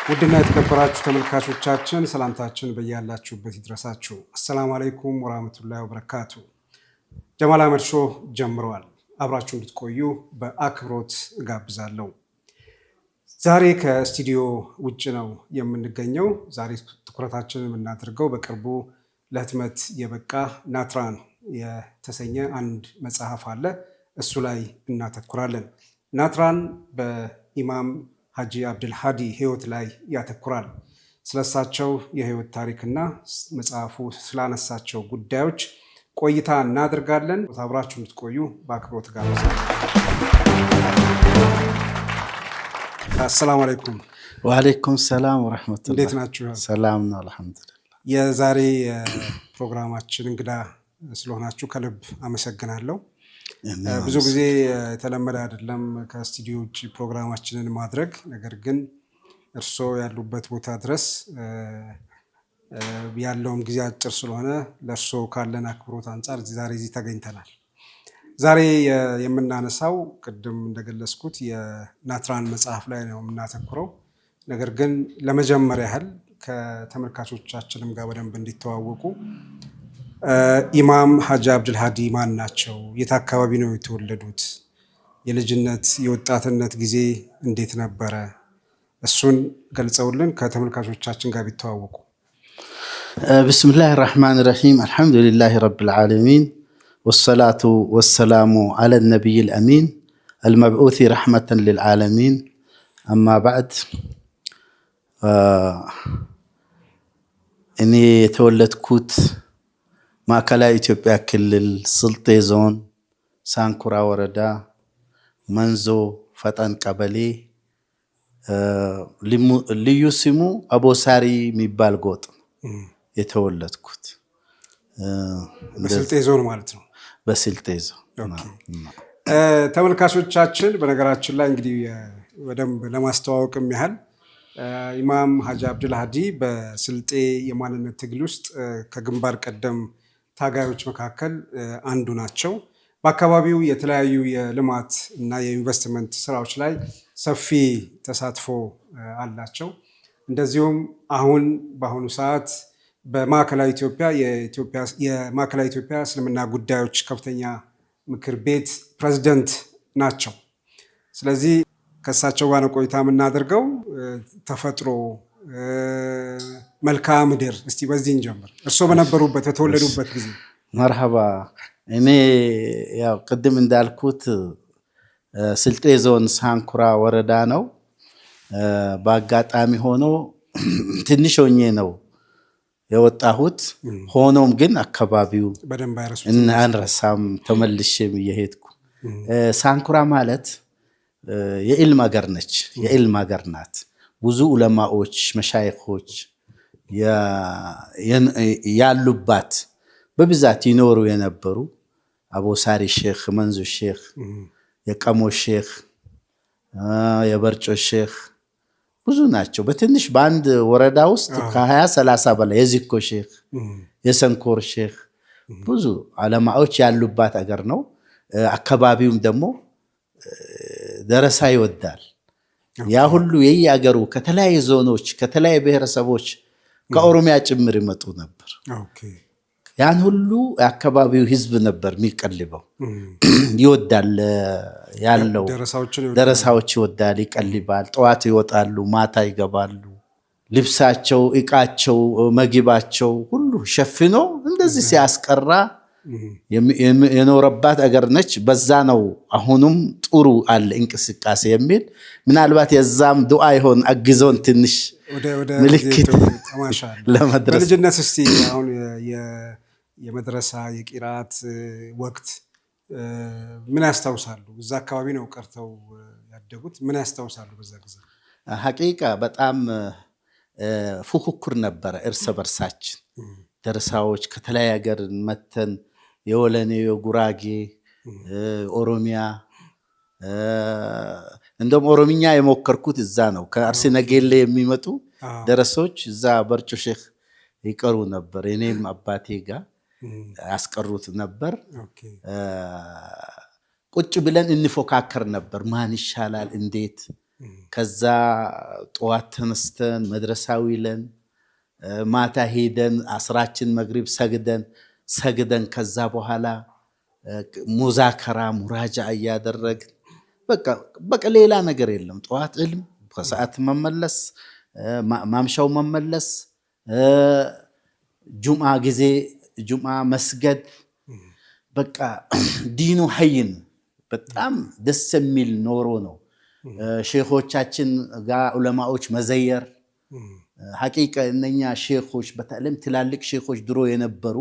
ውድና የተከበራችሁ ተመልካቾቻችን ሰላምታችን በያላችሁበት ይድረሳችሁ። አሰላሙ አለይኩም ወራህመቱላሂ ወበረካቱ። ጀማል አህመድ ሾው ጀምሯል። አብራችሁ እንድትቆዩ በአክብሮት እጋብዛለሁ። ዛሬ ከስቱዲዮ ውጭ ነው የምንገኘው። ዛሬ ትኩረታችንን የምናደርገው በቅርቡ ለህትመት የበቃ ናትራን የተሰኘ አንድ መጽሐፍ አለ። እሱ ላይ እናተኩራለን። ናትራን በኢማም ሀጂ አብዱልሃዲ ህይወት ላይ ያተኩራል። ስለሳቸው የህይወት ታሪክና መጽሐፉ ስላነሳቸው ጉዳዮች ቆይታ እናደርጋለን። አብራችሁ እንድትቆዩ በአክብሮት ጋብዛለሁ። አሰላሙ አለይኩም። ወአለይኩም ሰላም ወራህመቱላህ። እንዴት ናችሁ? ሰላም ነው አልሐምዱሊላህ። የዛሬ ፕሮግራማችን እንግዳ ስለሆናችሁ ከልብ አመሰግናለሁ። ብዙ ጊዜ የተለመደ አይደለም ከስቱዲዮ ውጭ ፕሮግራማችንን ማድረግ። ነገር ግን እርስዎ ያሉበት ቦታ ድረስ ያለውም ጊዜ አጭር ስለሆነ ለእርስዎ ካለን አክብሮት አንጻር ዛሬ እዚህ ተገኝተናል። ዛሬ የምናነሳው ቅድም እንደገለጽኩት የናትራን መጽሐፍ ላይ ነው የምናተኩረው። ነገር ግን ለመጀመሪያ ያህል ከተመልካቾቻችንም ጋር በደንብ እንዲተዋወቁ ኢማም ሀጂ አብዱልሃዲ ማን ናቸው? የት አካባቢ ነው የተወለዱት? የልጅነት የወጣትነት ጊዜ እንዴት ነበረ? እሱን ገልጸውልን ከተመልካቾቻችን ጋር ቢተዋወቁ። ቢስሚላህ ራህማን ራሂም አልሐምዱሊላህ ረብል ዓለሚን ወሰላቱ ወሰላሙ አለ ነቢይ ልአሚን አልመብዑት ረሕመተን ልልዓለሚን አማ ባዕድ። እኔ የተወለድኩት ማዕከላዊ ኢትዮጵያ ክልል ስልጤ ዞን ሳንኩራ ወረዳ መንዞ ፈጠን ቀበሌ ልዩ ስሙ አቦሳሪ የሚባል ጎጥ የተወለድኩት። በስልጤ ዞን ማለት ነው። በስልጤ ዞን። ተመልካቾቻችን በነገራችን ላይ እንግዲህ በደንብ ለማስተዋወቅም ያህል ኢማም ሀጂ አብዱልሃዲ በስልጤ የማንነት ትግል ውስጥ ከግንባር ቀደም ታጋዮች መካከል አንዱ ናቸው። በአካባቢው የተለያዩ የልማት እና የኢንቨስትመንት ስራዎች ላይ ሰፊ ተሳትፎ አላቸው። እንደዚሁም በአሁኑ ሰዓት በማዕከላዊ ኢትዮጵያ የማዕከላዊ ኢትዮጵያ እስልምና ጉዳዮች ከፍተኛ ምክር ቤት ፕሬዝደንት ናቸው። ስለዚህ ከእሳቸው ጋር ነው ቆይታ የምናደርገው። ተፈጥሮ፣ መልክዓ ምድር፣ እስቲ በዚህ እንጀምር። እርስዎ በነበሩበት በተወለዱበት ጊዜ። መርሐባ። እኔ ያው ቅድም እንዳልኩት ስልጤ ዞን ሳንኩራ ወረዳ ነው። በአጋጣሚ ሆኖ ትንሽ ሆኜ ነው የወጣሁት። ሆኖም ግን አካባቢው አንረሳም፣ ተመልሼም እየሄድኩ። ሳንኩራ ማለት የኢልም ሀገር ነች፣ የኢልም ሀገር ናት። ብዙ ዑለማዎች መሻይኾች ያሉባት በብዛት ይኖሩ የነበሩ አቦሳሪ ሼክ፣ መንዙ ሼክ፣ የቀሞ ሼክ፣ የበርጮ ሼክ ብዙ ናቸው። በትንሽ በአንድ ወረዳ ውስጥ ከ20-30 በላይ የዚኮ ሼክ፣ የሰንኮር ሼክ ብዙ ዑለማዎች ያሉባት ሀገር ነው። አካባቢውም ደግሞ ደረሳ ይወዳል። ያ ሁሉ የየአገሩ ከተለያዩ ዞኖች ከተለያዩ ብሔረሰቦች ከኦሮሚያ ጭምር ይመጡ ነበር። ያን ሁሉ የአካባቢው ህዝብ ነበር የሚቀልበው። ይወዳል፣ ያለው ደረሳዎች ይወዳል፣ ይቀልባል። ጠዋት ይወጣሉ፣ ማታ ይገባሉ። ልብሳቸው፣ እቃቸው፣ መግባቸው ሁሉ ሸፍኖ እንደዚህ ሲያስቀራ የኖረባት አገር ነች። በዛ ነው አሁንም ጥሩ አለ እንቅስቃሴ የሚል ምናልባት የዛም ዱዓ ይሆን አግዞን ትንሽ ምልክት ለመድረስ። በልጅነት እስቲ አሁን የመድረሳ የቂራት ወቅት ምን ያስታውሳሉ? እዛ አካባቢ ነው ቀርተው ያደጉት። ምን ያስታውሳሉ በዛ ጊዜ? ሐቂቃ በጣም ፉክክር ነበረ እርስ በርሳችን። ደረሳዎች ከተለያየ ሀገር መተን የወለኔ፣ የጉራጌ፣ ኦሮሚያ እንደውም ኦሮምኛ የሞከርኩት እዛ ነው። ከአርሲ ነገሌ የሚመጡ ደረሶች እዛ በርጮ ሼክ ይቀሩ ነበር። እኔም አባቴ ጋር ያስቀሩት ነበር። ቁጭ ብለን እንፎካከር ነበር። ማን ይሻላል፣ እንዴት ከዛ ጠዋት ተነስተን መድረሳ ውለን ማታ ሄደን አስራችን መግሪብ ሰግደን ከዛ በኋላ ሙዛከራ ሙራጃ እያደረግን በቃ ሌላ ነገር የለም። ጠዋት ዕልም፣ ከሰዓት መመለስ፣ ማምሻው መመለስ፣ ጁምዓ ጊዜ ጁምዓ መስገድ። በቃ ዲኑ ሐይን በጣም ደስ የሚል ኖሮ ነው። ሼኾቻችን ጋር ዑለማዎች መዘየር ሐቂቃ እነኛ ሼኾች በተለይም ትላልቅ ሼኾች ድሮ የነበሩ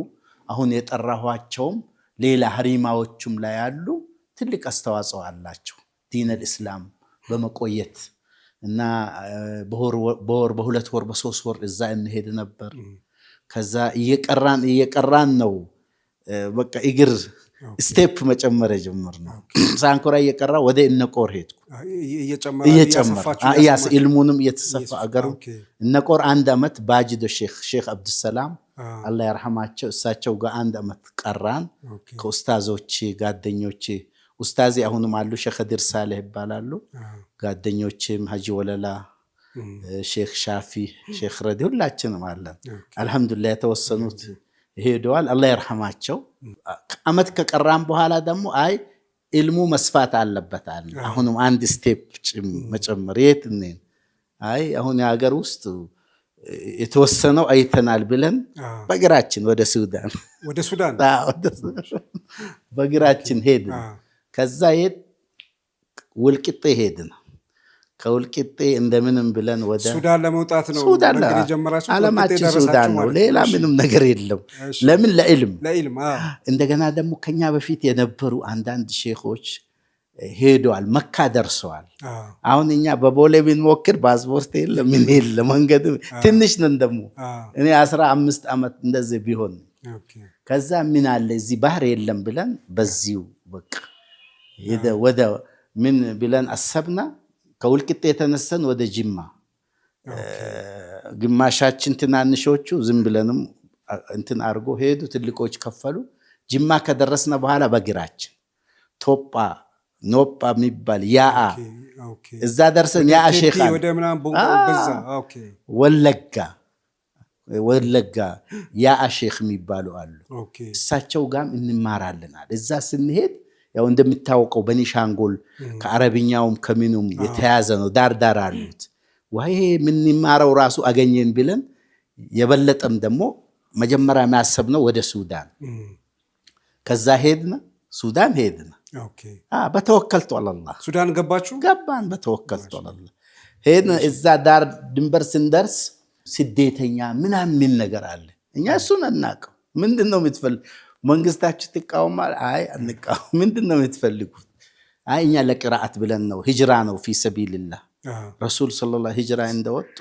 አሁን የጠራኋቸውም ሌላ ሀሪማዎችም ላይ ያሉ ትልቅ አስተዋጽኦ አላቸው ዲነል እስላም በመቆየት እና በወር በሁለት ወር በሶስት ወር እዛ እንሄድ ነበር። ከዛ እየቀራን ነው በቃ እግር ስቴፕ መጨመር ጀመርነው። ሳንኮራ እየቀራ ወደ እነቆር ሄድኩ። እየጨመረ ኢልሙንም እየተሰፋ አገሩ እነቆር 1 ዓመት ባጅዶ ሼክ አብዱሰላም አላህ ይርሐማቸው እሳቸው ጋር 1 ዓመት ቀራን። ከኡስታዞች ጓደኞች ኡስታዚ አሁንም አሉ፣ ሼክ ኸዲር ሳሌህ ይባላሉ። ጓደኞችም ሀጂ ወለላ፣ ሼክ ሻፊ፣ ሼክ ረዲ ሁላችንም አለን። አልሐምዱሊላህ የተወሰኑት ሄደዋል፣ አላህ ይርሐማቸው። ዓመት ከቀራን በኋላ ደግሞ አይ ኢልሙ መስፋት አለበት አለ። አሁንም 1 ስቴፕ መጨመር የት ነን አይ አሁን የሀገር ውስጥ የተወሰነው አይተናል ብለን በእግራችን ወደ ሱዳን በእግራችን ሄድን። ከዛ ወልቂጤ ሄድን። ከወልቂጤ እንደምንም ብለን ወደ ሱዳን ለመውጣት ነው። ዓለማችን ሱዳን ነው፣ ሌላ ምንም ነገር የለም። ለምን ለኢልም። እንደገና ደግሞ ከኛ በፊት የነበሩ አንዳንድ ሼኾች ሄደዋል፣ መካ ደርሰዋል። አሁን እኛ በቦሌ ብንሞክር ፓስፖርት የለም ምን የለም፣ መንገድ ትንሽ ነን። ደግሞ እኔ 15 ዓመት እንደዚህ ቢሆን ከዛ ምን አለ እዚህ ባህር የለም ብለን በዚሁ በቃ ወደ ምን ብለን አሰብና ከውልቂጤ የተነሰን ወደ ጅማ። ግማሻችን ትናንሾቹ ዝም ብለንም እንትን አድርጎ ሄዱ፣ ትልቆች ከፈሉ። ጅማ ከደረስነ በኋላ በግራችን ኖጳ የሚባል ያአ እዛ ደርሰን ያአ ሼኻ ወለጋ ያአ ሼኽ የሚባሉ አሉ። እሳቸው ጋም እንማራለናል። እዛ ስንሄድ ያው እንደሚታወቀው በኒሻንጎል ከአረብኛውም ከምኑም የተያዘ ነው፣ ዳር አሉት። ወይ የምንማረው ራሱ አገኘን ብለን የበለጠም ደግሞ መጀመሪያ የሚያሰብነው ወደ ሱዳን። ከዛ ሱዳን ሄድን። በተወከልቱ አላህ ሱዳን ገባችሁ? ገባን በተወከልቱ አላህ ሄድን። እዛ ዳር ድንበር ስንደርስ ስደተኛ ምናምን የሚል ነገር አለ። እኛ እሱን አናውቅም። ምንድነው የምትፈልግ? መንግስታችሁ ትቃወማል? አይ አንቃወም። ምንድነው የምትፈልጉት? አይ እኛ ለቅራአት ብለን ነው፣ ሂጅራ ነው ፊ ሰቢልላህ። ረሱል ሰለላሁ ሂጅራ እንደወጡ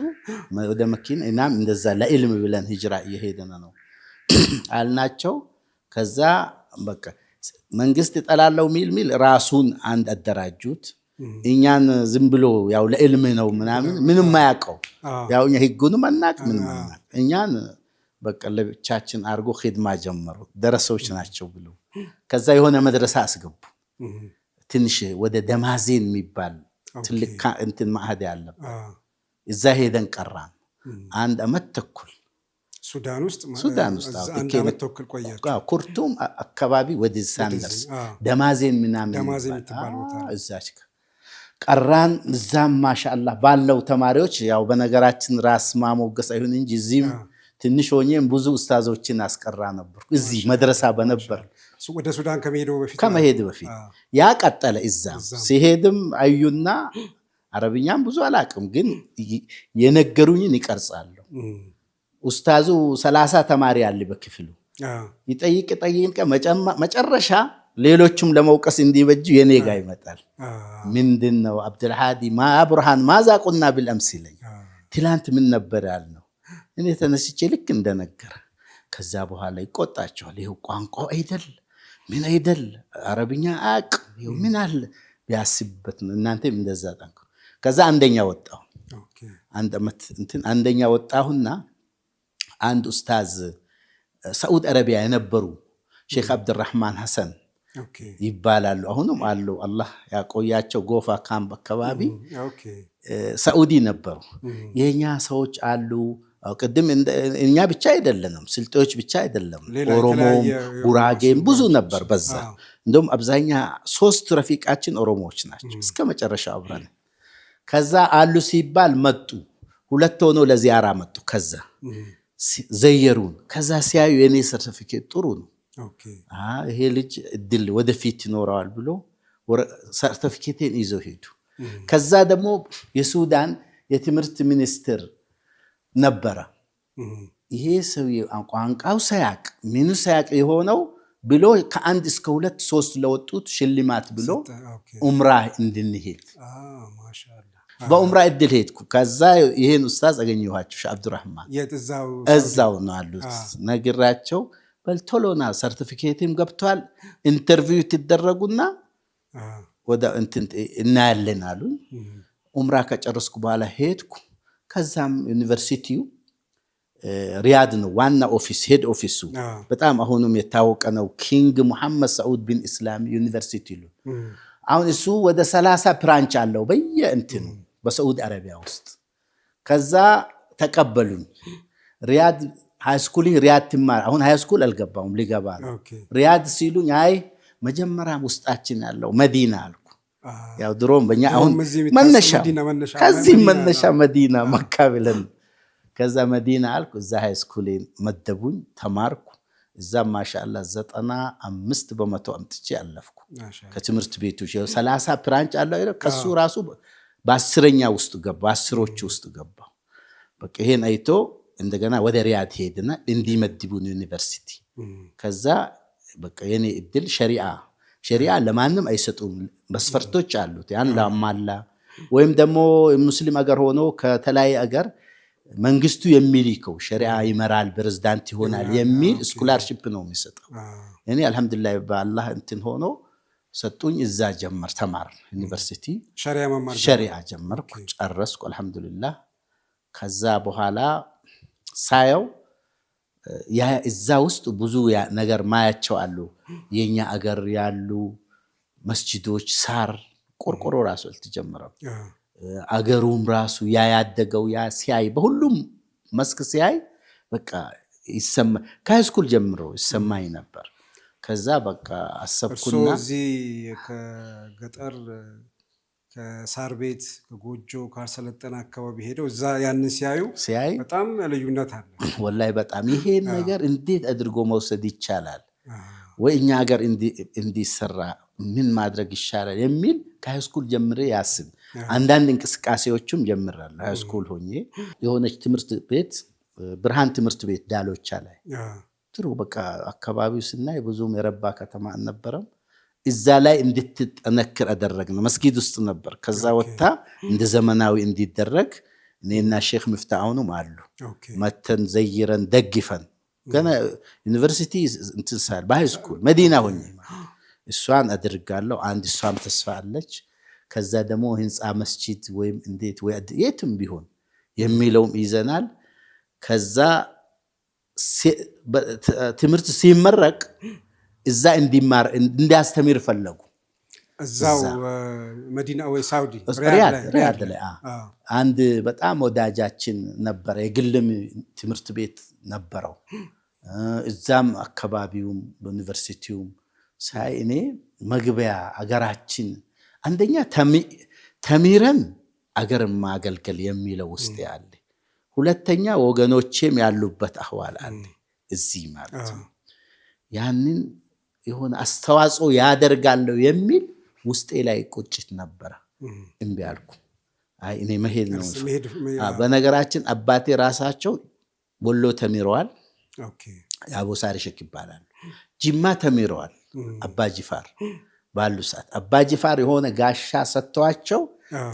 ወደ መኪና እናም እንደዛ ለኢልም ብለን ሂጅራ እየሄድን ነው አልናቸው። ከዛ በቃ መንግስት ይጠላለው ሚል ራሱን አንድ አደራጁት። እኛን ዝም ብሎ ያው ለኢልም ነው ምንም ማያውቀው ያው እኛ ህጉንም አናቅ ምንም አናቅ። እኛን በቃ ለብቻችን አርጎ ኺድማ ጀመሩ። ደረሶች ናቸው ብሎ ከዛ የሆነ መድረሳ አስገቡ። ትንሽ ወደ ደማዜን የሚባል ትልቅ እንትን ማህደ ያለበት እዛ ሄደን ቀራን 1 ዓመት ተኩል ሱዳን ውስጥ 1 ዓመት ተኩል ቆያችሁ። ኩርቱም አካባቢ ወደ ሳንደርስ ደማዜን ምናምን እዛች ቀራን። እዛም ማሻአላህ ባለው ተማሪዎች ያው በነገራችን ራስ ማሞገስ አይሁን እንጂ እዚህም ትንሽ ሆኜም ብዙ ኡስታዞችን አስቀራ ነበር። እዚህ መድረሳ በነበር ወደ ሱዳን ከመሄድ በፊት ያ ቀጠለ። እዛም ሲሄድም አዩና አረብኛም ብዙ አላቅም፣ ግን የነገሩኝን ይቀርጻለሁ። ኡስታዙ 30 ተማሪ አለ በክፍሉ። ይጠይቅ መጨረሻ ሌሎችም ለመውቀስ እንዲበጁ የኔ ጋር ይመጣል። ምንድነው አብዱልሃዲ ብርሃን ማዛ ቁልና ቢልአምስ ይለኝ። ትላንት ምን ነበር ያልነው? እኔ ተነስቼ ልክ እንደነገረ ከዛ በኋላ ይቆጣቸዋል። ይሄው ቋንቋው አይደል ምን አይደል አረብኛ አቅ ይሄው ምን አለ ቢያስብበት ነው። እናንተም እንደዛ ጠንክሩ። ከዛ አንደኛ ወጣሁ። አንደኛ ወጣሁና አንድ ኡስታዝ ሳዑዲ አረቢያ የነበሩ ሼክ አብዱራህማን ሐሰን ይባላሉ። አሁንም አሉ፣ አላህ ያቆያቸው። ጎፋ ካምፕ አካባቢ ሳዑዲ ነበሩ። የኛ ሰዎች አሉ። ቅድም እኛ ብቻ አይደለንም፣ ስልጤዎች ብቻ አይደለም፣ ኦሮሞም ጉራጌም ብዙ ነበር በዛ። እንደውም አብዛኛ 3 ረፊቃችን ኦሮሞዎች ናቸው እስከ መጨረሻ አብረን። ከዛ አሉ ሲባል መጡ፣ 2 ሆነው ለዚያራ መጡ። ከዛ ዘየሩን። ከዛ ሲያዩ የኔ ሰርቲፊኬት ጥሩ ነው፣ ይሄ ልጅ እድል ወደፊት ይኖረዋል ብሎ ሰርቲፊኬቴን ይዘው ሄዱ። ከዛ ደግሞ የሱዳን የትምህርት ሚኒስትር ነበረ። ይሄ ሰው ቋንቋው ሳያቅ ምኑ ሳያቅ የሆነው ብሎ ከ1 እስከ 2 3 ለወጡት ሽልማት ብሎ ኡምራ እንድንሄድ በኡምራ እድል ሄድኩ። ከዛ ይሄን ኡስታዝ አገኘኋቸው ሼህ አብዱራህማን እዛው ነው አሉት። ነግራቸው በልቶሎና ሰርቲፊኬትም ገብቷል፣ ኢንተርቪው ትደረጉና ወደ እንትን እናያለን አሉኝ። ኡምራ ከጨረስኩ በኋላ ሄድኩ። ከዛም ዩኒቨርሲቲው ሪያድ ነው ዋና ኦፊስ፣ ሄድ ኦፊሱ በጣም አሁንም የታወቀ ነው። ኪንግ ሙሐመድ ሰዑድ ቢን ኢስላም ዩኒቨርሲቲ ነው። አሁን እሱ ወደ 30 ብራንች አለው በየእንትኑ በሳዑዲ አረቢያ ውስጥ። ከዛ ተቀበሉኝ። ሪያድ ሃይስኩል ሪያድ ትማር። አሁን ሃይስኩል አልገባውም ሊገባ ነው። ሪያድ ሲሉኝ አይ መጀመሪያ ውስጣችን ያለው መዲና አልኩ። ያው ድሮም በእኛ አሁን መነሻ ከዚህ መነሻ መዲና መካ ብለን ከዛ መዲና አልኩ። እዛ ሃይስኩሌን መደቡኝ፣ ተማርኩ። እዛ ማሻአላህ 95% አምጥቼ አለፍኩ። ከትምህርት ቤቶች 30 ብራንች አለው አይደል? ከሱ ራሱ በ10ኛ ውስጥ ገባ፣ 10ዎቹ ውስጥ ገባ። በቃ ይሄን አይቶ እንደገና ወደ ሪያድ ሄድና እንዲመድቡን ዩኒቨርሲቲ። ከዛ በቃ የኔ እድል ሸሪዓ ለማንም አይሰጡም፣ መስፈርቶች አሉት። ያን ላማላ ወይም ደግሞ ሙስሊም አገር ሆኖ ከተለያየ አገር መንግስቱ የሚልከው ሸሪዓ ይመራል ፕሬዝዳንት ይሆናል የሚል ስኮላርሺፕ ነው የሚሰጠው። እኔ አልহামዱሊላህ በአላህ እንትን ሆኖ ሰጡኝ። እዛ ተማር ዩኒቨርሲቲ ሸሪዓ ጀመርኩ፣ ጨረስኩ አልহামዱሊላህ። ከዛ በኋላ ሳየው እዛ ውስጥ ብዙ ነገር ማያቸው አሉ። የኛ አገር ያሉ መስጂዶች ሳር ቆርቆሮ ራሱ አልተጀመረም። አገሩም ራሱ ያያደገው ሲያይ በሁሉም መስክ ሲያይ በቃ ይሰማ፣ ከሃይስኩል ጀምሮ ይሰማኝ ነበር። ከዛ በቃ አሰብኩና እዚህ ከገጠር ከሳር ቤት ከጎጆ ካሰለጠና አካባቢ ሄደው እዛ ያንን ሲያዩ በጣም ልዩነት አለ። ወላሂ በጣም ይሄን ነገር እንዴት አድርጎ መውሰድ ይቻላል ወይ እኛ ሀገር እንዲሰራ ምን ማድረግ ይሻላል የሚል ከሃይስኩል ጀምሬ ያስብ። አንዳንድ እንቅስቃሴዎችም ጀምራለሁ። ሃይስኩል ሆኜ የሆነች ትምህርት ቤት ብርሃን ትምህርት ቤት ዳሎቻ ላይ ጥሩ በቃ አካባቢው ስናይ ብዙም የረባ ከተማ አልነበረም። እዛ ላይ እንድትጠነክር አደረግነው። መስጊድ ውስጥ ነበር። ከዛ ወጣ እንደ ዘመናዊ እንዲደረግ እኔና ሼክ ምፍታሁንም አሉ መተን ዘይረን ደግፈን ገና ዩኒቨርሲቲ እንትን ሳል በሃይስኩል መዲና ሆኜ እሷን አድርጋለሁ። አንድ እሷም ተስፋ አለች። ከዛ ደግሞ ህንፃ መስጂድ ወይም እንዴት ወይ የትም ቢሆን የሚለውም ይዘናል። ከዛ ትምህርት ሲመረቅ እዛ እንዲማር እንዲያስተምር ፈለጉ። እዛው መዲና ወይ ሳውዲ ሪያድ ላይ አንድ በጣም ወዳጃችን ነበረ። የግልም ትምህርት ቤት ነበረው። እዛም አካባቢውም በዩኒቨርሲቲውም ሳይ እኔ መግቢያ አገራችን አንደኛ ተሚረን አገር ማገልገል የሚለው ውስጥ ያለ፣ ሁለተኛ ወገኖቼም ያሉበት አህዋል አለ እዚህ ማለት ነው። ያንን የሆነ አስተዋጽኦ ያደርጋለሁ የሚል ውስጤ ላይ ቁጭት ነበረ። እምቢ አልኩ። አይ እኔ መሄድ ነው። በነገራችን አባቴ ራሳቸው ወሎ ተሚረዋል። አቡ ሳሪ ሸክ ይባላል። ጅማ ተሚረዋል። አባ ጅፋር ባሉ ሰዓት አባ ጅፋር የሆነ ጋሻ ሰጥቷቸው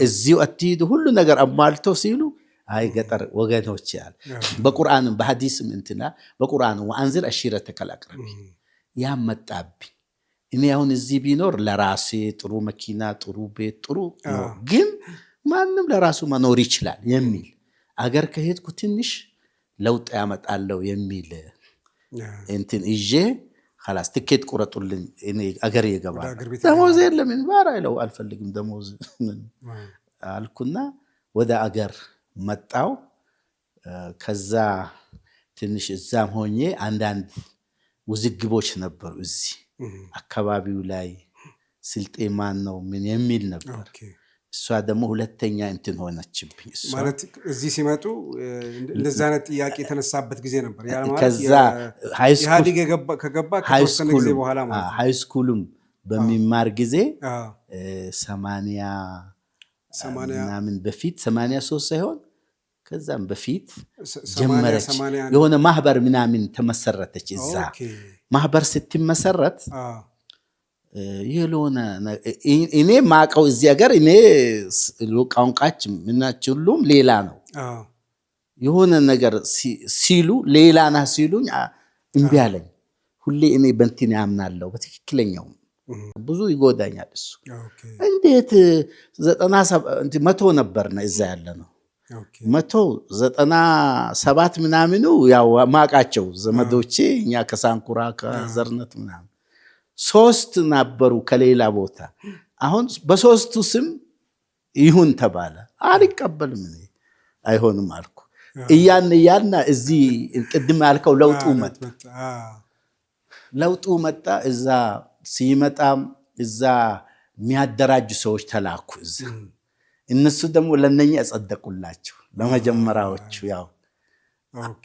እዚሁ አትሂዱ ሁሉ ነገር አሟልተው ሲሉ አይ ገጠር ወገኖች ያለ በቁርአንም በሐዲስም እንትና በቁርአን ወአንዝር አሺረተከ አልአቅረቢን ያመጣብኝ። እኔ አሁን እዚህ ቢኖር ለራሴ ጥሩ መኪና፣ ጥሩ ቤት፣ ጥሩ ነው፣ ግን ማንም ለራሱ መኖር ይችላል የሚል አገር ከሄድኩ ትንሽ ለውጥ ያመጣለው የሚል እንትን ይዤ خلاص ትኬት ቁረጡልኝ እኔ አገር ይገባል። ደሞዝ የለም እንባራ ይለው አልፈልግም ደሞዝ አልኩና ወደ አገር መጣው። ከዛ ትንሽ እዛም ሆኜ አንዳንድ ውዝግቦች ነበሩ እዚህ አካባቢው ላይ ስልጤ ማን ነው ምን የሚል ነበር። እሷ ደግሞ ሁለተኛ እንትን ሆነችብኝ። ማለት እዚህ ሲመጡ እንደዛ አይነት ጥያቄ የተነሳበት ጊዜ ነበር። ያ ማለት ከዛ ኢህአዴግ ከገባ ከተወሰነ ጊዜ በኋላ ማለት ነው። ሃይ ስኩልም በሚማር ጊዜ 80 ምናምን በፊት 83 ሳይሆን ከዛም በፊት ጀመረች። የሆነ ማህበር ምናምን ተመሰረተች። እዛ ማህበር ስትመሰረት የሆነ እኔ ማቀው እዚህ ሀገር እኔ ቋንቋች ምናችን ሁሉም ሌላ ነው። የሆነ ነገር ሲሉ ሌላ ና ሲሉኝ እምቢ አለኝ። ሁሌ እኔ በእንትን ያምናለሁ በትክክለኛው ብዙ ይጎዳኛል እሱ። እንዴት 100 ነበርና እዛ ያለ ነው 197 ምናምኑ ያው ማቃቸው ዘመዶቼ እኛ ከሳንኩራ ከዘርነት ምናምን 3 ነበሩ ከሌላ ቦታ። አሁን በ3ቱ ስም ይሁን ተባለ። አልቀበልም እኔ አይሆንም አልኩ። እያልና እዚህ ቅድም ያልከው ለውጡ መጣ። እዛ ሲመጣም እዛ የሚያደራጁ ሰዎች ተላኩ እዛ። እነሱ ደግሞ ለነኛ ያጸደቁላቸው ለመጀመሪያዎቹ ያው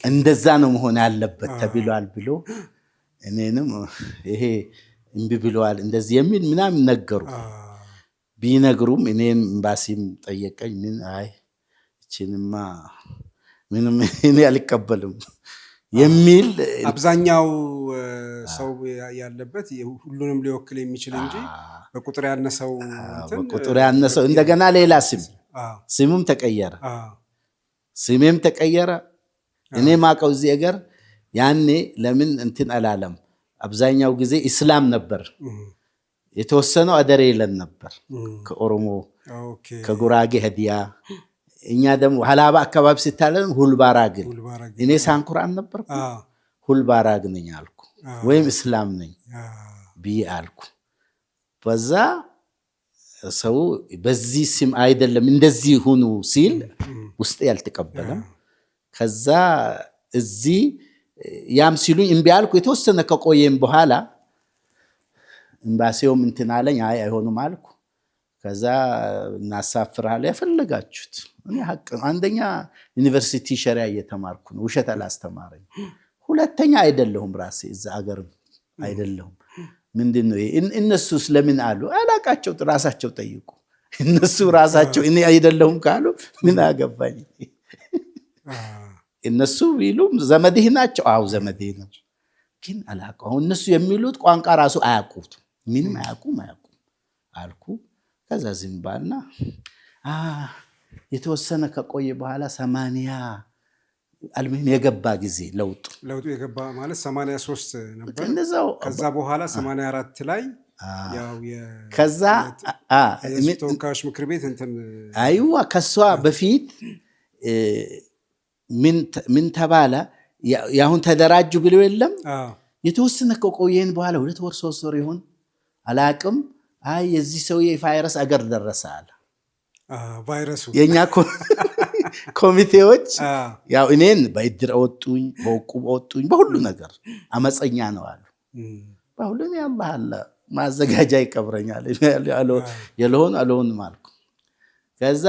እንደዛ ነው መሆን ያለበት ተብሏል ብሎ እኔንም ይሄ እምቢ ብለዋል እንደዚህ የሚል ምናምን ነገሩ። ቢነግሩም እኔም ኤምባሲም ጠየቀኝ። ምን አይ እቺንማ ምንም እኔ አልቀበልም የሚል አብዛኛው ሰው ያለበት ሁሉንም ሊወክል የሚችል እንጂ በቁጥር ያነሰው እንደገና ሌላ ስሙም ተቀየረ። ስሜም ተቀየረ። እኔ ማቀው እዚህ ሀገር ያኔ ለምን እንትን አላለም። አብዛኛው ጊዜ እስላም ነበር። የተወሰነው አደሬ ይለን ነበር ከኦሮሞ ከጉራጌ ሀዲያ። እኛ ደግሞ ሀላባ አካባቢ ሲታለን ሁልባራግን። እኔ ሳንኩራን ነበር ሁልባራግ ነኝ አልኩ ወይም እስላም ነኝ ብዬ አልኩ። በዛ ሰው በዚህ ስም አይደለም እንደዚህ ሁኑ ሲል ውስጤ ያልተቀበለም። ከዛ እዚህ ያም ሲሉኝ እምቢ አልኩ። የተወሰነ ከቆየም በኋላ ኤምባሲውም እንትን አለኝ። አይ አይሆንም አልኩ። ከዛ እናሳፍራለን ያፈለጋችሁት። እኔ ሀቅ አንደኛ ዩኒቨርሲቲ ሸሪዓ እየተማርኩ ነው። ውሸት አላስተማረኝ። ሁለተኛ አይደለሁም ራሴ እዛ አገር አይደለሁም። ምንድነው እነሱ ስለምን አሉ አላቃቸው። ራሳቸው ጠይቁ። እነሱ ራሳቸው እኔ አይደለሁም ካሉ ምን አገባኝ። እነሱ ቢሉም ዘመድህ ናቸው። አው ዘመድህ ነው ግን አላቀው። እነሱ የሚሉት ቋንቋ ራሱ አያውቁት። ምንም አያውቁም አልኩ። ከዛ ዝም ባልና የተወሰነ ከቆየ በኋላ 80 አልሙሂም የገባ ጊዜ ለውጡ የገባ ማለት 83 ነበር። ከዛ በኋላ 84 ላይ ያው ከዛ ተወካዮች ምክር ቤት እንትን አይዋ ከሷ በፊት ምን ተባለ? ያሁን ተደራጁ ብለው የለም የተወሰነ ከቆየን በኋላ 2 ወር 3 ወር ይሁን አላቅም። አይ የዚህ ሰውዬ ቫይረስ አገር ደረሰ አለ። ቫይረሱ የኛ ኮሚቴዎች ያው እኔን በእድር አወጡኝ፣ በዕቁብ አወጡኝ፣ በሁሉ ነገር አመፀኛ ነው አሉ። በሁሉም ያላህ አለ ማዘጋጃ ይቀብረኛል ያለውን አልኩ። ከዛ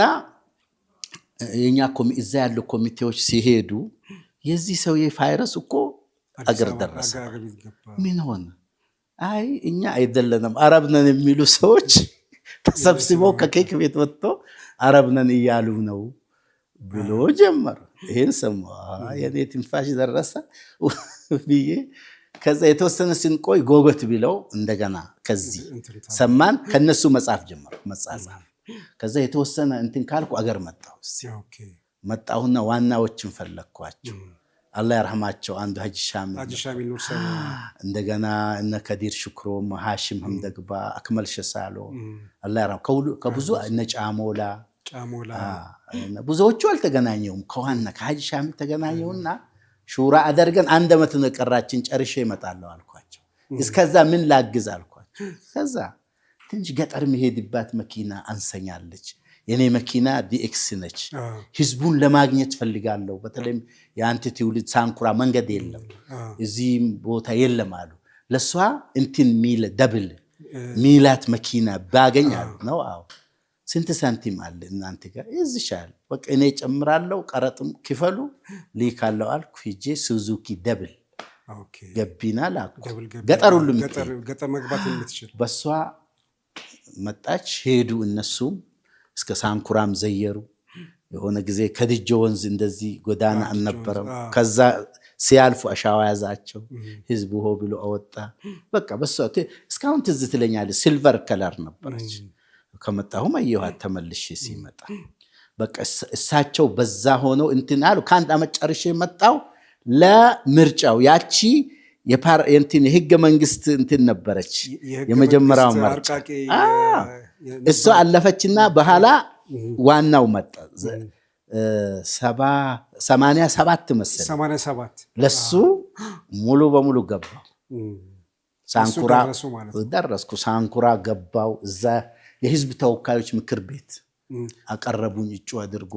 የኛ እዛ ያሉ ኮሚቴዎች ሲሄዱ የዚህ ሰውዬ ቫይረስ እኮ አገር ደረሰ። ምን ሆነ? አይ እኛ አይደለንም አረብ ነን የሚሉ ሰዎች ተሰብስበው ከኬክ ቤት ወጥቶ አረብ ነን እያሉ ነው ብሎ ጀመር። ይሄን ሰማሁ። የኔ ትንፋሽ ደረሰ ብዬ ከዛ የተወሰነ ስንቆይ ጎጎት ቢለው እንደገና ከዚህ ሰማን። ከነሱ መጻፍ ጀመር መጻጻፍ። ከዛ የተወሰነ እንትን ካልኩ አገር መጣሁና ዋናዎችን ፈለኳቸው። አላህ ይርሐማቸው። አንዱ ሀጂ ሻሚል እንደገና እነ ከዲር ሽክሮ፣ ሃሽም ሐምደግባ፣ አክመል ሸሳሎ አላህ ይርሐም። ከብዙ እነ ጫሞላ ብዙዎቹ አልተገናኘውም። ከዋና ከሀጂ ሻሚል ተገናኘውና ሹራ አደርገን 1 ዓመት ነው ቀራችን ጨርሼ እመጣለሁ አልኳቸው። እስከዛ ምን ላግዝ አልኳቸው። ከዛ ትንሽ ገጠር መሄድባት መኪና አንሰኛለች የኔ መኪና ዲኤክስ ነች ህዝቡን ለማግኘት ፈልጋለሁ በተለይም የአንተ ትውልድ ሳንኩራ መንገድ የለም እዚህ ቦታ የለም አሉ ለሷ እንትን ሚል ደብል ሚላት መኪና ባገኛሉ ነው አዎ ስንት ሳንቲም አለ እናንተ ጋር ይዝሻል በቃ እኔ ጨምራለሁ ቀረጥም ክፈሉ ሊካለው አልኩ ሂጄ ሱዙኪ ደብል ኦኬ ገቢና ላኩ ገጠር ሁሉ ገጠር መግባት የምትችል በሷ መጣች ሄዱ እነሱም እስከ ሳንኩራም ዘየሩ የሆነ ጊዜ ከድጆ ወንዝ እንደዚህ ጎዳና አልነበረም ከዛ ሲያልፉ አሻዋ ያዛቸው ህዝቡ ሆ ብሎ አወጣ በቃ በሷ እስካሁን ትዝ ትለኛለች ሲልቨር ከለር ነበረች ከመጣሁም አየኋት ተመልሼ ሲመጣ በቃ እሳቸው በዛ ሆነው እንትን አሉ ካንድ አመት ጨርሼ መጣው ለምርጫው ያቺ የፓርቲን የህገ መንግስት እንትን ነበረች የመጀመሪያው ምርጫ እሷ አለፈችና በኋላ ዋናው መጣ 87 መሰለኝ 87 ለሱ ሙሉ በሙሉ ገባው ሳንኩራ ደረስኩ ሳንኩራ ገባው እዛ የህዝብ ተወካዮች ምክር ቤት አቀረቡኝ እጩ አድርጎ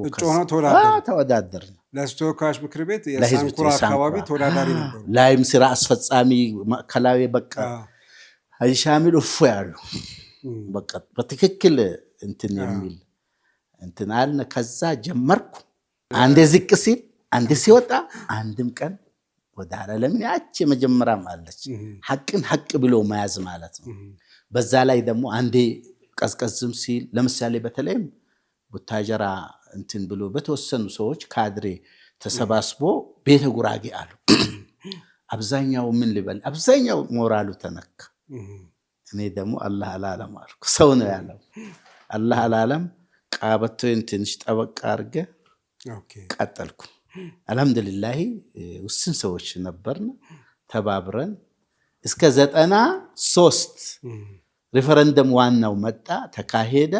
ተወዳደርን ለተወካዮች ምክር ቤት የሳንኩራ አካባቢ ተወዳዳሪ ነበሩ ላይም ስራ አስፈጻሚ ከላዊ በቃ አይሻሚል እፎ ያሉ በቃ በትክክል እንትን የሚል እንትን አልነ ከዛ ጀመርኩ አንዴ ዝቅ ሲል አንዴ ሲወጣ አንድም ቀን ወደ ለምን ያቺ መጀመሪያ ማለች ሐቅን ሐቅ ብሎ መያዝ ማለት ነው በዛ ላይ ደግሞ አንዴ ቀዝቀዝም ሲል ለምሳሌ በተለይም ቡታጀራ እንትን ብሎ በተወሰኑ ሰዎች ካድሬ ተሰባስቦ ቤተ ጉራጌ አሉ አብዛኛው ምን ሊበል አብዛኛው ሞራሉ ተነካ እኔ ደግሞ አላህ አላለም አልኩ ሰው ነው ያለው አላህ አላለም ቃበቶ እንትንሽ ጠበቅ አርገ ቀጠልኩ አልহামዱሊላህ ውስን ሰዎች ነበርና ተባብረን እስከ 93 ሪፈረንደም ዋናው መጣ ተካሄደ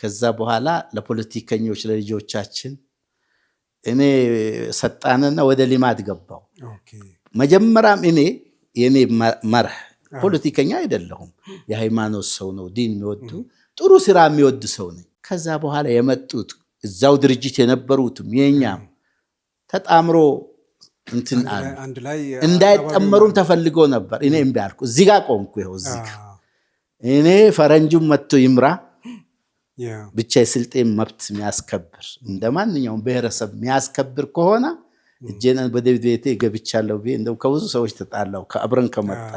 ከዛ በኋላ ለፖለቲከኞች ለልጆቻችን እኔ ሰጣነና ወደ ሊማት ገባው መጀመሪያም እኔ የኔ መርህ ፖለቲከኛ አይደለሁም የሃይማኖት ሰው ነው ዲን የሚወዱ ጥሩ ስራ የሚወድ ሰው ነኝ ከዛ በኋላ የመጡት እዛው ድርጅት የነበሩትም የኛም ተጣምሮ እንትን አንድ ላይ እንዳይጠመሩን ተፈልጎ ነበር እኔ እምቢ አልኩ እዚህ ጋር ቆምኩ ይኸው እዚህ ጋር እኔ ፈረንጁም መጥቶ ይምራ ብቻ የስልጤን መብት የሚያስከብር እንደማንኛውም ብሔረሰብ የሚያስከብር ከሆነ እጄን በደብዴቴ ገብቻለሁ እንደው ከብዙ ሰዎች ተጣላው ከአብረን ከመጣ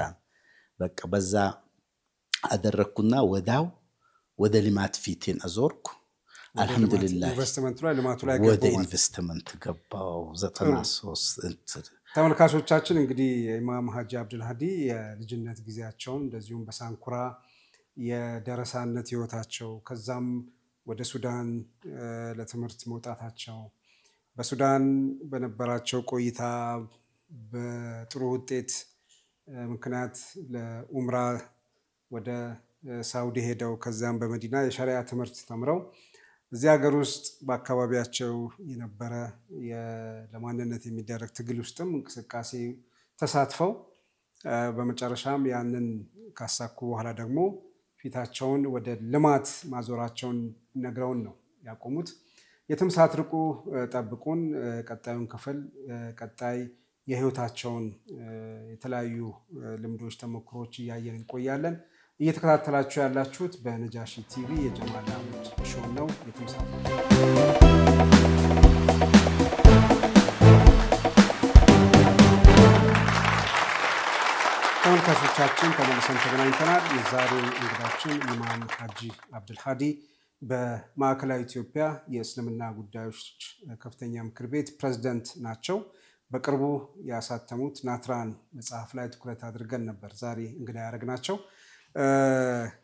በቃ በዛ አደረኩና ወዳው ወደ ልማት ፊቴን አዞርኩ አልহামዱሊላህ ኢንቨስትመንት ላይ ልማቱ ላይ ወደ ኢንቨስትመንት ገባው 93 ተመልካቾቻችን እንግዲህ ኢማም ሀጂ አብዱል ሀዲ የልጅነት ጊዜያቸውን እንደዚሁም በሳንኩራ የደረሳነት ህይወታቸው ከዛም ወደ ሱዳን ለትምህርት መውጣታቸው በሱዳን በነበራቸው ቆይታ በጥሩ ውጤት ምክንያት ለኡምራ ወደ ሳውዲ ሄደው ከዛም በመዲና የሸሪዓ ትምህርት ተምረው እዚህ ሀገር ውስጥ በአካባቢያቸው የነበረ ለማንነት የሚደረግ ትግል ውስጥም እንቅስቃሴ ተሳትፈው በመጨረሻም ያንን ካሳኩ በኋላ ደግሞ ፊታቸውን ወደ ልማት ማዞራቸውን ነግረውን ነው ያቆሙት። የትም ሳትርቁ ጠብቁን። ቀጣዩን ክፍል ቀጣይ የህይወታቸውን የተለያዩ ልምዶች፣ ተሞክሮች እያየን እንቆያለን። እየተከታተላችሁ ያላችሁት በነጃሺ ቲቪ የጀማል አህመድ ሾው ነው። የትም ሳትርቁ ተመልካቾቻችን ተመልሰን ተገናኝተናል። የዛሬ እንግዳችን ኢማም ሀጂ አብዱል ሀዲ በማዕከላዊ ኢትዮጵያ የእስልምና ጉዳዮች ከፍተኛ ምክር ቤት ፕሬዝዳንት ናቸው። በቅርቡ ያሳተሙት ናትራን መጽሐፍ ላይ ትኩረት አድርገን ነበር ዛሬ እንግዳ ያደረግናቸው።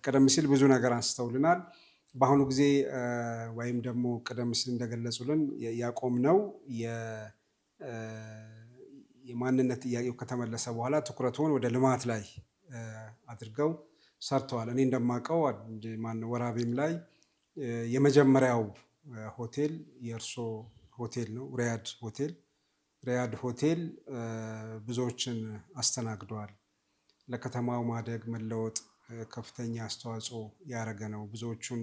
ቀደም ሲል ብዙ ነገር አንስተውልናል። በአሁኑ ጊዜ ወይም ደግሞ ቀደም ሲል እንደገለጹልን ያቆምነው የማንነት ጥያቄው ከተመለሰ በኋላ ትኩረቱን ወደ ልማት ላይ አድርገው ሰርተዋል። እኔ እንደማውቀው ወራቤም ላይ የመጀመሪያው ሆቴል የእርሶ ሆቴል ነው፣ ሪያድ ሆቴል። ሪያድ ሆቴል ብዙዎችን አስተናግደዋል። ለከተማው ማደግ መለወጥ ከፍተኛ አስተዋጽኦ ያደረገ ነው። ብዙዎቹን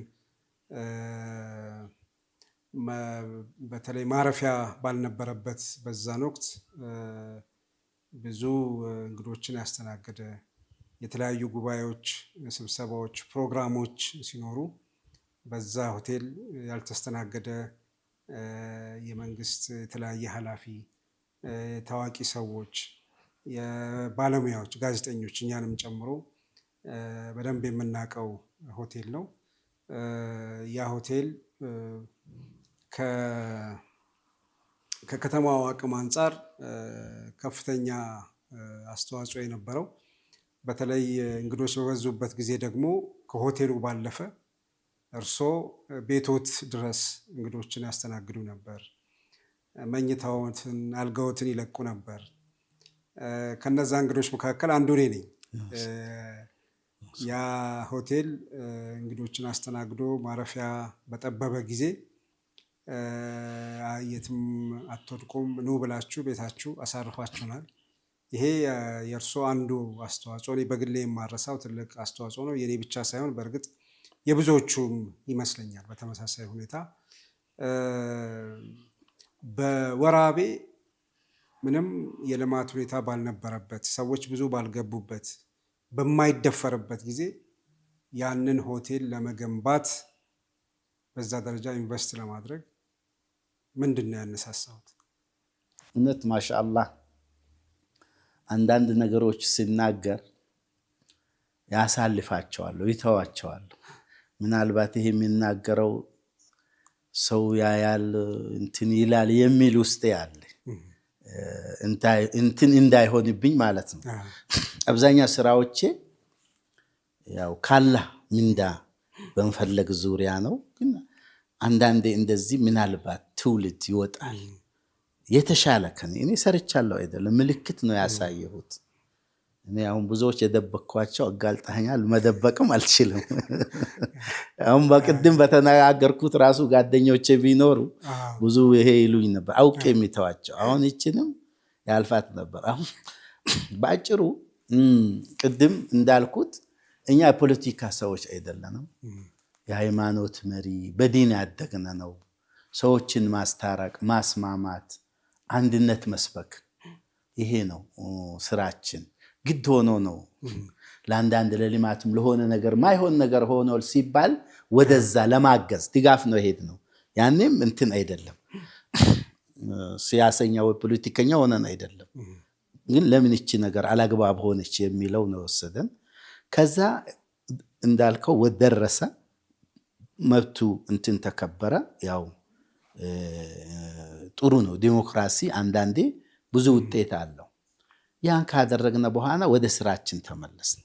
በተለይ ማረፊያ ባልነበረበት በዛን ወቅት ብዙ እንግዶችን ያስተናገደ የተለያዩ ጉባኤዎች፣ ስብሰባዎች፣ ፕሮግራሞች ሲኖሩ በዛ ሆቴል ያልተስተናገደ የመንግስት የተለያየ ኃላፊ፣ ታዋቂ ሰዎች፣ የባለሙያዎች፣ ጋዜጠኞች እኛንም ጨምሮ በደንብ የምናውቀው ሆቴል ነው። ያ ሆቴል ከከተማው አቅም አንጻር ከፍተኛ አስተዋጽኦ የነበረው፣ በተለይ እንግዶች በበዙበት ጊዜ ደግሞ ከሆቴሉ ባለፈ እርሶ ቤቶት ድረስ እንግዶችን ያስተናግዱ ነበር። መኝታዎትን፣ አልጋዎትን ይለቁ ነበር። ከነዛ እንግዶች መካከል አንዱ እኔ ነኝ። ያ ሆቴል እንግዶችን አስተናግዶ ማረፊያ በጠበበ ጊዜ የትም አትወድቁም ኑ ብላችሁ ቤታችሁ አሳርፋችሁናል። ይሄ የእርሶ አንዱ አስተዋጽኦ፣ እኔ በግሌ የማረሳው ትልቅ አስተዋጽኦ ነው። የኔ ብቻ ሳይሆን በእርግጥ የብዙዎቹም ይመስለኛል። በተመሳሳይ ሁኔታ በወራቤ ምንም የልማት ሁኔታ ባልነበረበት፣ ሰዎች ብዙ ባልገቡበት፣ በማይደፈርበት ጊዜ ያንን ሆቴል ለመገንባት በዛ ደረጃ ኢንቨስት ለማድረግ ምንድን ነው ያነሳሳሁት? እውነት ማሻአላህ አንዳንድ ነገሮች ሲናገር ያሳልፋቸዋለሁ፣ ይተዋቸዋለሁ። ምናልባት ይሄ የሚናገረው ሰው ያያል እንትን ይላል የሚል ውስጤ አለ። እንትን እንዳይሆንብኝ ማለት ነው። አብዛኛው ስራዎቼ ያው ካላህ ምንዳ በመፈለግ ዙሪያ ነው። ግን አንዳንዴ እንደዚህ ምናልባት ትውልድ ይወጣል የተሻለ ከኔ እኔ ሰርቻለሁ አይደለም፣ ምልክት ነው ያሳየሁት። እኔ አሁን ብዙዎች የደበቅኳቸው አጋልጣኛል፣ መደበቅም አልችልም። አሁን በቅድም በተነጋገርኩት ራሱ ጓደኞቼ ቢኖሩ ብዙ ይሄ ይሉኝ ነበር፣ አውቄ የሚተዋቸው። አሁን ይችንም ያልፋት ነበር። አሁን በአጭሩ ቅድም እንዳልኩት እኛ የፖለቲካ ሰዎች አይደለንም። የሃይማኖት መሪ በዲን ያደግነ ነው። ሰዎችን ማስታረቅ፣ ማስማማት፣ አንድነት መስበክ፣ ይሄ ነው ስራችን። ግድ ሆኖ ነው ለአንዳንድ ለልማትም ለሆነ ነገር ማይሆን ነገር ሆኖ ሲባል ወደዛ ለማገዝ ድጋፍ ነው ሄድ ነው። ያኔም እንትን አይደለም ሲያሰኛ ወይ ፖለቲከኛ ሆነን አይደለም። ግን ለምን እቺ ነገር አላግባብ ሆነች የሚለው ነው ወሰደን። ከዛ እንዳልከው ወደረሰ መብቱ እንትን ተከበረ። ያው ጥሩ ነው ዲሞክራሲ አንዳንዴ ብዙ ውጤት አለው። ያን ካደረግነ በኋላ ወደ ስራችን ተመለስን።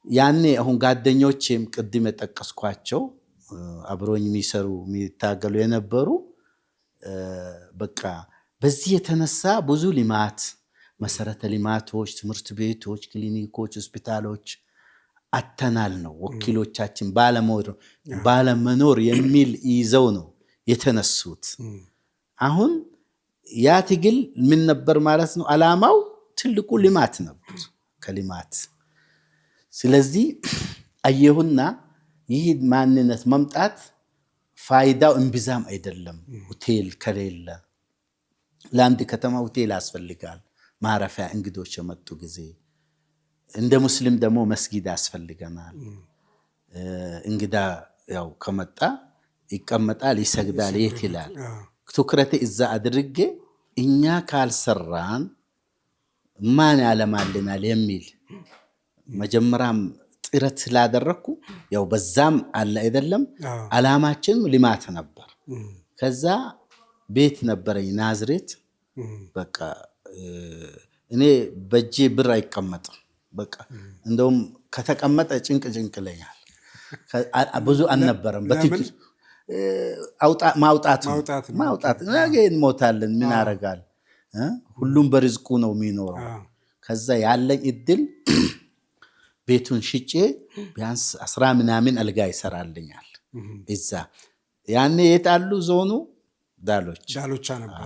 ያኔ አሁን ጓደኞቼም ቅድም የጠቀስኳቸው አብሮኝ የሚሰሩ የሚታገሉ የነበሩ በቃ በዚህ የተነሳ ብዙ ልማት፣ መሰረተ ልማቶች፣ ትምህርት ቤቶች፣ ክሊኒኮች፣ ሆስፒታሎች አተናል ነው። ወኪሎቻችን ባለመኖር የሚል ይዘው ነው የተነሱት። አሁን ያ ትግል ምን ነበር ማለት ነው? አላማው ትልቁ ልማት ነበር ከልማት። ስለዚህ አየሁና ይህ ማንነት መምጣት ፋይዳው እንብዛም አይደለም። ሆቴል ከሌለ ለአንድ ከተማ ሆቴል ያስፈልጋል፣ ማረፊያ እንግዶች የመጡ ጊዜ። እንደ ሙስሊም ደግሞ መስጊድ ያስፈልገናል። እንግዳ ያው ከመጣ ይቀመጣል፣ ይሰግዳል፣ የት ይላል። ትኩረቴ እዛ አድርጌ እኛ ካልሰራን ማን ያለማልናል የሚል መጀመሪያም ጥረት ስላደረኩ ያው በዛም አለ አይደለም አላማችን ልማት ነበር። ከዛ ቤት ነበረኝ ናዝሬት። በቃ እኔ በእጄ ብር አይቀመጥም። በቃ እንደውም ከተቀመጠ ጭንቅ ይለኛል። ብዙ አልነበረም። በትክክል ማውጣት ነገ እንሞታለን፣ ምን ያደርጋል? ሁሉም በርዝቁ ነው የሚኖረው። ከዛ ያለኝ እድል ቤቱን ሽጬ ቢያንስ 10 ምናምን አልጋ ይሰራልኛል እዛ። ያኔ የታሉ ዞኑ ዳሎቻ ነበር።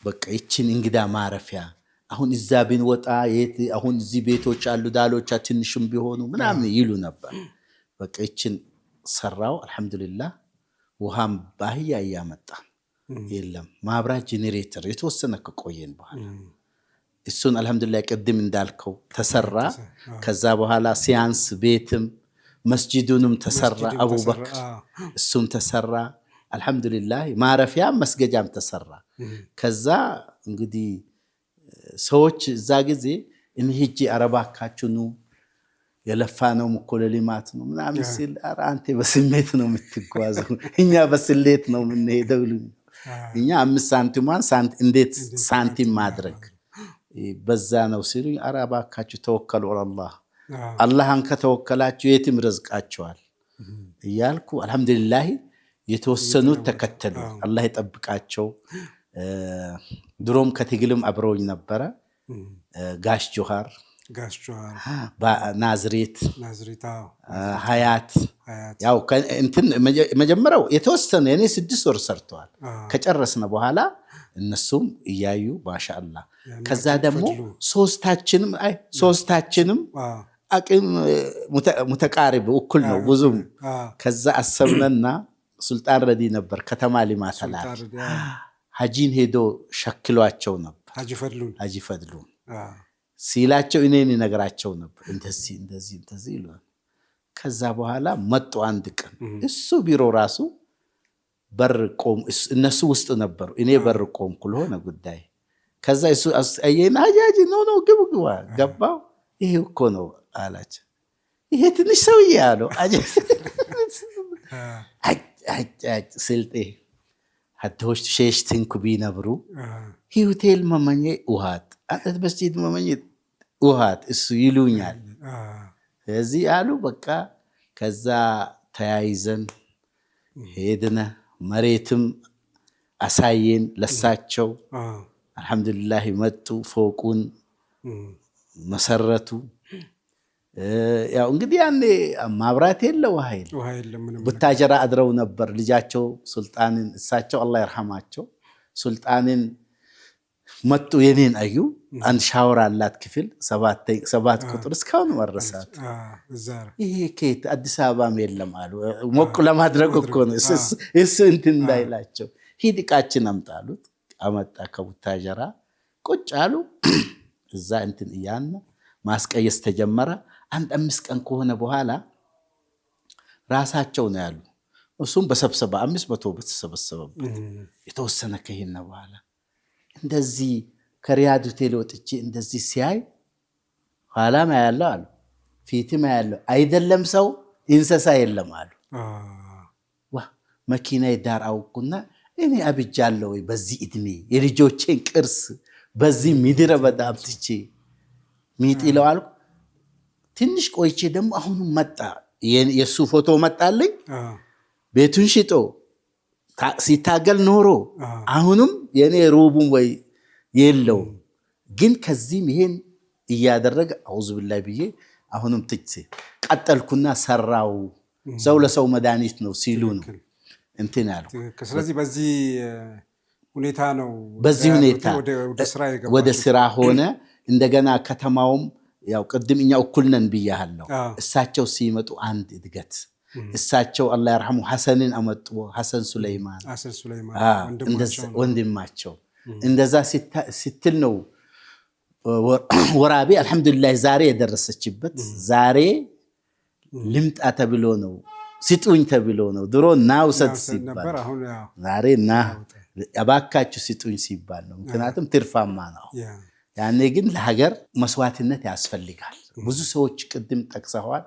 በቃ ይችን እንግዳ ማረፊያ አሁን እዛ ብንወጣ አሁን እዚህ ቤቶች አሉ ዳሎቻ ትንሽም ቢሆኑ ምናምን ይሉ ነበር። በቃ እችን ሰራው አልহামዱሊላህ። ውሃም ባህያ ያመጣ የለም ማብራት ጄኔሬተር የተወሰነ ከቆየን በኋላ እሱን አልহামዱሊላህ ቅድም እንዳልከው ተሰራ። ከዛ በኋላ ሲያንስ ቤትም መስጂዱንም ተሰራ አቡበክር እሱም ተሰራ አልহামዱሊላህ። ማረፊያ መስገጃም ተሰራ። ከዛ እንግዲህ ሰዎች እዛ ጊዜ እንሂጂ አረባካችሁ ነው የለፋነው ለልማት ነው ምናምን ሲል አንተ በስሜት ነው የምትጓዘው እኛ በስሌት ነው የምንሄደው። እኛ 5 ሳንቲማን እንዴት ሳንቲም ማድረግ በዛ ነው ሲሉ አረባካችሁ ተወከሉ አላህ አላህን ከተወከላችሁ የትም ረዝቃቸዋል እያልኩ አልহামዱሊላህ የተወሰኑት ተከተሉ። አላህ ይጠብቃቸው። ድሮም ከትግልም አብረውኝ ነበረ ጋሽ ጆሃር ናዝሬት ሀያት ያው እንትን መጀመሪያው የተወሰነ እኔ 6 ወር ሰርተዋል። ከጨረስነ በኋላ እነሱም እያዩ ማሻአላህ። ከዛ ደግሞ ሶስታችንም አቅም ሙተቃሪብ እኩል ነው ብዙም። ከዛ አሰብነና ሱልጣን ረዲ ነበር ከተማ ሊማት አላል ሀጂን ሄዶ ሸክሏቸው ነበር ሀጂ ፈድሉን ሲላቸው እኔን ይነግራቸው ነበር እንደዚህ ይሏል። ከዛ በኋላ መጡ አንድ ቀን እሱ ቢሮ ራሱ በር ቆም እነሱ ውስጥ ነበሩ እኔ በር ቆምኩ ለሆነ ጉዳይ። ከዛ እሱ አየና ሀጂ ነው ግቡ ገባው ይሄ እኮ ነው አላቸው። ይሄ ትንሽ ሰውዬ አለው ስልጤ ሀቶች ሸሽትንኩ ቢነብሩ ሆቴል መመኘ ውሃት አንተ መስጂድ መመኘ ውሃት እሱ ይሉኛል ስለዚህ አሉ። በቃ ከዛ ተያይዘን ሄድነ መሬትም አሳየን ለሳቸው አልহামዱሊላህ መጡ ፎቁን መሰረቱ። ያው እንግዲህ ያኔ ማብራት የለ ውሃ የለ ቡታጀራ አድረው ነበር ልጃቸው ሱልጣንን እሳቸው አላህ ይርሐማቸው ሱልጣንን መጡ የኔን አዩ። አንድ ሻወር አላት ክፍል 7 ቁጥር እስካሁን ወረሳት። ይሄ ከየት አዲስ አበባም የለም አሉ ሞቅ ለማድረግ እኮ ነው እሱ እንትን እንዳይላቸው ሂድ ዕቃችን አምጣሉት። አመጣ ከቡታጀራ ቁጭ አሉ እዛ እንትን እያነ ማስቀየስ ተጀመረ። አንድ 5 ቀን ከሆነ በኋላ ራሳቸው ነው ያሉ እሱም በሰብሰባ 500 በተሰበሰበበት የተወሰነ ከሄነ በኋላ እንደዚህ ከሪያድ ሆቴል ወጥቼ እንደዚህ ሲያይ ኋላማ ያለው አሉ ፊትማ ያለው አይደለም ሰው እንስሳ የለም አሉ። መኪና ዳር አውቁና እኔ አብጃለሁ ወይ በዚህ እድሜ የልጆቼን ቅርስ በዚህ ምድረ በዳ አብጥቼ ሚጥለው አልኩ። ትንሽ ቆይቼ ደግሞ አሁን መጣ የሱ ፎቶ መጣልኝ። ቤቱን ሽጦ ሲታገል ኖሮ አሁንም የኔ ሩቡም ወይ የለው ግን ከዚህም ይሄን እያደረገ አውዝ ቢላህ ብዬ አሁንም ትጭ ቀጠልኩና ሰራው። ሰው ለሰው መድኃኒት ነው ሲሉ ነው እንትን ያለው። ስለዚህ በዚህ ሁኔታ ነው ወደ ስራ ሆነ። እንደገና ከተማውም ያው ቅድም እኛ እኩል ነን ብያለሁ። እሳቸው ሲመጡ አንድ እድገት እሳቸው አላህ ይርሐሙ ሐሰንን አመጡ። ሐሰን ሱለይማን ወንድማቸው እንደዛ ስትል ነው ወራቤ አልহামዱሊላህ ዛሬ የደረሰችበት። ዛሬ ልምጣ ተብሎ ነው ሲጡኝ ተብሎ ነው። ድሮ ናውሰት ሲባል ዛሬ አባካችሁ ሲጡኝ ሲባል ነው። ምክንያቱም ትርፋማ ነው። ያኔ ግን ለሀገር መስዋዕትነት ያስፈልጋል። ብዙ ሰዎች ቅድም ጠቅሰዋል።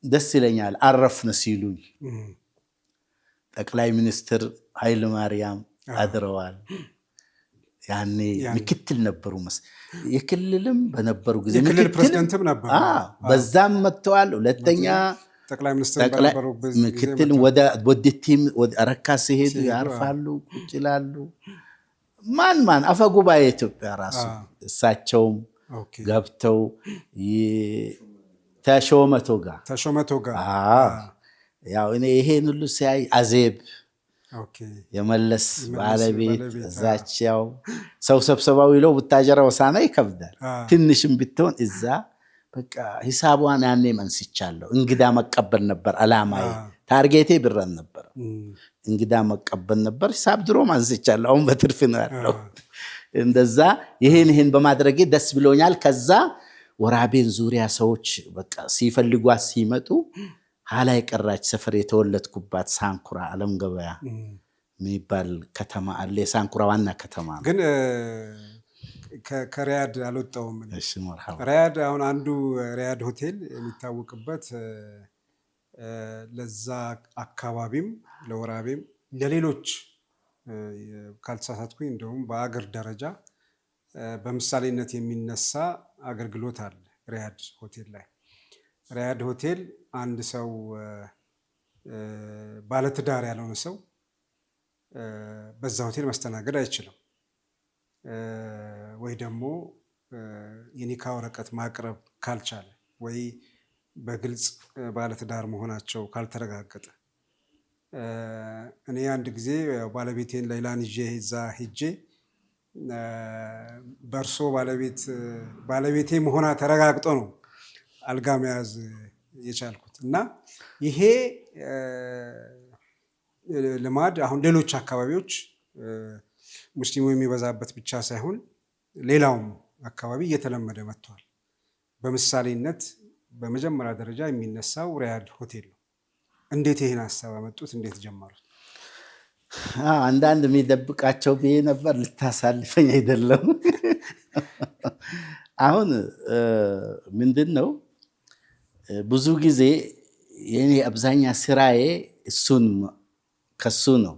ደስ ይለኛል አረፍነ ሲሉኝ ጠቅላይ ሚኒስትር ኃይለ ማርያም አድረዋል። ያኔ ምክትል ነበሩ የክልልም በነበሩ ጊዜ ምክትል ፕሬዝዳንትም ነበሩ። በዛም መጥተዋል። ሁለተኛ ጠቅላይ ሚኒስትር ነበሩ። ምክትል ወደ ቲም ወደ አረካ ሲሄዱ ያርፋሉ ቁጭ ይላሉ። ማን አፈ ጉባኤ ኢትዮጵያ ራሱ እሳቸውም ገብተው ተሾመቶ ጋር ያው እኔ ይሄን ሁሉ ሲያይ አዜብ የመለስ ባለቤት እዛች ያው ሰው ሰብሰባው ይለው ቡታጀራ ሆሳዕና ይከብዳል። ትንሽም ብትሆን እዛ በቃ ሂሳቧን ያኔ መንስቻለሁ። እንግዳ መቀበል ነበር አላማዬ። ታርጌቴ ብረን ነበር፣ እንግዳ መቀበል ነበር። ሂሳብ ድሮ መንስቻለሁ። አሁን በትርፍ ነው ያለው። እንደዛ ይሄን በማድረጌ ደስ ብሎኛል። ከዛ ወራቤን ዙሪያ ሰዎች በቃ ሲፈልጓት ሲመጡ ኋላ የቀራች ሰፈር የተወለድኩባት ሳንኩራ ዓለም ገበያ የሚባል ከተማ አለ። የሳንኩራ ዋና ከተማ ነው። ግን ከሪያድ አልወጣሁም። ሪያድ አሁን አንዱ ሪያድ ሆቴል የሚታወቅበት ለዛ አካባቢም ለወራቤም ለሌሎች ካልተሳሳትኩኝ እንደውም በአገር ደረጃ በምሳሌነት የሚነሳ አገልግሎት አለ ሪያድ ሆቴል ላይ። ሪያድ ሆቴል አንድ ሰው ባለትዳር ያልሆነ ሰው በዛ ሆቴል መስተናገድ አይችልም፣ ወይ ደግሞ የኒካ ወረቀት ማቅረብ ካልቻለ ወይ በግልጽ ባለትዳር መሆናቸው ካልተረጋገጠ። እኔ አንድ ጊዜ ባለቤቴን ሌላን ይዤ እዛ ሄጄ በእርሶ ባለቤቴ መሆኗ ተረጋግጦ ነው አልጋ መያዝ የቻልኩት። እና ይሄ ልማድ አሁን ሌሎች አካባቢዎች ሙስሊሙ የሚበዛበት ብቻ ሳይሆን ሌላውም አካባቢ እየተለመደ መጥቷል። በምሳሌነት በመጀመሪያ ደረጃ የሚነሳው ሪያድ ሆቴል ነው። እንዴት ይሄን ሀሳብ አመጡት? እንዴት ጀመሩት? አንዳንድ የሚደብቃቸው ብዬ ነበር። ልታሳልፈኝ አይደለም። አሁን ምንድን ነው ብዙ ጊዜ የኔ አብዛኛ ስራዬ ከሱ ነው።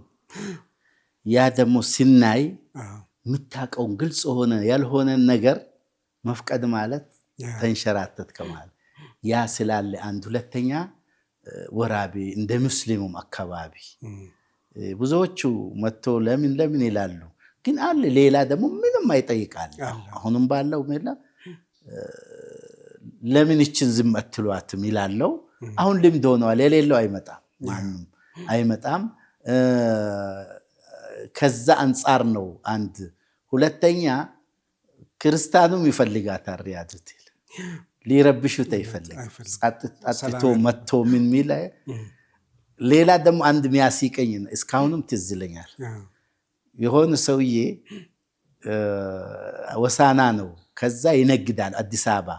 ያ ደግሞ ሲናይ የምታውቀውን ግልጽ ሆነ ያልሆነን ነገር መፍቀድ ማለት ተንሸራተት ከማለት ያ ስላለ አንድ። ሁለተኛ ወራቤ እንደ ሙስሊሙም አካባቢ ብዙዎቹ መጥቶ ለምን ይላሉ። ግን አለ ሌላ ደግሞ ምንም አይጠይቃል። አሁንም ባለው ሜላ ለምን ይችን ዝም አትሏትም ይላለው። አሁን ልምድ ሆነዋል። የሌለው አይመጣም፣ ማንም አይመጣም። ከዛ አንጻር ነው አንድ። ሁለተኛ ክርስቲያኑም ይፈልጋታል ሪያድ ሆቴል። ሊረብሹት አይፈልግም። ጸጥቶ መጥቶ ምን ሚል። ሌላ ደግሞ አንድ የሚያስቀኝ ነው፣ እስካሁንም ትዝ ይለኛል። የሆነ ሰውዬ ሆሳዕና ነው፣ ከዛ ይነግዳል አዲስ አበባ።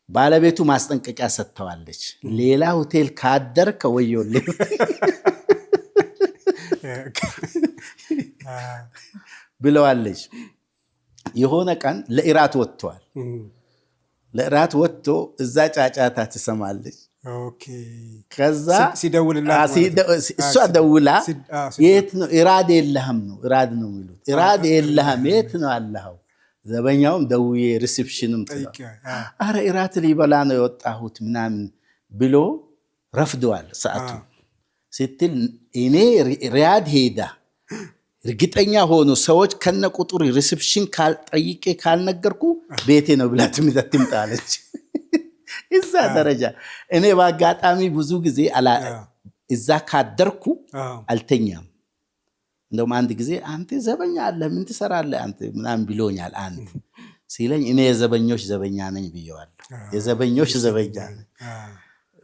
ባለቤቱ ማስጠንቀቂያ ሰጥተዋለች፣ ሌላ ሆቴል ካደርክ ወዮልህ ብለዋለች። የሆነ ቀን ለኢራት ወጥቷል። ለኢራት ወጥቶ እዛ ጫጫታ ትሰማለች። ከዛ እሷ ደውላ የት ነው? ኢራድ የለህም ነው። ኢራድ ነው የሚሉት። ኢራድ የለህም የት ነው አለኸው? ዘበኛውም ደውዬ ሪሴፕሽንም አረ ኢራት ሊበላ ነው የወጣሁት ምናምን ብሎ ረፍደዋል ሰዓቱ ስትል እኔ ሪያድ ሄዳ እርግጠኛ ሆኖ ሰዎች ከነ ቁጥሩ ሪሴፕሽን ጠይቄ ካልነገርኩ ቤቴ ነው ብላ ትምጣለች። እዛ ደረጃ እኔ በአጋጣሚ ብዙ ጊዜ እዛ ካደርኩ አልተኛም። እንደውም አንድ ጊዜ አንተ ዘበኛ አለ ምን ትሰራለህ አንተ ምናምን ብሎኛል። አንድ ሲለኝ እኔ የዘበኞች ዘበኛ ነኝ ብየዋለሁ። የዘበኞች ዘበኛ ነኝ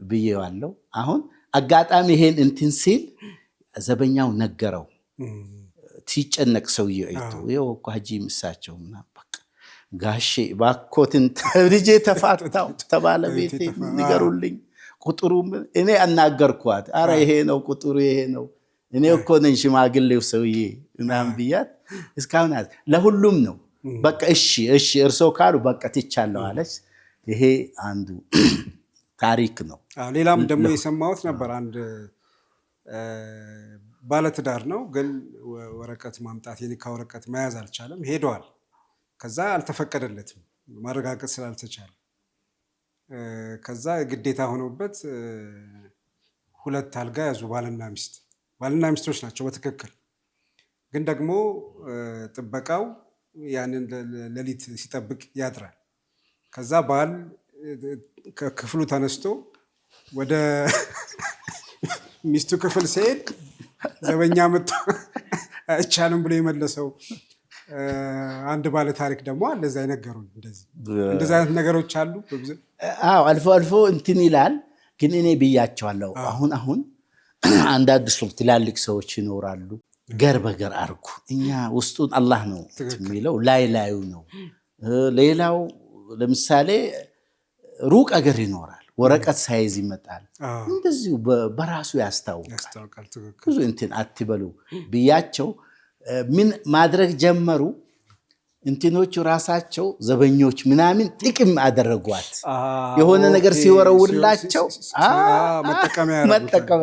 ብየዋለሁ። አሁን አጋጣሚ ይሄን እንትን ሲል ዘበኛው ነገረው። ሲጨነቅ ሰውዬው አይቶ ይኸው እኮ ሀጂ ምሳቸው ምናምን በቃ ጋሼ ባኮትን ልጄ ተፋታው ተባለ። ቤቴ ንገሩልኝ ቁጥሩ። እኔ አናገርኳት። አረ ይሄ ነው ቁጥሩ ይሄ ነው። እኔ እኮ ነኝ ሽማግሌው ሰውዬ ምናምን ብያት። እስካሁን ለሁሉም ነው በቃ እሺ እርሶ ካሉ በቃ ትቻለሁ አለች። ይሄ አንዱ ታሪክ ነው። ሌላም ደግሞ የሰማሁት ነበር። አንድ ባለትዳር ነው፣ ግን ወረቀት ማምጣት የኒካ ወረቀት መያዝ አልቻለም። ሄደዋል። ከዛ አልተፈቀደለትም ማረጋገጥ ስላልተቻለ። ከዛ ግዴታ ሆኖበት 2 አልጋ ያዙ። ባልና ሚስቶች ናቸው በትክክል። ግን ደግሞ ጥበቃው ያንን ሌሊት ሲጠብቅ ያድራል። ከዛ ባል ከክፍሉ ተነስቶ ሚስቱ ክፍል ሲሄድ ዘበኛ መጥቶ አይቻልም ብሎ የመለሰው አንድ ባለ ታሪክ ደግሞ አለ እዛ ይነገሩን። እንደዚህ አይነት ነገሮች አሉ። አዎ አልፎ አልፎ እንትን ይላል። ግን እኔ ብያቸዋለሁ። አሁን አንዳንድ ትላልቅ ሰዎች ይኖራሉ። ገር በገር አርጉ። እኛ ውስጡን አላህ ነው የሚለው፣ ላዩ ነው። ሌላው ለምሳሌ ሩቅ አገር ይኖራል፣ ወረቀት ሳይዝ ይመጣል። እንደዚሁ በራሱ ያስታውቃል። ብዙ እንትን አትበሉ ብያቸው ምን ማድረግ ጀመሩ? እንትኖቹ ራሳቸው ዘበኞች ምናምን ጥቅም አደረጓት። የሆነ ነገር ሲወረውላቸው መጠቀሚያ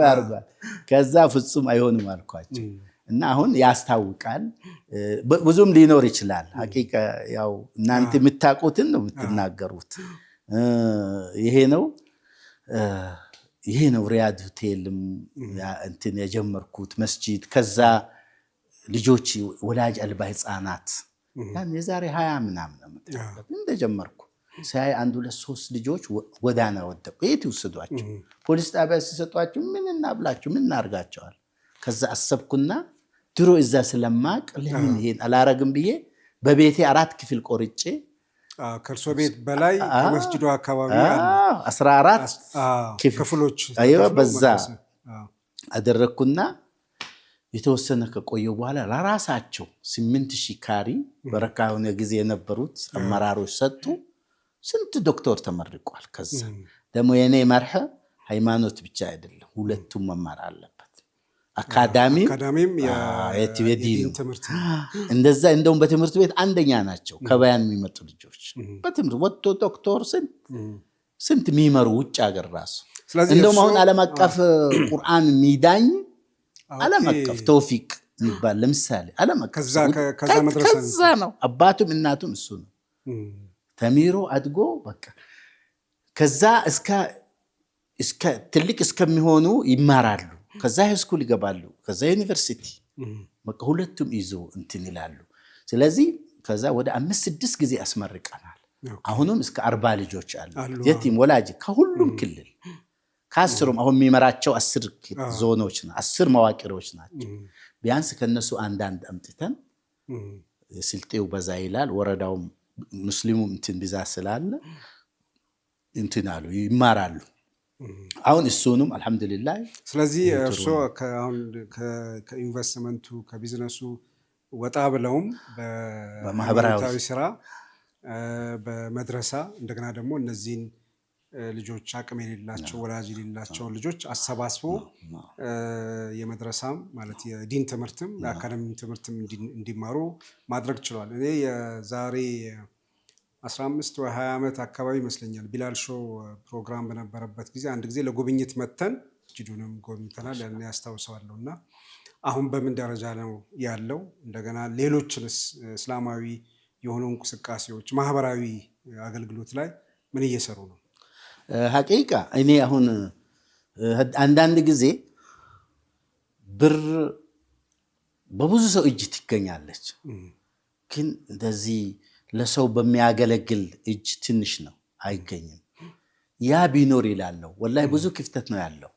ያደርጓት። ከዛ ፍጹም አይሆንም አልኳቸው። እና አሁን ያስታውቃል። ብዙም ሊኖር ይችላል። ሐቂቃ ያው እናንተ የምታውቁትን ነው የምትናገሩት። ይሄ ነው ሪያድ ሆቴልም እንትን የጀመርኩት መስጂድ። ከዛ ልጆች ወላጅ አልባ ህፃናት የዛሬ 20 ምናምን እንደጀመርኩ ሳይ 1 2 3 ልጆች ጎዳና ወደቁ። የት ይወስዷቸው? ፖሊስ ጣቢያ ሲሰጧቸው ምን እናብላቸው? ምን እናርጋቸዋል? ከዛ አሰብኩና ድሮ እዛ ስለማቅ ለምን ይሄን አላረግም ብዬ በቤቴ 4 ክፍል ቆርጬ ከርሶ ቤት በላይ ከመስጂዱ አካባቢ 14 ክፍሎች በዛ አደረኩና የተወሰነ ከቆየው በኋላ ለራሳቸው 8000 ካሪ በረካ ሆነ ጊዜ የነበሩት አመራሮች ሰጡ። ስንት ዶክተር ተመርቋል። ከዛ ደግሞ የኔ መርህ ሃይማኖት ብቻ አይደለም፣ ሁለቱም መማር አለበት። አካዳሚም የዲን ትምህርት እንደዛ። እንደውም በትምህርት ቤት አንደኛ ናቸው ከባያን የሚመጡ ልጆች በትምህርት ወጥቶ ዶክተር ስንት የሚመሩ ውጭ ሀገር ራሱ። እንደውም አሁን ዓለም አቀፍ ቁርአን ሚዳኝ ዓለም አቀፍ ተውፊቅ የሚባል ለምሳሌ ዓለም አቀፍ ከዛ ነው። አባቱም እናቱም እሱ ነው። ተሚሮ አድጎ በቃ ከዛ እስከ ትልቅ እስከሚሆኑ ይማራሉ። ከዛ ሃይስኩል ይገባሉ። ከዛ ዩኒቨርሲቲ በቃ ሁለቱም ይዞ እንትን ይላሉ። ስለዚህ ከዛ ወደ 5-6 ጊዜ አስመርቀናል። አሁንም እስከ 40 ልጆች አሉ የቲም ወላጅ ከሁሉም ክልል ከአስሩም አሁን የሚመራቸው 10 ዞኖች ነው፣ 10 መዋቅሮች ናቸው። ቢያንስ ከነሱ አንዳንድ አምጥተን ስልጤው በዛ ይላል፣ ወረዳውም ሙስሊሙም እንትን ብዛት ስላለ እንትን አሉ ይማራሉ። አሁን እሱንም አልহামዱሊላህ። ስለዚህ እርሶ አሁን ከኢንቨስትመንቱ ከቢዝነሱ ወጣ ብለውም በማህበራዊ ስራ በመድረሳ እንደገና ደግሞ እነዚህን ልጆች አቅም የሌላቸው ወላጅ የሌላቸው ልጆች አሰባስቦ የመድረሳም ማለት የዲን ትምህርትም የአካዳሚ ትምህርትም እንዲማሩ ማድረግ ችሏል። እኔ የዛሬ 15 ወይ 20 ዓመት አካባቢ ይመስለኛል ቢላል ሾው ፕሮግራም በነበረበት ጊዜ አንድ ጊዜ ለጉብኝት መተን መስጂዱንም ጎብኝተናል። ያን ያስታውሰዋለሁ። እና አሁን በምን ደረጃ ነው ያለው? እንደገና ሌሎችንስ እስላማዊ የሆኑ እንቅስቃሴዎች ማህበራዊ አገልግሎት ላይ ምን እየሰሩ ነው? ሐቂቃ እኔ አሁን አንዳንድ ጊዜ ብር በብዙ ሰው እጅ ትገኛለች፣ ግን እንደዚህ ለሰው በሚያገለግል እጅ ትንሽ ነው አይገኝም። ያ ቢኖር ይላለው ወላሂ ብዙ ክፍተት ነው ያለው።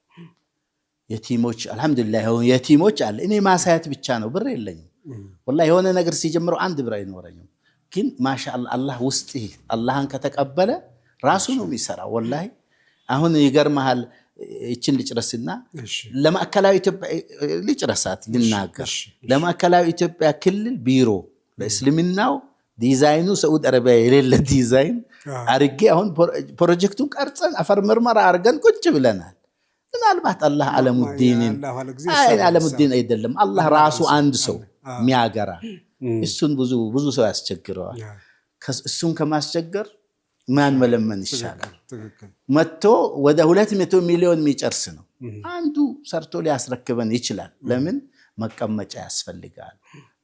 የቲሞች አልহামዱሊላህ የቲሞች አለ። እኔ ማሳያት ብቻ ነው፣ ብር የለኝም ወላሂ። የሆነ ነገር ሲጀምረው 1 ብር አይኖረኝም፣ ግን ማሻአላህ አላህ ውስጥ አላህን ከተቀበለ ራሱ ነው የሚሰራው ወላሂ። አሁን ይገርምሃል፣ እቺን ልጭረስና ለማዕከላዊ ኢትዮጵያ ልጭረሳት ልናገር። ለማዕከላዊ ኢትዮጵያ ክልል ቢሮ ለእስልምናው ዲዛይኑ ሳዑዲ አረቢያ የሌለ ዲዛይን አርጌ አሁን ፕሮጀክቱን ቀርጸን አፈር ምርመራ አርገን ቁጭ ብለናል። ምናልባት አላህ ዓለሙዲን አይደለም አላህ ራሱ አንድ ሰው የሚያገራ እሱን ብዙ ሰው ያስቸግረዋል። እሱን ከማስቸገር ማን መለመን ይሻላል? መጥቶ ወደ 200 ሚሊዮን የሚጨርስ ነው። አንዱ ሰርቶ ሊያስረክበን ይችላል። ለምን? መቀመጫ ያስፈልጋል፣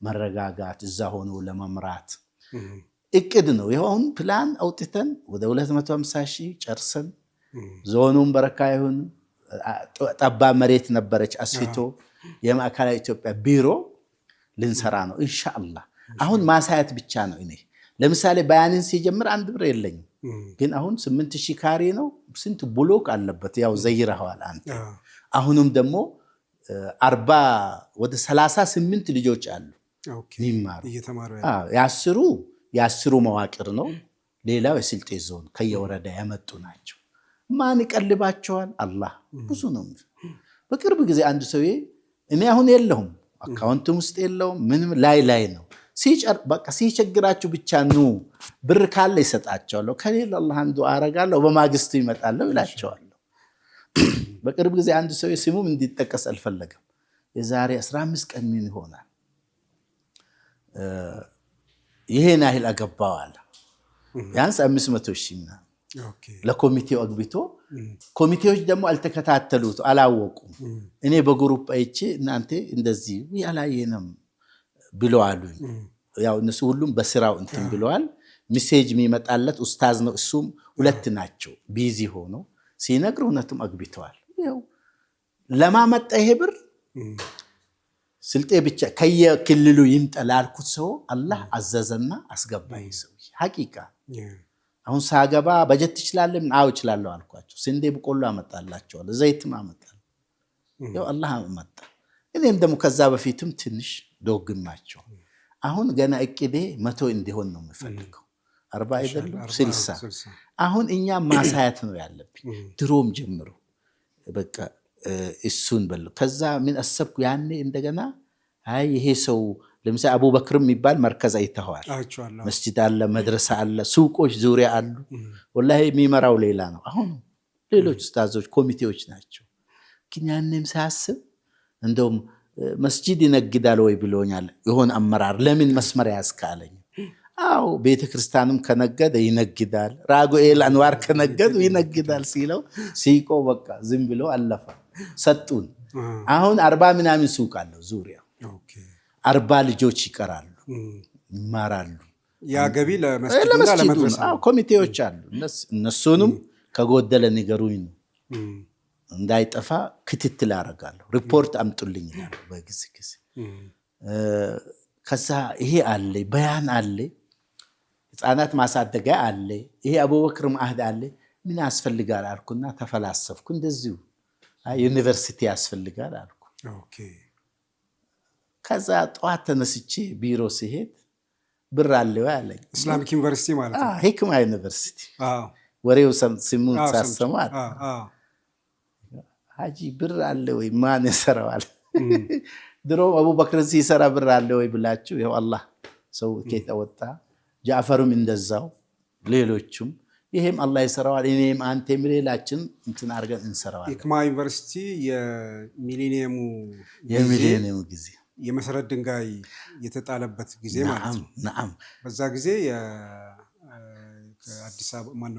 መረጋጋት፣ እዛ ሆኖ ለመምራት እቅድ ነው። ይሁን ፕላን አውጥተን ወደ 250 ሺህ ጨርሰን ዞኑን በረካ ይሁን ጠባ መሬት ነበረች አስፊቶ የማዕከላዊ ኢትዮጵያ ቢሮ ልንሰራ ነው ኢንሻአላህ። አሁን ማሳያት ብቻ ነው። እኔ ለምሳሌ ባያንን ሲጀምር 1 ብር የለኝም፣ ግን አሁን 8000 ካሬ ነው። ስንት ብሎክ አለበት? ያው ዘይረዋል አንተ አሁንም ደግሞ 40 ወደ 38 ልጆች አሉ የሚማሩ። የአስሩ መዋቅር ነው። ሌላው የስልጤ ዞን ከየወረዳ ያመጡ ናቸው። ማን ይቀልባቸዋል? አላህ። ብዙ ነው። በቅርብ ጊዜ አንድ ሰውዬ እኔ አሁን የለሁም አካውንትም ውስጥ የለውም ምንም ላይ ነው በቃ ሲቸግራችሁ ብቻ ኑ ብር ካለ ይሰጣቸዋለሁ፣ ከሌለ አላህን ዱዓ አረጋለሁ፣ በማግስቱ ይመጣለሁ ይላቸዋለሁ። በቅርብ ጊዜ አንድ ሰው ስሙም እንዲጠቀስ አልፈለገም። የዛሬ 15 ቀን ምን ይሆናል ይሄን ያህል አገባው አለ። ያንስ 500,000 ምናምን ለኮሚቴው አግብቶ፣ ኮሚቴዎች ደግሞ አልተከታተሉት አላወቁም። እኔ በግሩፕ አይቼ እናንተ እንደዚህ ያላየንም ብለው አሉኝ። ያው እነሱ ሁሉም በስራው እንትን ብለዋል። ሜሴጅ የሚመጣለት ኡስታዝ ነው፣ እሱም ሁለት ናቸው። ቢዚ ሆኖ ሲነግር እውነትም አግብተዋል። ያው ለማመጣ ይሄ ብር ስልጤ ብቻ ከየክልሉ ይምጣ ላልኩት ሰው አላህ አዘዘና አስገባኝ። ሰው ሐቂቃ አሁን ሳገባ በጀት ትችላለህ? አዎ እችላለሁ አልኳቸው። ስንዴ በቆሎ አመጣላቸዋለሁ፣ ዘይትም አመጣለሁ። ያው አላህ አመጣ። እኔም ደግሞ ከዛ በፊትም ትንሽ ዶግማቸው። አሁን ገና እቅዴ 100 እንዲሆን ነው የምፈልገው። 40 አይደለም 60። አሁን እኛ ማሳያት ነው ያለብኝ ድሮም ጀምሮ በቃ እሱን በሉ። ከዛ ምን አሰብኩ ያኔ እንደገና አይ ይሄ ሰው ለምሳሌ አቡበክርም የሚባል መርከዝ አይተዋል። መስጂድ አለ፣ መድረሳ አለ፣ ሱቆች ዙሪያ አሉ። ወላሂ የሚመራው ሌላ ነው። አሁን ሌሎች ኡስታዞች ኮሚቴዎች ናቸው። ግን ያኔም ሳስብ እንደውም መስጂድ ይነግዳል ወይ ብሎኛል የሆነ አመራር። ለምን መስመር ያስካለኝ? አው ቤተክርስቲያንም ከነገደ ይነግዳል፣ ራጉኤል አንዋር ከነገዱ ይነግዳል ሲለው ሲቆ በቃ ዝም ብሎ አለፈ። ሰጡን። አሁን 40 ምናምን ሱቅ አለው ዙሪያው። 40 ልጆች ይቀራሉ፣ ይማራሉ። ያ ገቢ ለመስጂድና ለመድረሳ ኮሚቴዎች አሉ። እነሱንም ከጎደለ ንገሩኝ ነው እንዳይጠፋ ክትትል አደርጋለሁ። ሪፖርት አምጡልኝ ይላል በጊዜ ጊዜ። ከዛ ይሄ አለ፣ በያን አለ፣ ህፃናት ማሳደጊያ አለ፣ ይሄ አቡበክር ማህድ አለ። ምን ያስፈልጋል አልኩና ተፈላሰፍኩ። እንደዚሁ ዩኒቨርሲቲ ያስፈልጋል አልኩ። ከዛ ጠዋት ተነስቼ ቢሮ ሲሄድ ብር አለ ወይ አለኝ። ኢስላሚክ ዩኒቨርሲቲ ማለት ነው። ሂክማ ዩኒቨርሲቲ። ወሬው ስሙን ሳሰማ ሀጂ ብር አለ ወይ ማን ይሰራዋል? ድሮ አቡበክር ሲሰራ ብር አለ ወይ ብላችሁ ይኸው አላህ ሰው ከየተወጣ ጃፈርም እንደዛው ሌሎችም ይሄም አላህ ይሰራዋል። እኔም አንተም ሌላችን እንትን አድርገን እንሰራዋለን። ሂክማ ዩኒቨርሲቲ የሚሊኒየሙ ጊዜ የመሰረት ድንጋይ የተጣለበት ጊዜ ማለት ነው። ነዓም በዛ ጊዜ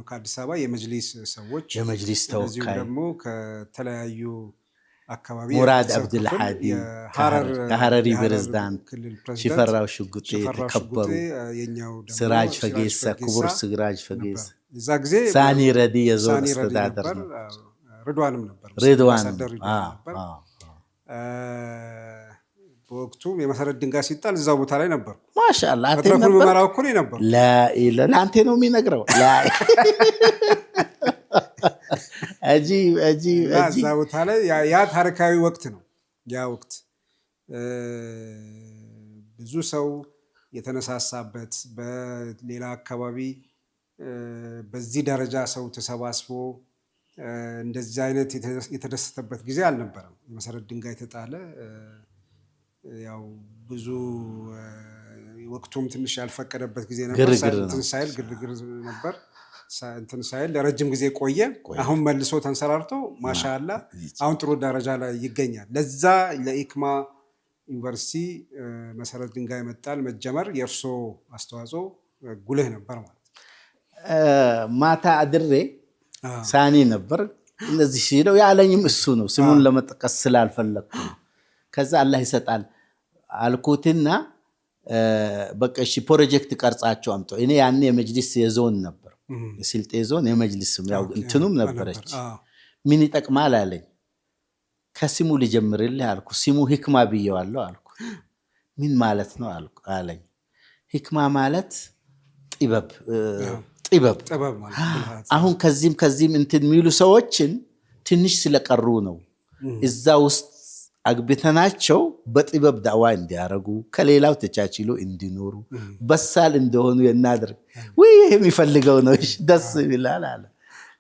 ከአዲስ አበባ የመጅሊስ ሰዎች የመጅሊስ ተወካይ ደግሞ ከተለያዩ አካባቢ ሙራድ አብዱልሃዲ የሐረሪ ፕሬዝዳንት ሽፈራው ሽጉጤ የተከበሩ ስራጅ ፈጌሳ ክቡር ስራጅ ፈጌሳ እዛ ጊዜ ሳኒ ረዲ የዞን አስተዳደር ነው። ርድዋንም ነበር። በወቅቱ የመሰረት ድንጋይ ሲጣል እዛው ቦታ ላይ ነበር። ማሻአላህ አጥተኩ መመራው እኮ ነው ነበር። ለአንተ ነው የሚነግረው። እዛ ቦታ ላይ ያ ታሪካዊ ወቅት ነው። ያ ወቅት ብዙ ሰው የተነሳሳበት፣ በሌላ አካባቢ በዚህ ደረጃ ሰው ተሰባስቦ እንደዚህ አይነት የተደሰተበት ጊዜ አልነበረም። የመሰረት ድንጋይ ተጣለ። ያው ብዙ ወቅቱም ትንሽ ያልፈቀደበት ጊዜ ነበር። ግርግር ነበር። እንትን ሳይል ለረጅም ጊዜ ቆየ። አሁን መልሶ ተንሰራርቶ ማሻአላ አሁን ጥሩ ደረጃ ላይ ይገኛል። ለዛ ለሂክማ ዩኒቨርሲቲ መሰረት ድንጋይ መጣል መጀመር የእርሶ አስተዋጽኦ ጉልህ ነበር ማለት ነው። ማታ አድሬ ሳኒ ነበር እንደዚህ ሲለው ያለኝም እሱ ነው። ስሙን ለመጥቀስ ስላልፈለኩ ከዛ አላህ ይሰጣል አልኩትና በቃ እሺ ፕሮጀክት ቀርጻቸው አምጡ። እኔ ያኔ የመጅሊስ የዞን ነበር የስልጤ ዞን የመጅሊስም ያው እንትኑም ነበረች። ምን ይጠቅማል አለኝ። ከስሙ ልጀምርልህ አልኩ። ስሙ ሂክማ ብየዋለሁ አልኩ። ምን ማለት ነው አለኝ። ሂክማ ማለት ጥበብ ማለት። አሁን ከዚህም እንትን የሚሉ ሰዎችን ትንሽ ስለቀሩ ነው እዛ ውስጥ አግብተናቸው በጥበብ ዳዋ እንዲያረጉ ከሌላው ተቻችሎ እንዲኖሩ በሳል እንደሆኑ እናድርግ። ወይ የሚፈልገው ነው ደስ ይላል አለ።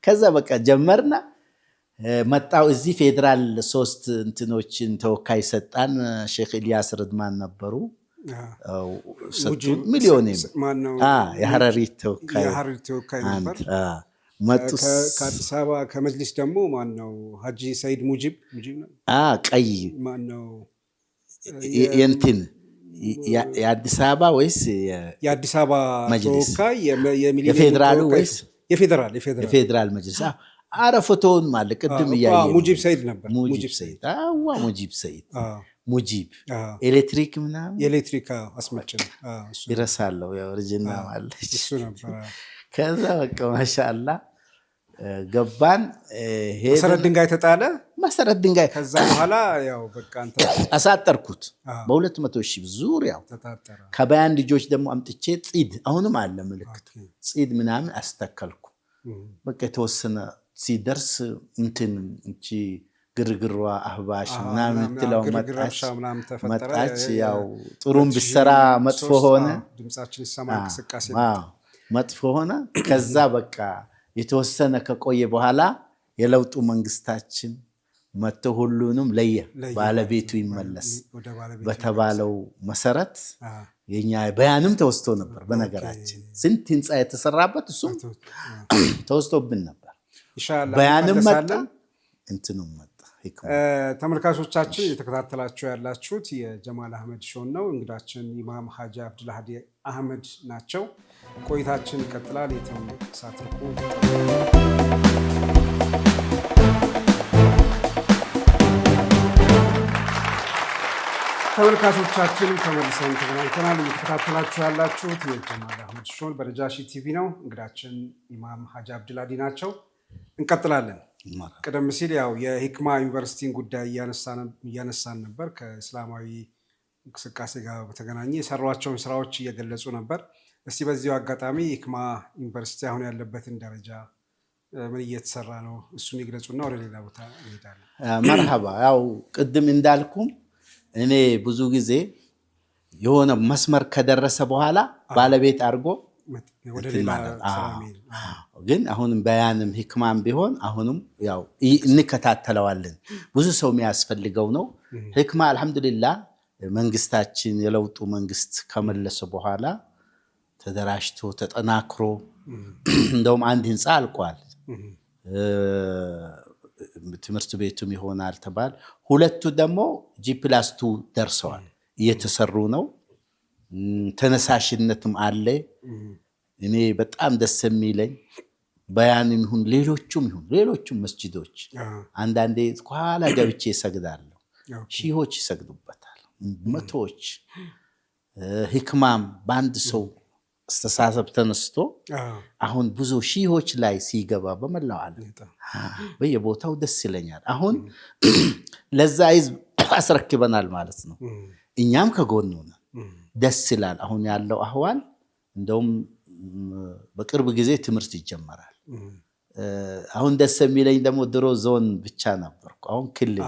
ከዛ በቃ ጀመርና መጣው። እዚህ ፌዴራል 3 እንትኖችን ተወካይ ሰጣን። ሼክ ኢልያስ ረድማን ነበሩ። ሰጡ ሚሊዮን የሐረሪ ተወካይ ነበር። ከአዲስ አበባ ከመጅሊስ ደግሞ ማነው ሀጂ ሰይድ ሙጂብ ቀይ የእንትን የአዲስ አበባ ወይስ የአዲስ አበባ ተወካይ የፌዴራሉ ወይስ የፌዴራል መጅሊስ? አረ ፎቶውን ማለት ቅድም እያየ ሙጂብ ሰይድ ነበር። ሙጂብ ሰይድ ኤሌክትሪክ ምናምን የኤሌክትሪክ አስመጭ ነው። ይረሳለሁ ያው ርጅና ማለት እሱ ነበር። ከዛ በቃ ማሻአላ ገባን። መሰረት ድንጋይ ተጣለ። መሰረት ድንጋይ ከዛ በኋላ ያው በቃ አንተ አሳጠርኩት በ200,000 ዙሪያው ተጣጣረ። ከበያን ልጆች ደግሞ አምጥቼ ፂድ አሁንም አለ ምልክት ፂድ ምናምን አስተከልኩ። በቃ የተወሰነ ሲደርስ እንትን እንጂ ግርግሯ አህባሽ ምናምን ትለው መጣች። ያው ጥሩም ብሰራ መጥፎ ሆነ፣ ድምጻችን ይሰማ እንቅስቃሴ መጥፎ ሆነ። ከዛ በቃ የተወሰነ ከቆየ በኋላ የለውጡ መንግስታችን መጥቶ ሁሉንም ለየ፣ ባለቤቱ ይመለስ በተባለው መሰረት የኛ በያንም ተወስቶ ነበር። በነገራችን ስንት ህንፃ የተሰራበት እሱም ተወስቶብን ነበር። ኢንሻአላህ በያንም መጣ እንትኑም መጣ። ተመልካቾቻችን የተከታተላችሁ ያላችሁት የጀማል አህመድ ሾው ነው። እንግዳችን ኢማም ሀጂ አብዱልሃዲ አህመድ ናቸው። ቆይታችን ይቀጥላል። የትም ሳትርቁ ተመልካቾቻችን ተመልሰን ተገናኝተናል። እየተከታተላችሁ ያላችሁት የጀማል አህመድ ሾው በነጃሺ ቲቪ ነው። እንግዳችን ኢማም ሀጂ አብዱልሃዲ ናቸው። እንቀጥላለን። ቀደም ሲል ያው የሂክማ ዩኒቨርሲቲን ጉዳይ እያነሳን ነበር። ከእስላማዊ እንቅስቃሴ ጋር በተገናኘ የሰሯቸውን ስራዎች እየገለጹ ነበር። እስቲ በዚሁ አጋጣሚ ሂክማ ዩኒቨርሲቲ አሁን ያለበትን ደረጃ ምን እየተሰራ ነው እሱን ይግለጹና ወደ ሌላ ቦታ እንሄዳለን። መርሐባ። ያው ቅድም እንዳልኩም እኔ ብዙ ጊዜ የሆነ መስመር ከደረሰ በኋላ ባለቤት አድርጎ ግን አሁንም በያንም ሂክማም ቢሆን አሁንም ያው እንከታተለዋለን። ብዙ ሰው የሚያስፈልገው ነው። ሂክማ አልሐምዱሊላህ መንግስታችን የለውጡ መንግስት ከመለሰ በኋላ ተደራጅቶ ተጠናክሮ እንደውም አንድ ህንፃ አልቋል። ትምህርት ቤቱም ይሆናል ተባል። ሁለቱ ደግሞ G+2 ደርሰዋል፣ እየተሰሩ ነው። ተነሳሽነትም አለ። እኔ በጣም ደስ የሚለኝ በያንም ይሁን ሌሎቹም መስጂዶች አንዳንዴ ከኋላ ገብቼ እሰግዳለሁ። ሺዎች ይሰግዱበታል፣ መቶዎች። ሂክማም በአንድ ሰው አስተሳሰብ ተነስቶ አሁን ብዙ ሺዎች ላይ ሲገባ በመላው ዓለም በየቦታው ደስ ይለኛል። አሁን ለዛ ህዝብ አስረክበናል ማለት ነው። እኛም ከጎኑ ነን። ደስ ይላል። አሁን ያለው አህዋል እንደውም በቅርብ ጊዜ ትምህርት ይጀመራል። አሁን ደስ የሚለኝ ደግሞ ድሮ ዞን ብቻ ነበርኩ፣ አሁን ክልል።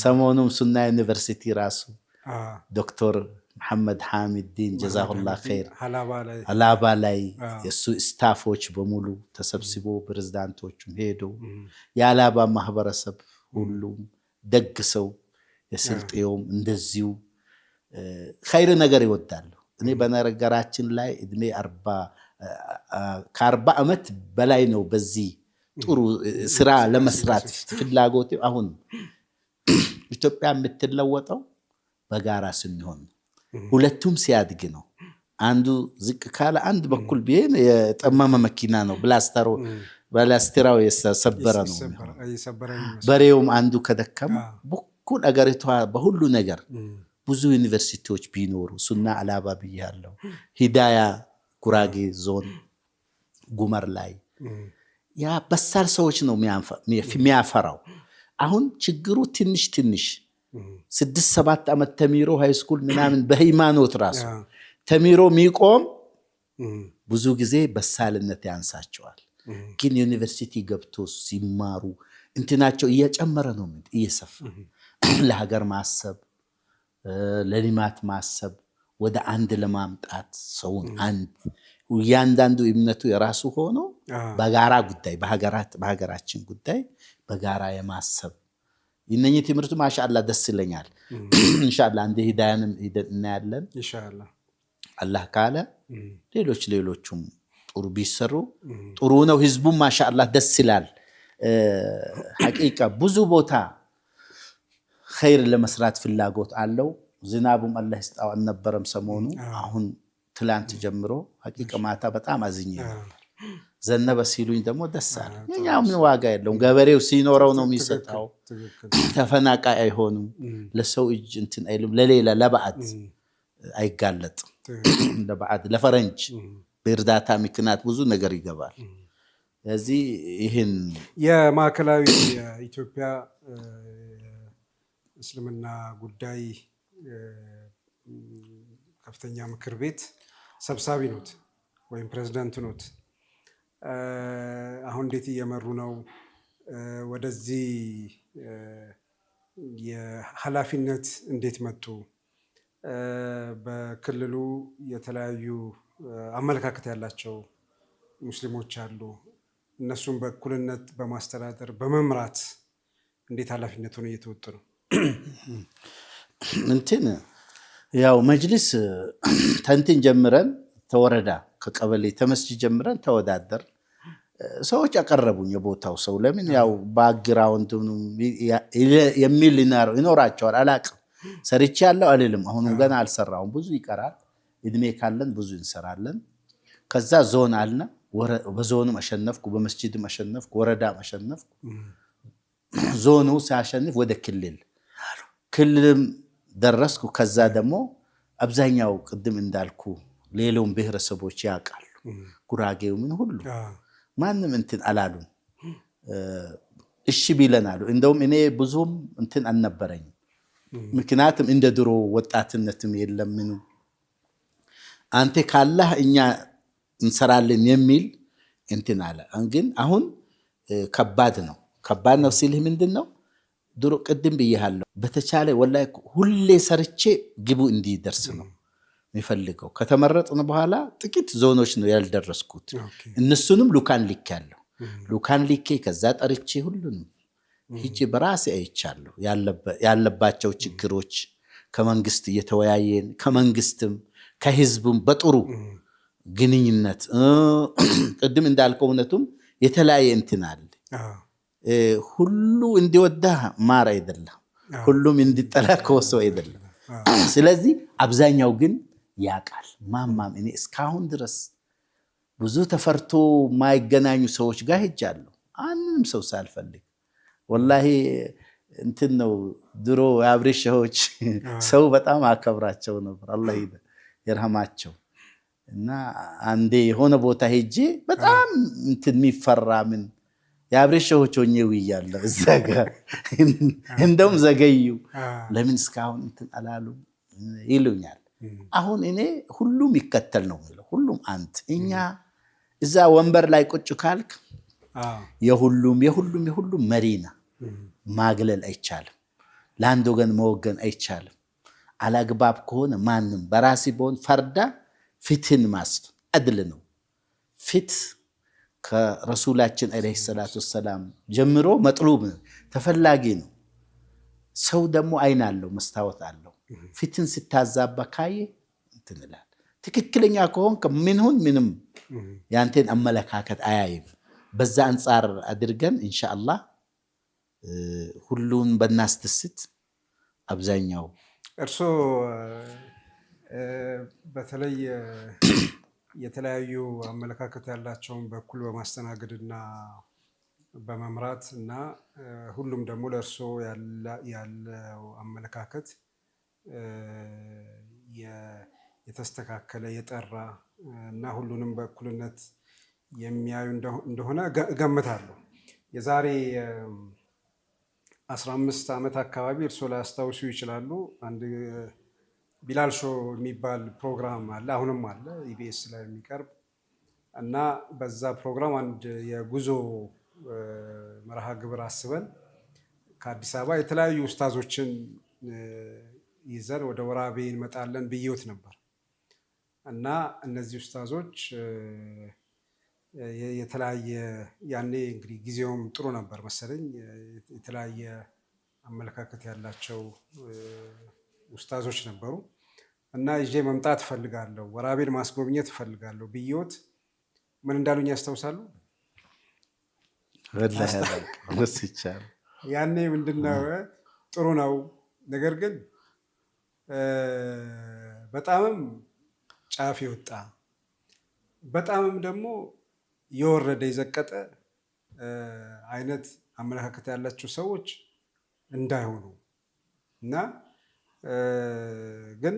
ሰሞኑም ሱና ዩኒቨርሲቲ ራሱ ዶክተር መሐመድ ሐሚድዲን ጀዛሁላህ ኸይር ሀላባ ላይ የሱ ስታፎች በሙሉ ተሰብስቦ ፕሬዝዳንቶቹም ሄዶ የሀላባ ማህበረሰብ ሁሉም ደግ ሰው የስልጤውም እንደዚሁ ኸይር ነገር ይወዳሉ። እኔ በነገራችን ላይ እድሜ 40 ዓመት በላይ ነው በዚህ ጥሩ ስራ ለመስራት ፍላጎት። አሁን ኢትዮጵያ የምትለወጠው በጋራ ስንሆን ሁለቱም ሲያድግ ነው። አንዱ ዝቅ ካለ አንድ በኩል ቢሆን የጠመመ መኪና ነው፣ ብላስተራው የሰበረ ነው። በሬውም አንዱ ከደከመ በኩል አገሪቷ በሁሉ ነገር ብዙ ዩኒቨርሲቲዎች ቢኖሩ ሱና አላባ ብያለሁ፣ ሂዳያ ጉራጌ ዞን ጉመር ላይ ያ በሳል ሰዎች ነው የሚያፈራው። አሁን ችግሩ ትንሽ 6-7 ዓመት ተሚሮ ሃይስኩል ምናምን በሃይማኖት ራሱ ተሚሮ የሚቆም ብዙ ጊዜ በሳልነት ያንሳቸዋል። ግን ዩኒቨርሲቲ ገብቶ ሲማሩ እንትናቸው እየጨመረ ነው እየሰፋ ለሀገር ማሰብ ለልማት ማሰብ ወደ አንድ ለማምጣት ሰውን አንድ እያንዳንዱ እምነቱ የራሱ ሆኖ በጋራ ጉዳይ በሀገራችን ጉዳይ በጋራ የማሰብ እነኚህ ትምህርቱ ማሻአላህ ደስ ይለኛል። ኢንሻአላህ እንደ ሂዳያንም እናያለን ኢንሻአላህ አላህ ካለ ሌሎቹም ጥሩ ቢሰሩ ጥሩ ነው። ህዝቡም ማሻአላህ ደስ ይላል። ሐቂቃ ብዙ ቦታ ኸይር ለመስራት ፍላጎት አለው። ዝናቡም አላህ ይስጣው አልነበረም ሰሞኑ። አሁን ትላንት ጀምሮ ሐቂቃ ማታ በጣም አዝኜ ነበር። ዘነበ ሲሉኝ ደግሞ ደስ አለ። ያው ምን ዋጋ የለውም ገበሬው ሲኖረው ነው የሚሰጣው። ተፈናቃይ አይሆንም። ለሰው እጅ እንትን አይልም። ለሌላ ለባዕድ አይጋለጥም። ለባዕድ ለፈረንጅ በእርዳታ ምክንያት ብዙ ነገር ይገባል። ስለዚህ ይህን የማዕከላዊ የኢትዮጵያ እስልምና ጉዳይ ከፍተኛ ምክር ቤት ሰብሳቢ ኖት ወይም ፕሬዝዳንት ኖት። አሁን እንዴት እየመሩ ነው? ወደዚህ የኃላፊነት እንዴት መጡ? በክልሉ የተለያዩ አመለካከት ያላቸው ሙስሊሞች አሉ። እነሱም በእኩልነት በማስተዳደር በመምራት እንዴት ኃላፊነቱን እየተወጡ ነው? እንትን ያው መጅሊስ ተንትን ጀምረን ተወረዳ ከቀበሌ ተመስጂድ ጀምረን ተወዳደር ሰዎች ያቀረቡኝ የቦታው ሰው ለምን ያው ባክግራውንድ የሚል ይኖራቸዋል። አላቅም ሰርቼ ያለው አልልም። አሁንም ገና አልሰራሁም። ብዙ ይቀራል። እድሜ ካለን ብዙ እንሰራለን። ከዛ ዞን አልነ በዞንም አሸነፍኩ፣ በመስጂድም አሸነፍኩ፣ ወረዳም አሸነፍኩ። ዞኑ ሲያሸንፍ ወደ ክልልም ደረስኩ። ከዛ ደግሞ አብዛኛው ቅድም እንዳልኩ ሌላውን ብሔረሰቦች ያውቃሉ። ጉራጌው ምን ሁሉ ማንም እንትን አላሉም። እሺ ቢለናሉ። እንደውም እኔ ብዙም እንትን አልነበረኝም። ምክንያቱም እንደ ድሮ ወጣትነትም የለም ምን አንተ ካላህ እኛ እንሰራለን የሚል እንትን አለ። ግን አሁን ከባድ ነው ሲልህ ምንድነው ድሮ ቅድም ብያለሁ። በተቻለ ወላሂ ሁሌ ሰርቼ ግቡ እንዲደርስ ነው የሚፈልገው። ከተመረጥን በኋላ ጥቂት ዞኖች ነው ያልደረስኩት። እነሱንም ሉካን ልኬያለሁ። ሉካን ልኬ ከዛ ጠርቼ ሁሉንም ሂጄ በራሴ አይቻለሁ ያለባቸው ችግሮች። ከመንግስት እየተወያየን ከመንግስትም ከህዝቡም በጥሩ ግንኙነት ቅድም እንዳልከው እውነቱም የተለያየ እንትን አለ። ሁሉ እንዲወዳ ማር አይደለም፣ ሁሉም እንዲጠላ ከወሰው አይደለም። ስለዚህ አብዛኛው ግን ያውቃል። ማማም እኔ እስካሁን ድረስ ብዙ ተፈርቶ ማይገናኙ ሰዎች ጋር ሄጃለሁ። አንንም ሰው ሳልፈልግ ወላሂ እንትን ነው። ድሮ የአብሬሻዎች ሰው በጣም አከብራቸው ነበር። አላህ ይርሐማቸው። እና አንዴ የሆነ ቦታ ሄጄ በጣም እንትን የሚፈራ ምን የአብሬሻዎች ሆኜው ይያለ እዛ ጋር እንደውም ዘገዩ። ለምን እስካሁን እንትን አላሉ ይሉኛል። አሁን እኔ ሁሉም ይከተል ነው የሚለው። ሁሉም አንተ እኛ እዛ ወንበር ላይ ቁጭ ካልክ የሁሉም መሪና ማግለል አይቻልም። ለአንድ ወገን መወገን አይቻልም። አላግባብ ከሆነ ማንም በራሲ በሆን ፈርዳ ፍትህን ማስፍ አድል ነው። ፍትህ ከረሱላችን አለይሂ ሰላቱ ወሰላም ጀምሮ መጥሉብ ተፈላጊ ነው። ሰው ደግሞ አይን አለው መስታወት አለው። ፍትህን ስታዛባ ካየ እንትን ይላል። ትክክለኛ ከሆንክ ምንም ያንተን አመለካከት አያይም። በዛ አንፃር አድርገን ኢንሻአላህ ሁሉን በናስደስት አብዛኛው እርሶ በተለይ የተለያዩ አመለካከት ያላቸውን በኩል በማስተናገድና በመምራት እና ሁሉም ደግሞ ለእርሶ ያለው አመለካከት የተስተካከለ የጠራ እና ሁሉንም በእኩልነት የሚያዩ እንደሆነ እገምታለሁ። የዛሬ 15 ዓመት አካባቢ እርሶ ላያስታውሱ ይችላሉ። አንድ ቢላል ሾው የሚባል ፕሮግራም አለ፣ አሁንም አለ ኢቢኤስ ላይ የሚቀርብ እና በዛ ፕሮግራም አንድ የጉዞ መርሃ ግብር አስበን ከአዲስ አበባ የተለያዩ ኡስታዞችን ይዘን ወደ ወራቤ እንመጣለን ብዬዎት ነበር እና እነዚህ ኡስታዞች የተለያየ ያኔ እንግዲህ ጊዜውም ጥሩ ነበር መሰለኝ የተለያየ አመለካከት ያላቸው ኡስታዞች ነበሩ እና ይዤ መምጣት እፈልጋለሁ ወራቤን ማስጎብኘት እፈልጋለሁ ብዬዎት ምን እንዳሉኝ ያስታውሳሉ? ያኔ ምንድነው ጥሩ ነው ነገር ግን በጣምም ጫፍ ይወጣ በጣምም ደግሞ የወረደ የዘቀጠ አይነት አመለካከት ያላቸው ሰዎች እንዳይሆኑ እና ግን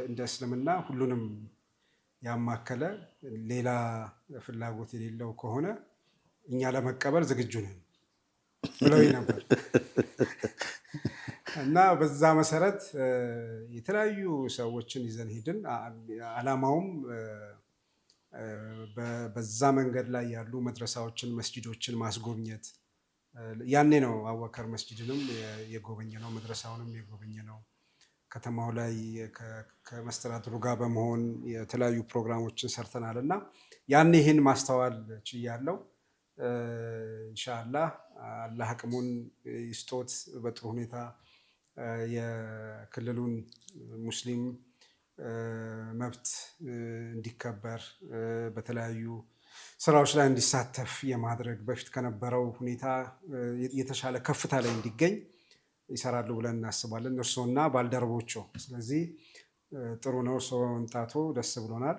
እንደ እስልምና ሁሉንም ያማከለ ሌላ ፍላጎት የሌለው ከሆነ እኛ ለመቀበል ዝግጁ ነን ብለው ነበር እና በዛ መሰረት የተለያዩ ሰዎችን ይዘን ሄድን። ዓላማውም በዛ መንገድ ላይ ያሉ መድረሳዎችን መስጂዶችን ማስጎብኘት ያኔ ነው አቡበከር መስጂድንም የጎበኘ ነው መድረሳውንም የጎበኘ ነው ከተማው ላይ ከመስተዳድሩ ጋር በመሆን የተለያዩ ፕሮግራሞችን ሰርተናል እና ያኔ ይህን ማስተዋል ችያለሁ። ኢንሻአላህ አላህ አቅሙን ይስጦት በጥሩ ሁኔታ የክልሉን ሙስሊም መብት እንዲከበር በተለያዩ ስራዎች ላይ እንዲሳተፍ የማድረግ በፊት ከነበረው ሁኔታ የተሻለ ከፍታ ላይ እንዲገኝ ይሰራሉ ብለን እናስባለን እርሶና ባልደረቦቹ። ስለዚህ ጥሩ ነው እርሶ በመምጣቶ ደስ ብሎናል።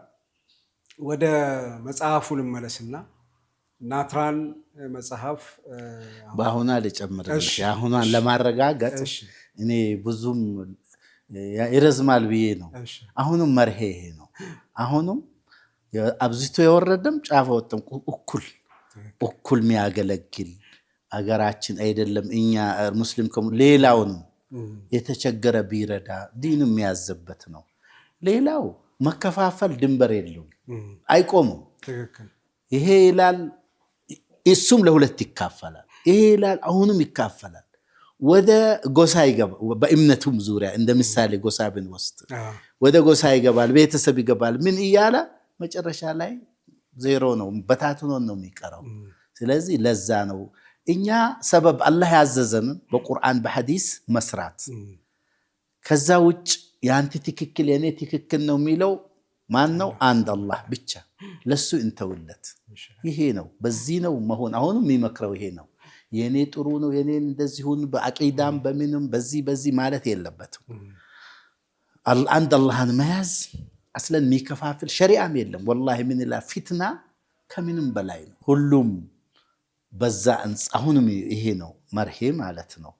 ወደ መጽሐፉ ልመለስና ናትራን መጽሐፍ በአሁኗ ልጨምርልሽ አሁኗን ለማረጋገጥ እኔ ብዙም ይረዝማል ብዬ ነው። አሁንም መርሄ ይሄ ነው። አሁንም አብዝቶ የወረደም ጫፍ ወጥም እኩል የሚያገለግል አገራችን አይደለም እኛ ሙስሊም ሌላውን የተቸገረ ቢረዳ ዲኑ የሚያዘበት ነው። ሌላው መከፋፈል ድንበር የለውም አይቆምም። ይሄ ይላል እሱም ለሁለት ይካፈላል። ይሄ ይላል አሁንም ይካፈላል። ወደ ጎሳ ይገባል። በእምነቱም ዙሪያ እንደ ምሳሌ ጎሳ ብንወስድ ወደ ጎሳ ይገባል፣ ቤተሰብ ይገባል። ምን እያለ መጨረሻ ላይ ዜሮ ነው፣ በታትኖ ነው የሚቀረው። ስለዚህ ለዛ ነው እኛ ሰበብ አላህ ያዘዘንን በቁርአን በሐዲስ መስራት። ከዛ ውጭ ያንተ ትክክል የኔ ትክክል ነው የሚለው ማን ነው? አንድ አላህ ብቻ። ለሱ እንተውለት። ይሄ ነው በዚህ ነው መሆን። አሁንም የሚመክረው ይሄ ነው። የኔ ጥሩ ነው የኔ እንደዚሁን በአቂዳም በምንም በዚህ ማለት የለበትም። አንድ አላህን መያዝ አስለን የሚከፋፍል ሸሪዓም የለም። ወላሂ ምን ይላል ፊትና ከምንም በላይ ነው። ሁሉም በዛ አሁንም ይሄ ነው መርሄ ማለት ነው።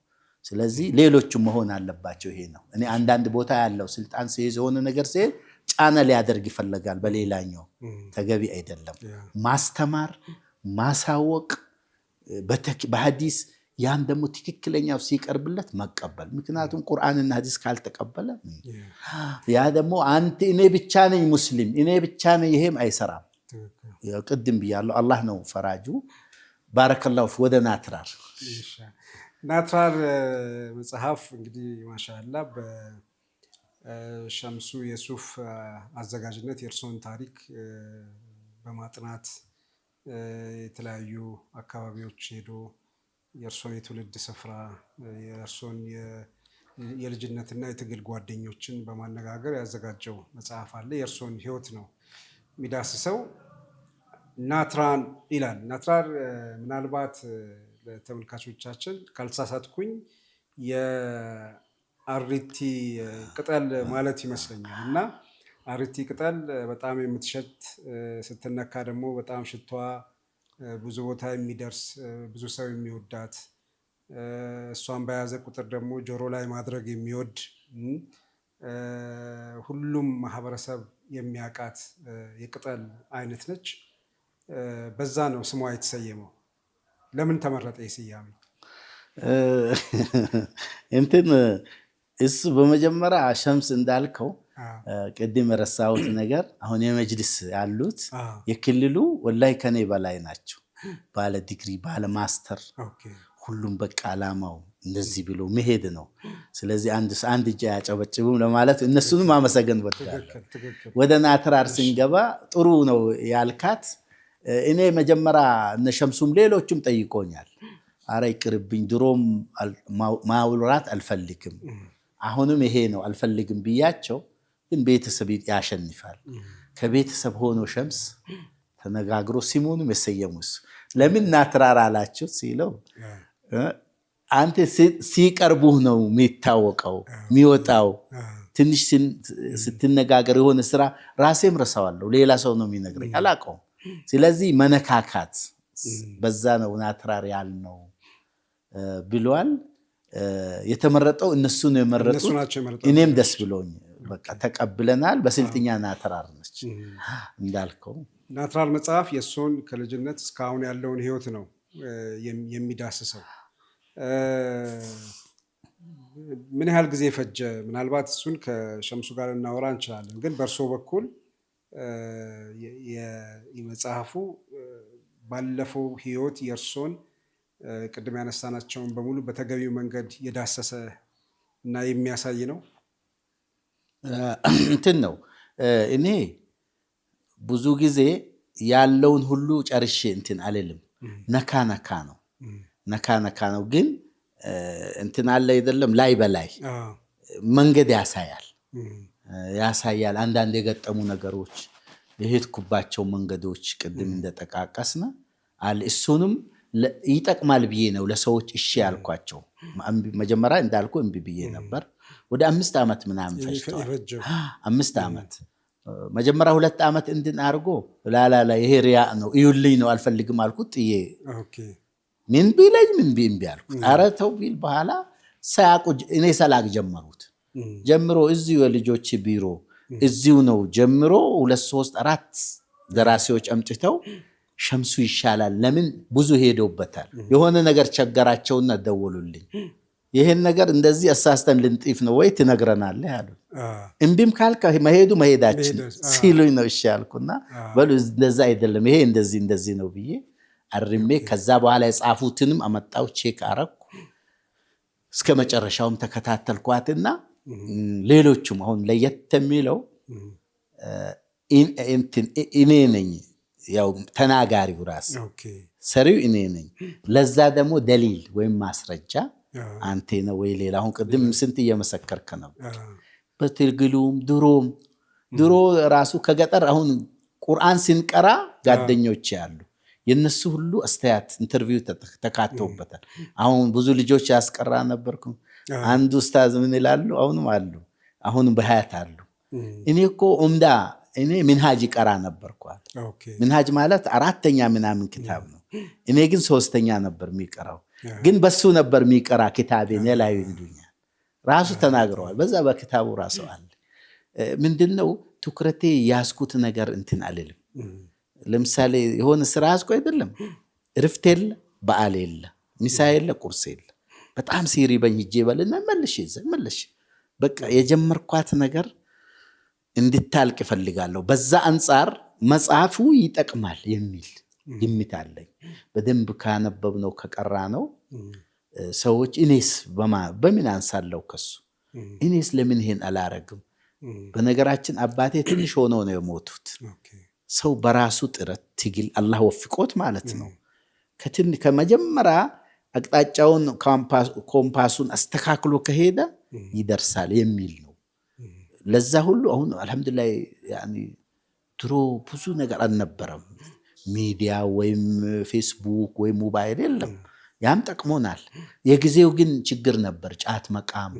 ስለዚህ ሌሎችም መሆን አለባቸው። ይሄ ነው እኔ አንዳንድ ቦታ ያለው ስልጣን ሲይዝ የሆነ ነገር ሲል ጫና ሊያደርግ ይፈልጋል። በሌላኛው ተገቢ አይደለም። ማስተማር ማሳወቅ በሐዲስ ያን ደግሞ ትክክለኛው ሲቀርብለት መቀበል። ምክንያቱም ቁርአንና ሐዲስ ካልተቀበለ ያ ደግሞ አንተ እኔ ብቻ ነኝ ሙስሊም እኔ ብቻ ነኝ ይሄም አይሰራም። ቅድም ብያለሁ አላህ ነው ፈራጁ። ባረከላሁ ወደ ናትራር መጽሐፍ እንግዲህ ማሻአላህ በሸምሱ የሱፍ አዘጋጅነት የእርሶን ታሪክ በማጥናት የተለያዩ አካባቢዎች ሄዶ የእርሶን የትውልድ ስፍራ የእርሶን የልጅነትና የትግል ጓደኞችን በማነጋገር ያዘጋጀው መጽሐፍ አለ። የእርሶን ህይወት ነው የሚዳስሰው። ናትራን ይላል። ናትራር ምናልባት ለተመልካቾቻችን ካልተሳሳትኩኝ የአሪቲ ቅጠል ማለት ይመስለኛል እና አሪቲ ቅጠል በጣም የምትሸት ስትነካ ደግሞ በጣም ሽቷ ብዙ ቦታ የሚደርስ ብዙ ሰው የሚወዳት እሷን በያዘ ቁጥር ደግሞ ጆሮ ላይ ማድረግ የሚወድ ሁሉም ማህበረሰብ የሚያውቃት የቅጠል አይነት ነች። በዛ ነው ስሟ የተሰየመው። ለምን ተመረጠ የስያሜ? እንትን እሱ በመጀመሪያ ሸምስ እንዳልከው ቅድም የረሳሁት ነገር አሁን የመጅልስ ያሉት የክልሉ ወላይ ከኔ በላይ ናቸው። ባለ ዲግሪ ባለ ማስተር ሁሉም በቃ ዓላማው እንደዚህ ብሎ መሄድ ነው። ስለዚህ አንድ እጅ ያጨበጭቡም ለማለት እነሱንም አመሰገን ወጥቻለሁ። ወደ ናትራር ስንገባ ጥሩ ነው ያልካት። እኔ መጀመሪያ እነ ሸምሱም ሌሎችም ጠይቆኛል። አረ ይቅርብኝ፣ ድሮም ማውራት አልፈልግም፣ አሁንም ይሄ ነው አልፈልግም ብያቸው፣ ግን ቤተሰብ ያሸንፋል። ከቤተሰብ ሆኖ ሸምስ ተነጋግሮ ሲሙንም የሰየሙስ ለምን ናትራር አላችሁ ሲለው አንተ ሲቀርቡህ ነው የሚታወቀው የሚወጣው። ትንሽ ስትነጋገር የሆነ ስራ ራሴም ረሳዋለሁ፣ ሌላ ሰው ነው የሚነግረኝ አላውቀውም። ስለዚህ መነካካት በዛ ነው ናትራር ያልነው ብሏል። የተመረጠው እነሱ ነው የመረጡት። እኔም ደስ ብሎኝ በቃ ተቀብለናል። በስልጥኛ ናትራር ነች እንዳልከው። ናትራር መጽሐፍ የእሱን ከልጅነት እስካሁን ያለውን ህይወት ነው የሚዳስሰው። ምን ያህል ጊዜ ፈጀ? ምናልባት እሱን ከሸምሱ ጋር እናወራ እንችላለን። ግን በእርሶ በኩል የመጽሐፉ ባለፈው ህይወት የእርሶን ቅድም ያነሳናቸውን በሙሉ በተገቢው መንገድ የዳሰሰ እና የሚያሳይ ነው። እንትን ነው እኔ ብዙ ጊዜ ያለውን ሁሉ ጨርሼ እንትን አልልም። ነካ ነካ ነው ግን እንትን አለ አይደለም፣ ላይ በላይ መንገድ ያሳያል። አንዳንድ የገጠሙ ነገሮች የሄድኩባቸው መንገዶች ቅድም እንደጠቃቀስነ አለ። እሱንም ይጠቅማል ብዬ ነው ለሰዎች እሺ ያልኳቸው። መጀመሪያ እንዳልኩ እምቢ ብዬ ነበር። ወደ 5 ዓመት ምናምን ፈጅቷል። 5 ዓመት መጀመሪያ 2 ዓመት እንድን አድርጎ ላላ ይሄ ሪያ ነው እዩልኝ ነው አልፈልግም አልኩት። ጥዬ ምን ቢለኝ ምን እምቢ አልኩት። ኧረ ተው ቢል በኋላ ሳያውቁ እኔ ሰላቅ ጀምሮ እዚሁ የልጆች ቢሮ እዚሁ ነው ጀምሮ 2 3 4 ደራሲዎች አምጥተው ሸምሱ ይሻላል፣ ለምን ብዙ ሄዶበታል፣ የሆነ ነገር ቸገራቸውና ደወሉልኝ። ይሄን ነገር እንደዚህ አሳስተን ልንጥፍ ነው ወይ ትነግረናለህ አሉ። እምቢም ካልከ መሄዳችን ሲሉኝ ነው እሺ አልኩና በሉ እንደዛ አይደለም ይሄ እንደዚህ ነው ብዬ አርሜ ከዛ በኋላ የጻፉትንም አመጣው ቼክ አረኩ። እስከ መጨረሻውም ተከታተልኳትና ሌሎችም አሁን ለየት የሚለው እኔ ነኝ፣ ያው ተናጋሪው ራስ ሰሪው እኔ ነኝ። ለዛ ደግሞ ደሊል ወይም ማስረጃ አንተ ነው ወይ ሌላ። አሁን ቅድም ስንት እየመሰከርክ ነበር። በትግሉም ድሮ ራሱ ከገጠር አሁን ቁርአን ሲንቀራ ጓደኞች ያሉ የነሱ ሁሉ አስተያየት ኢንተርቪው ተካተውበታል። አሁን ብዙ ልጆች ያስቀራ ነበርኩ። አንዱ ኡስታዝ ምን ይላሉ? አሁንም በሀያት አሉ። እኔ እኮ እኔ ሚንሃጅ ቀራ ነበርኳል። ሚንሃጅ ማለት 4ኛ ምናምን ክታብ ነው። እኔ ግን 3ኛ ነበር የሚቀራው። ግን በሱ ነበር የሚቀራ ክታቤን ላይ ይሉኛል። ራሱ ተናግረዋል። በዛ በክታቡ ራሱ አለ። ምንድነው ትኩረቴ ያስኩት ነገር እንትን አልልም። ለምሳሌ የሆነ ስራ ያስኩ አይደለም፣ እረፍት የለ፣ በዓል የለ፣ ምሳ የለ፣ ቁርስ የለ። በጣም ሲሪበኝ ሂጄ በልና መልሽ በቃ የጀመርኳት ነገር እንድታልቅ እፈልጋለሁ። በዛ አንፃር መጽሐፉ ይጠቅማል የሚል ግምት አለኝ። በደንብ ካነበብነው ከቀራነው ሰዎች እኔስ በምን አንሳለሁ ከሱ እኔስ ለምን ይሄን አላረግም? በነገራችን አባቴ ትንሽ ሆነው ነው የሞቱት። ሰው በራሱ ጥረት ትግል አላህ ወፍቆት ማለት ነው ከመጀመሪያ አቅጣጫውን ኮምፓሱን አስተካክሎ ከሄደ ይደርሳል የሚል ነው። ለዛ ሁሉ አሁን አልহামዱሊላህ ድሮ ብዙ ነገር አልነበረም። ሚዲያ ወይም ፌስቡክ ወይም ሞባይል የለም። ያም ጠቅሞናል። የጊዜው ግን ችግር ነበር። ጫት መቃም፣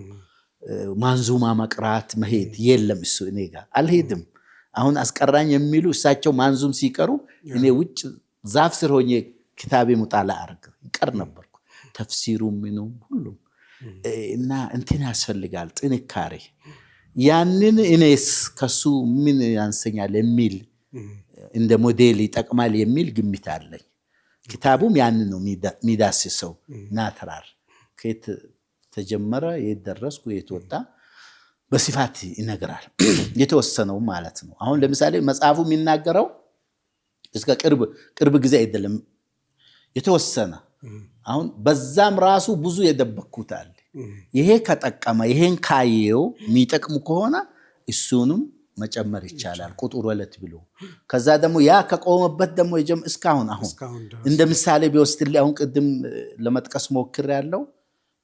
ማንዙማ መቅራት መሄድ የለም። እሱ እኔ ጋር አልሄድም። አሁን አስቀራኝ የሚሉ እሳቸው ማንዙም ሲቀሩ እኔ ውጭ ዛፍ ስር ሆኜ ክታቤ ሙጣላ አርግ ይቀር ነበርኩ። ተፍሲሩ ምኑም ሁሉም እና እንትን ያስፈልጋል ጥንካሬ። ያንን እኔስ ከሱ ምን ያንሰኛል የሚል እንደ ሞዴል ይጠቅማል የሚል ግምት አለኝ። ክታቡም ያንን ነው የሚዳስሰው። ናትራር ከየት ተጀመረ፣ የት ደረስኩ፣ የት ወጣ በስፋት ይነግራል። የተወሰነው ማለት ነው። አሁን ለምሳሌ መጽሐፉ የሚናገረው እስከ ቅርብ ጊዜ አይደለም። የተወሰነ አሁን በዛም ራሱ ብዙ የደበኩት አለ። ይሄ ከጠቀመ ይሄን ካየው የሚጠቅሙ ከሆነ እሱንም መጨመር ይቻላል ቁጥር 2 ብሎ ከዛ ደግሞ ያ ከቆመበት ደግሞ እስካሁን አሁን እንደ ምሳሌ ቢወስድልኝ አሁን ቅድም ለመጥቀስ ሞክር ያለው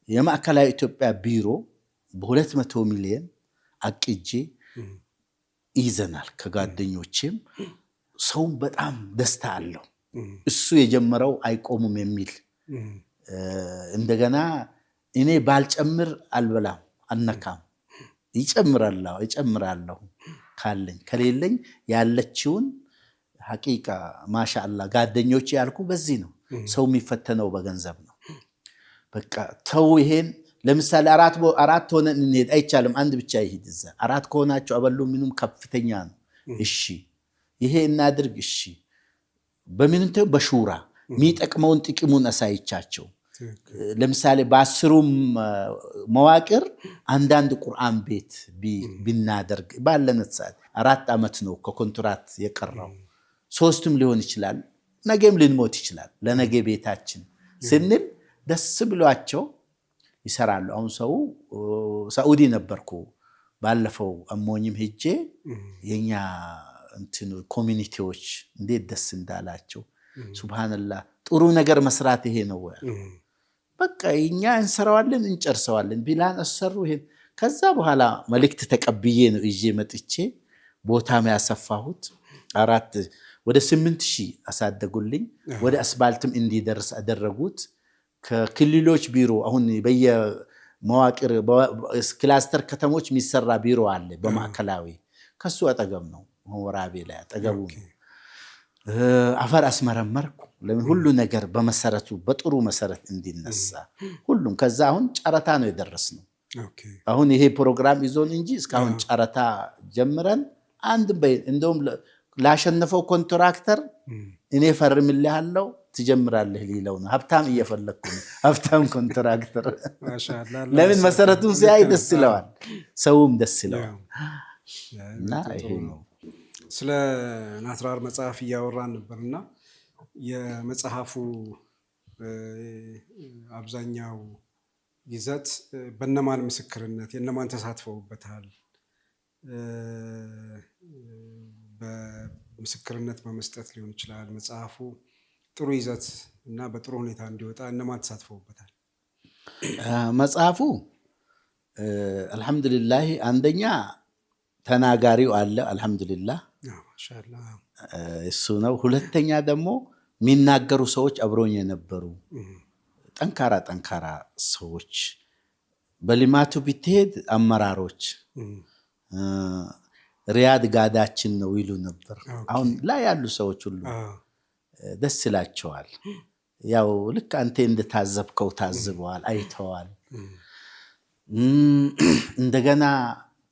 የማዕከላዊ ኢትዮጵያ ቢሮ በ200 ሚሊዮን አቅጄ ይዘናል ከጓደኞቼም ሰው በጣም ደስታ አለው እሱ የጀመረው አይቆምም የሚል እንደገና እኔ ባልጨምር አልበላም አልነካም ይጨምራለሁ ካለኝ ከሌለኝ ያለችውን ሐቂቃ ማሻአላ ጓደኞቼ ያልኩ በዚህ ነው ሰው የሚፈተነው በገንዘብ ነው በቃ ተው ይሄን ለምሳሌ አራት ሆነን እንሄድ አይቻልም አንድ ብቻ ይሄድ እዛ አራት ከሆናቸው አበሉ ምንም ከፍተኛ ነው እሺ ይሄ እናድርግ እሺ በምንንተው በሹራ የሚጠቅመውን ጥቅሙን አሳይቻቸው ለምሳሌ በ10ሩም መዋቅር አንዳንድ ቁርአን ቤት ቢናደርግ ባለነት ሰዓት 4 ዓመት ነው ከኮንትራት የቀረው 3ም ሊሆን ይችላል ነገም ልንሞት ይችላል ለነገ ቤታችን ስንል ደስ ብሏቸው ይሰራሉ አሁን ሰው ሳኡዲ ነበርኩ ባለፈው አሞኝም ሄጄ የኛ እንትን ኮሚኒቲዎች እንዴት ደስ እንዳላቸው ሱብሃንአላህ ጥሩ ነገር መስራት ይሄ ነው በቃ እኛ እንሰራዋለን እንጨርሰዋለን ቢላን አሰሩ ይሄን ከዛ በኋላ መልእክት ተቀብዬ ነው እጄ መጥቼ ቦታም ያሰፋሁት ወደ 8000 አሳደጉልኝ ወደ አስባልትም እንዲደርስ አደረጉት ከክልሎች ቢሮ አሁን በየመዋቅር ክላስተር ከተሞች የሚሰራ ቢሮ አለ በማዕከላዊ ከሱ አጠገብ ነው ወራቤ ላይ አጠገቡ አፈር አስመረመርኩ ለምን ሁሉ ነገር በመሰረቱ በጥሩ መሰረት እንዲነሳ ሁሉም ከዛ አሁን ጨረታ ነው የደረስነው አሁን ይሄ ፕሮግራም ይዞን እንጂ እስካሁን ጨረታ ጀምረን እንደውም ላሸነፈው ኮንትራክተር እኔ ፈርምልሃለሁ ትጀምራለህ ሊለው ነው ሀብታም እየፈለኩ ነው ሀብታም ኮንትራክተር ማሻአላህ ለምን መሰረቱን ሲያይ ደስ ይለዋል ሰውም ደስ ይለዋል እና ይሄ ነው ስለ ናትራር መጽሐፍ እያወራን ነበርና የመጽሐፉ አብዛኛው ይዘት በእነማን ምስክርነት የእነማን ተሳትፈውበታል በምስክርነት በመስጠት ሊሆን ይችላል መጽሐፉ ጥሩ ይዘት እና በጥሩ ሁኔታ እንዲወጣ እነማን ተሳትፈውበታል መጽሐፉ አልহামዱሊላህ አንደኛ ተናጋሪው አለ አልহামዱሊላህ ማሻአላህ እሱ ነው ሁለተኛ ደግሞ የሚናገሩ ሰዎች አብሮኝ የነበሩ ጠንካራ ሰዎች በሊማቱ ቢትሄድ አመራሮች ሪያድ ጋዳችን ነው ይሉ ነበር አሁን ላይ ያሉ ሰዎች ሁሉ ደስ ይላቸዋል ያው ልክ አንተ እንደታዘብከው ታዝበዋል አይተዋል እንደገና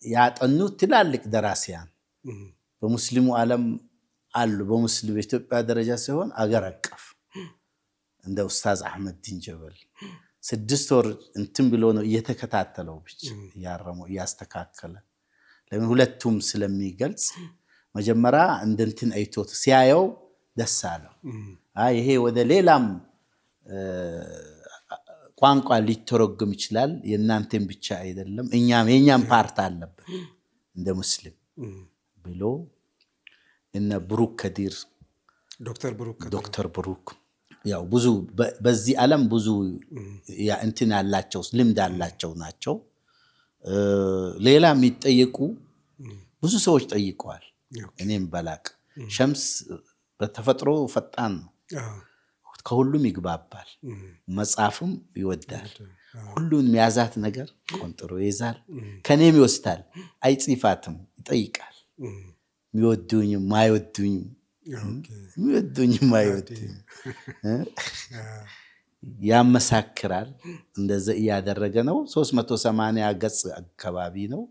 ያጠኑት ትላልቅ ደራሲያን በሙስሊሙ ዓለም አሉ በሙስሊም ኢትዮጵያ ደረጃ ሲሆን አገር አቀፍ እንደ ኡስታዝ አህመድ ዲን ጀበል 6 ወር እንትን ብሎ ነው እየተከታተለው ብቻ ያረመው ያስተካከለ ለምን ሁለቱም ስለሚገልጽ መጀመሪያ እንደንትን አይቶት ሲያየው ደስ አለው ይሄ ወደ ሌላም ቋንቋ ሊተረጎም ይችላል የናንተም ብቻ አይደለም የኛም ፓርት አለበት እንደ ሙስሊም ብሎ እነ ብሩክ ከዲር ዶክተር ብሩክ ያው ብዙ በዚህ ዓለም ብዙ ያ እንትን ያላቸው ልምድ ያላቸው ናቸው ሌላ የሚጠየቁ ብዙ ሰዎች ጠይቀዋል እኔም በላቅ ሸምስ በተፈጥሮ ፈጣን ነው ከሁሉም ይግባባል መጽሐፍም ይወዳል ሁሉን የሚያዛት ነገር ቆንጥሮ ይዛል ከኔም ይወስዳል አይጽፋትም ይጠይቃል የሚወዱኝም ማይወዱኝም ያመሳክራል እንደዚህ ያደረገ ነው 380 ገጽ አካባቢ ነው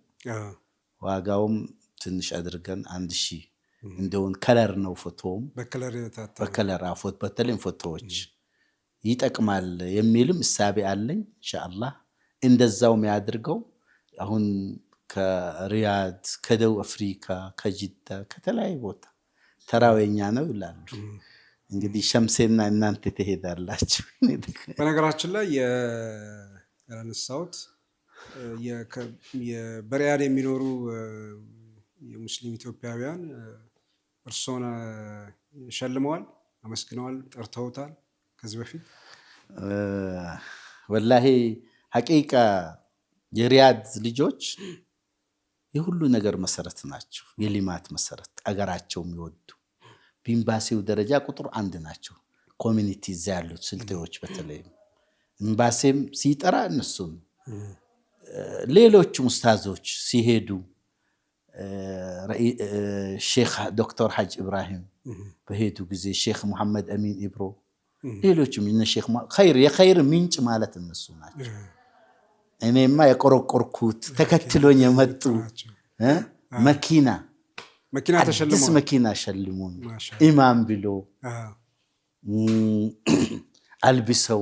ዋጋውም ትንሽ አድርገን 1000 እንደውን ከለር ነው ፎቶም በከለር አፎት በተለይም ፎቶዎች ይጠቅማል የሚልም እሳቤ አለኝ ኢንሻአላህ እንደዛው የሚያድርገው አሁን ከሪያድ ከደቡብ አፍሪካ ከጅዳ ከተለያየ ቦታ ተራወኛ ነው ይላሉ እንግዲህ ሸምሴና እናንተ ትሄዳላችሁ። በነገራችን ላይ ያነሳሁት በሪያድ የሚኖሩ የሙስሊም ኢትዮጵያውያን እርሶን ሸልመዋል፣ አመስግነዋል፣ ጠርተውታል ከዚህ በፊት? ወላሂ ሐቂቃ የሪያድ ልጆች የሁሉ ነገር መሰረት ናቸው። የሊማት መሰረት፣ አገራቸው የሚወዱ በኤምባሲው ደረጃ ቁጥር 1 ናቸው። ኮሚኒቲ እዛ ያሉት ስልጤዎች በተለይ ኤምባሲም ሲጠራ እነሱን ሌሎችም ኡስታዞች ሲሄዱ ሼክ ዶክተር ሐጅ ኢብራሂም በሄዱ ጊዜ ሼክ መሐመድ አሚን ኢብሮ ሌሎችም እነ ሼክ የኸይር ምንጭ ማለት እነሱ ናቸው። እኔማ የቆረቆርኩት ተከትሎኝ የመጡ መኪና ተሸልመው አዲስ መኪና ሸልሞኝ ኢማም ብሎ አልብሰው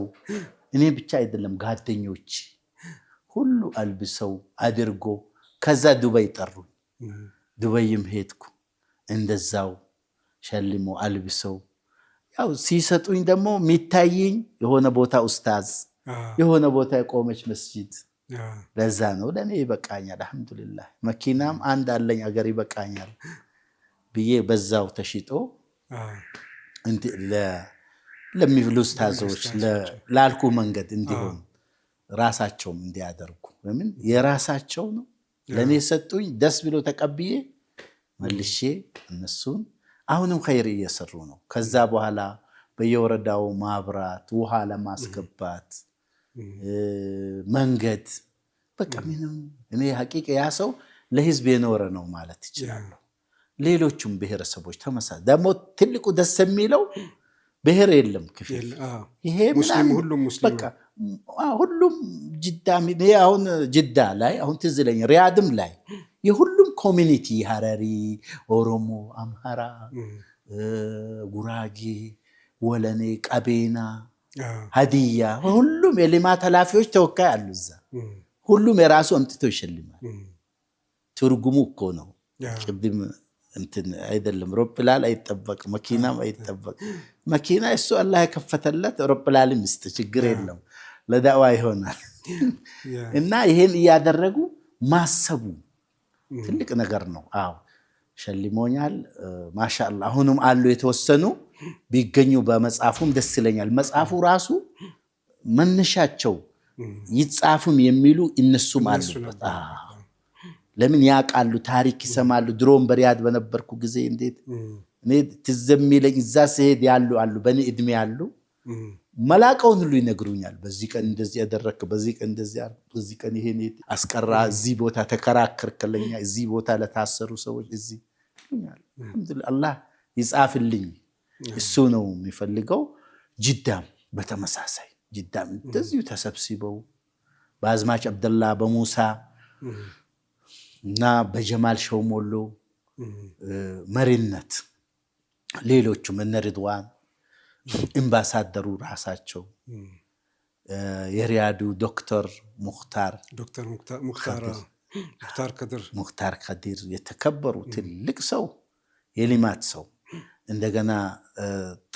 እኔ ብቻ አይደለም ጓደኞች ሁሉ አልብሰው አድርጎ ከዛ ዱባይ ጠሩኝ። ዱባይም ሄድኩ እንደዛው ሸልሞ አልብሰው ያው ሲሰጡኝ ደግሞ የሚታየኝ የሆነ ቦታ ኡስታዝ የሆነ ቦታ የቆመች መስጂድ ለዛ ነው ለኔ ይበቃኛል። አልহামዱሊላህ መኪናም አንድ አለኝ አገር ይበቃኛል ብዬ በዛው ተሽጦ ለሚፍሉ ኡስታዞች ላልኩ መንገድ እንዲሆን ራሳቸውም እንዲያደርጉ ለምን የራሳቸው ነው ለኔ ሰጡኝ ደስ ብሎ ተቀብዬ መልሼ እነሱን አሁንም ኸይር እየሰሩ ነው። ከዛ በኋላ በየወረዳው ማብራት ውሃ ለማስገባት መንገድ በቃ ምንም እኔ ሐቂቃ ያ ሰው ለህዝብ የኖረ ነው ማለት ይችላል። ሌሎችም ብሔረሰቦች ተመሳሳይ ደግሞ ትልቁ ደስ የሚለው ብሔር የለም ክፍል ይሄ ሙስሊም ሁሉም ሙስሊም በቃ ሁሉም ጅዳ አሁን ጅዳ ላይ አሁን ትዝ ይለኝ ሪያድም ላይ የሁሉም ኮሚኒቲ ሐረሪ፣ ኦሮሞ፣ አምሃራ፣ ጉራጌ፣ ወለኔ፣ ቀቤና፣ ሀዲያ ሁሉም የልማት ኃላፊዎች ተወካይ አሉ እዛ። ሁሉም የራሱ አምጥቶ ይሸልማል። ትርጉሙ እኮ ነው ቅድም እንትን አይደለም ሮፕላል አይጠበቅ መኪናም አይጠበቅ መኪና እሱ አላህ የከፈተለት ሮፕላልም ይስጥ ችግር የለም ለዳዋ ይሆናል። እና ይሄን እያደረጉ ማሰቡ ትልቅ ነገር ነው። አዎ ሸልሞኛል ማሻአላህ። አሁንም አሉ የተወሰኑ ቢገኙ በመጽሐፉም ደስ ይለኛል። መጽሐፉ ራሱ መነሻቸው ይጻፉም የሚሉ እነሱም አሉበት። ለምን ያቃሉ ታሪክ ይሰማሉ። ድሮም በሪያድ በነበርኩ ጊዜ እንዴት እኔ ትዘሚለኝ እዛ ሲሄድ ያሉ አሉ በኔ እድሜ ያሉ መላቀውን ሁሉ ይነግሩኛል። በዚህ ቀን እንደዚህ ያደረክ፣ በዚህ ቀን እንደዚህ አር፣ በዚህ ቀን ይሄን አስቀራ፣ እዚህ ቦታ ተከራከርከለኛ፣ እዚህ ቦታ ለታሰሩ ሰዎች እዚህ ይሉኛል። አልহামዱሊላህ አላህ ይጻፍልኝ። እሱ ነው የሚፈልገው። ጅዳም በተመሳሳይ ጅዳም እንደዚሁ ተሰብስበው በአዝማች አብደላ በሙሳ እና በጀማል ሸውሞሎ መሪነት ሌሎችም እነ ሪድዋን አምባሳደሩ ራሳቸው የሪያዱ ዶክተር ሙክታር ከድር የተከበሩ ትልቅ ሰው የሊማት ሰው እንደገና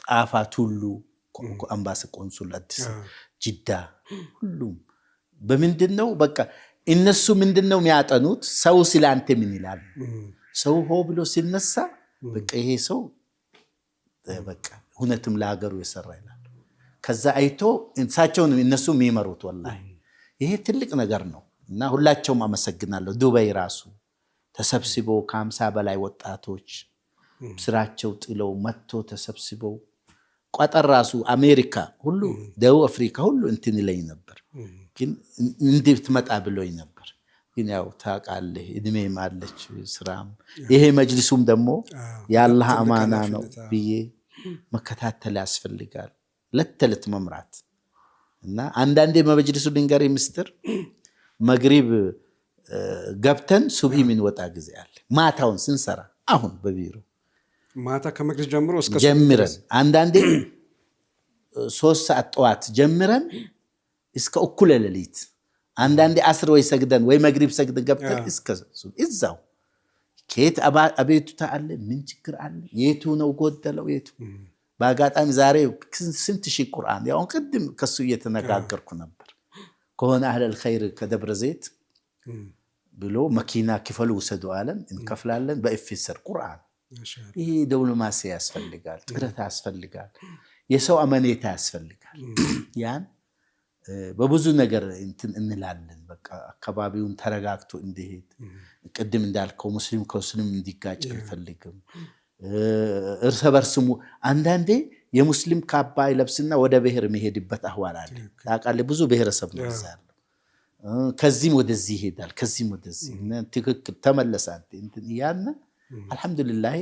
ጣፋት ሁሉ አምባሳ ቆንሱል አዲስ ጅዳ ሁሉም በምንድነው በቃ እነሱ ምንድነው የሚያጠኑት ሰው ሲላንተ ምን ይላል ሰው ሆ ብሎ ሲነሳ በቃ ይሄ ሰው በቃ ሁነትም ለሀገሩ የሰራ ይላል። ከዛ አይቶ እንሳቸውን እነሱ የሚመሩት ወላሂ ይሄ ትልቅ ነገር ነው። እና ሁላቸውም አመሰግናለሁ። ዱባይ ራሱ ተሰብስበው ከ50 በላይ ወጣቶች ስራቸው ጥለው መጥቶ ተሰብስበው ቋጠር ራሱ አሜሪካ ሁሉ ደቡብ አፍሪካ ሁሉ እንትን ይለኝ ነበር ግን እንዴት መጣ ብሎኝ ነበር። ግን ያው ታውቃለህ እድሜም አለች ስራም ይሄ መጅሊሱም ደግሞ የአላህ አማና ነው ብዬ መከታተል ያስፈልጋል ለተለት መምራት። እና አንዳንዴ መጅሊሱ ድንገር ምስጥር መግሪብ ገብተን ሱብሂ ምን ወጣ ጊዜ አለ ማታውን ስንሰራ አሁን በቢሮ ማታ ከመግሪብ ጀምሮ እስከ ጀምረን አንዳንዴ 3 ሰዓት ጠዋት ጀምረን እስከ እኩለ ሌሊት አንዳንዴ አስር ወይ ሰግደን ወይ መግሪብ ሰግደን ገብተን እስከ እዛው ከየት አቤቱታ አለ ምን ችግር አለ የቱ ነው ጎደለው የቱ በአጋጣሚ ዛሬ ስንት ሺህ ቁርአን ያው ቅድም ከሱ እየተነጋገርኩ ነበር ከሆነ አህለል ኸይር ከደብረ ዘይት ብሎ መኪና ክፈሉ ወሰዱ አለን እንከፍላለን በኤፍኤስር ቁርአን ይሄ ዲፕሎማሲ ያስፈልጋል ጥረት ያስፈልጋል የሰው አመኔታ ያስፈልጋል ያን በብዙ ነገር እንላለን በቃ አካባቢውን ተረጋግቶ እንዲሄድ ቅድም እንዳልከው ሙስሊም ከሙስሊም እንዲጋጭ እንፈልግም እርስ በርስሙ አንዳንዴ የሙስሊም ካባ ይለብስና ወደ ብሔር መሄድበት አህዋል አለ ታውቃለህ ብዙ ብሔረሰብ ነው ይዛል ከዚህም ወደዚህ ይሄዳል ከዚህም ወደዚህ ትክክል ተመለሳት ያና አልহামዱሊላህ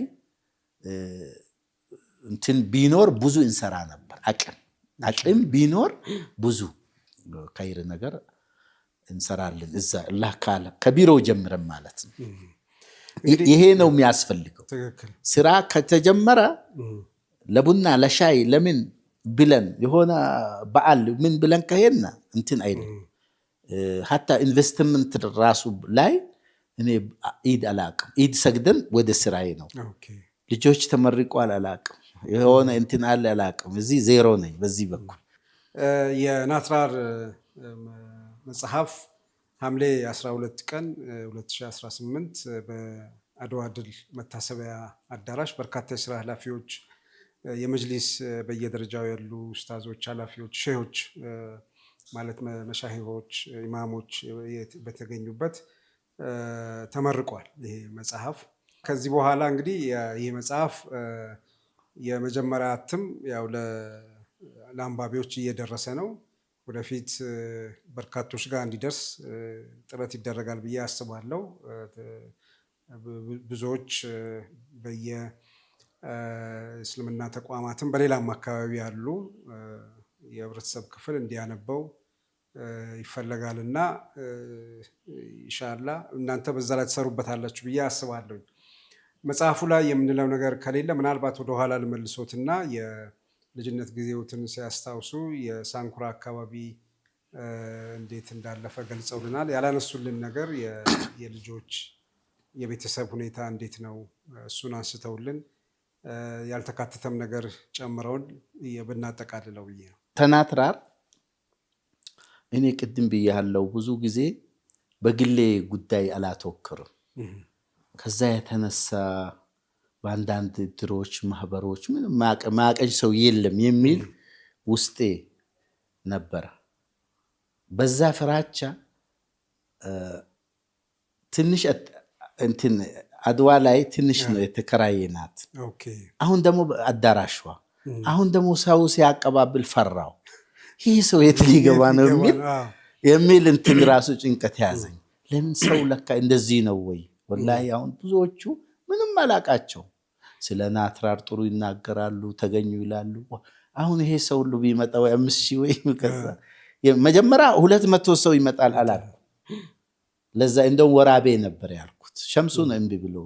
ቢኖር ብዙ እንሰራ ነበር አቅም ቢኖር ብዙ ከይር ነገር እንሰራለን እዛ አላህ ካለ ከቢሮ ጀምረን ማለት ነው ይሄ ነው የሚያስፈልገው ስራ ከተጀመረ ለቡና ለሻይ ለምን ብለን የሆነ በዓል ምን ብለን ከሄና አይደል hatta ኢንቨስትመንት ራሱ ላይ እኔ ኢድ አላቅም ኢድ ሰግደን ወደ ስራዬ ነው ልጆች ተመርቀዋል አላቅም የሆነ አለ አላቅም እዚህ ዜሮ ነኝ በዚህ በኩል የናትራር መጽሐፍ ሐምሌ 12 ቀን 2018 በአድዋ ድል መታሰቢያ አዳራሽ በርካታ የሥራ ኃላፊዎች የመጅሊስ በየደረጃው ያሉ ኡስታዞች ኃላፊዎች ሼሆች ማለት መሻሂሆች ኢማሞች በተገኙበት ተመርቋል ይሄ መጽሐፍ ከዚህ በኋላ እንግዲህ ይሄ መጽሐፍ የመጀመሪያ እትም ያው ለአንባቢዎች እየደረሰ ነው ወደፊት በርካቶች ጋር እንዲደርስ ጥረት ይደረጋል ብዬ አስባለሁ ብዙዎች በየእስልምና ተቋማትም በሌላም አካባቢ ያሉ የህብረተሰብ ክፍል እንዲያነበው ይፈልጋልና ኢንሻአላህ እናንተ በዛ ላይ ተሰሩበታላችሁ ብዬ አስባለሁ መጽሐፉ ላይ የምንለው ነገር ከሌለ ምናልባት ወደ ኋላ ልመልሶትና የልጅነት ጊዜውትን ሲያስታውሱ የሳንኩራ አካባቢ እንዴት እንዳለፈ ገልጸውልናል ያላነሱልን ነገር የልጆች የቤተሰብ ሁኔታ እንዴት ነው እሱን አንስተውልን ያልተካተተም ነገር ጨምረውን ብናጠቃልለው ብዬ ነው ተናትራር እኔ ቅድም ብያለሁ ብዙ ጊዜ በግሌ ጉዳይ አላተወክርም ከዛ የተነሳ በአንዳንድ ድሮች ማህበሮች ምንም ማቀኝ ሰው የለም የሚል ውስጤ ነበር በዛ ፍራቻ ትንሽ አድዋ ላይ ትንሽ ነው የተከራየናት አሁን ደግሞ አዳራሽዋ አሁን ደግሞ ሰው ሲያቀባብል ፈራው ይሄ ሰው የት ሊገባ ነው የሚል ራሱ ጭንቀት ያዘኝ ለምን ሰው ለካ እንደዚህ ነው ወይ ወላሂ አሁን ብዙዎቹ ምንም አላቃቸው ስለ ናትራር ጥሩ ይናገራሉ ተገኙ ይላሉ አሁን ይሄ ሰው ሁሉ ቢመጣው 5000 ወይ ከዛ መጀመሪያ 200 ሰው ይመጣል አላል ለዛ እንደው ወራቤ ነበር ያልኩት ሸምሱ ነው እንዴ ብሎ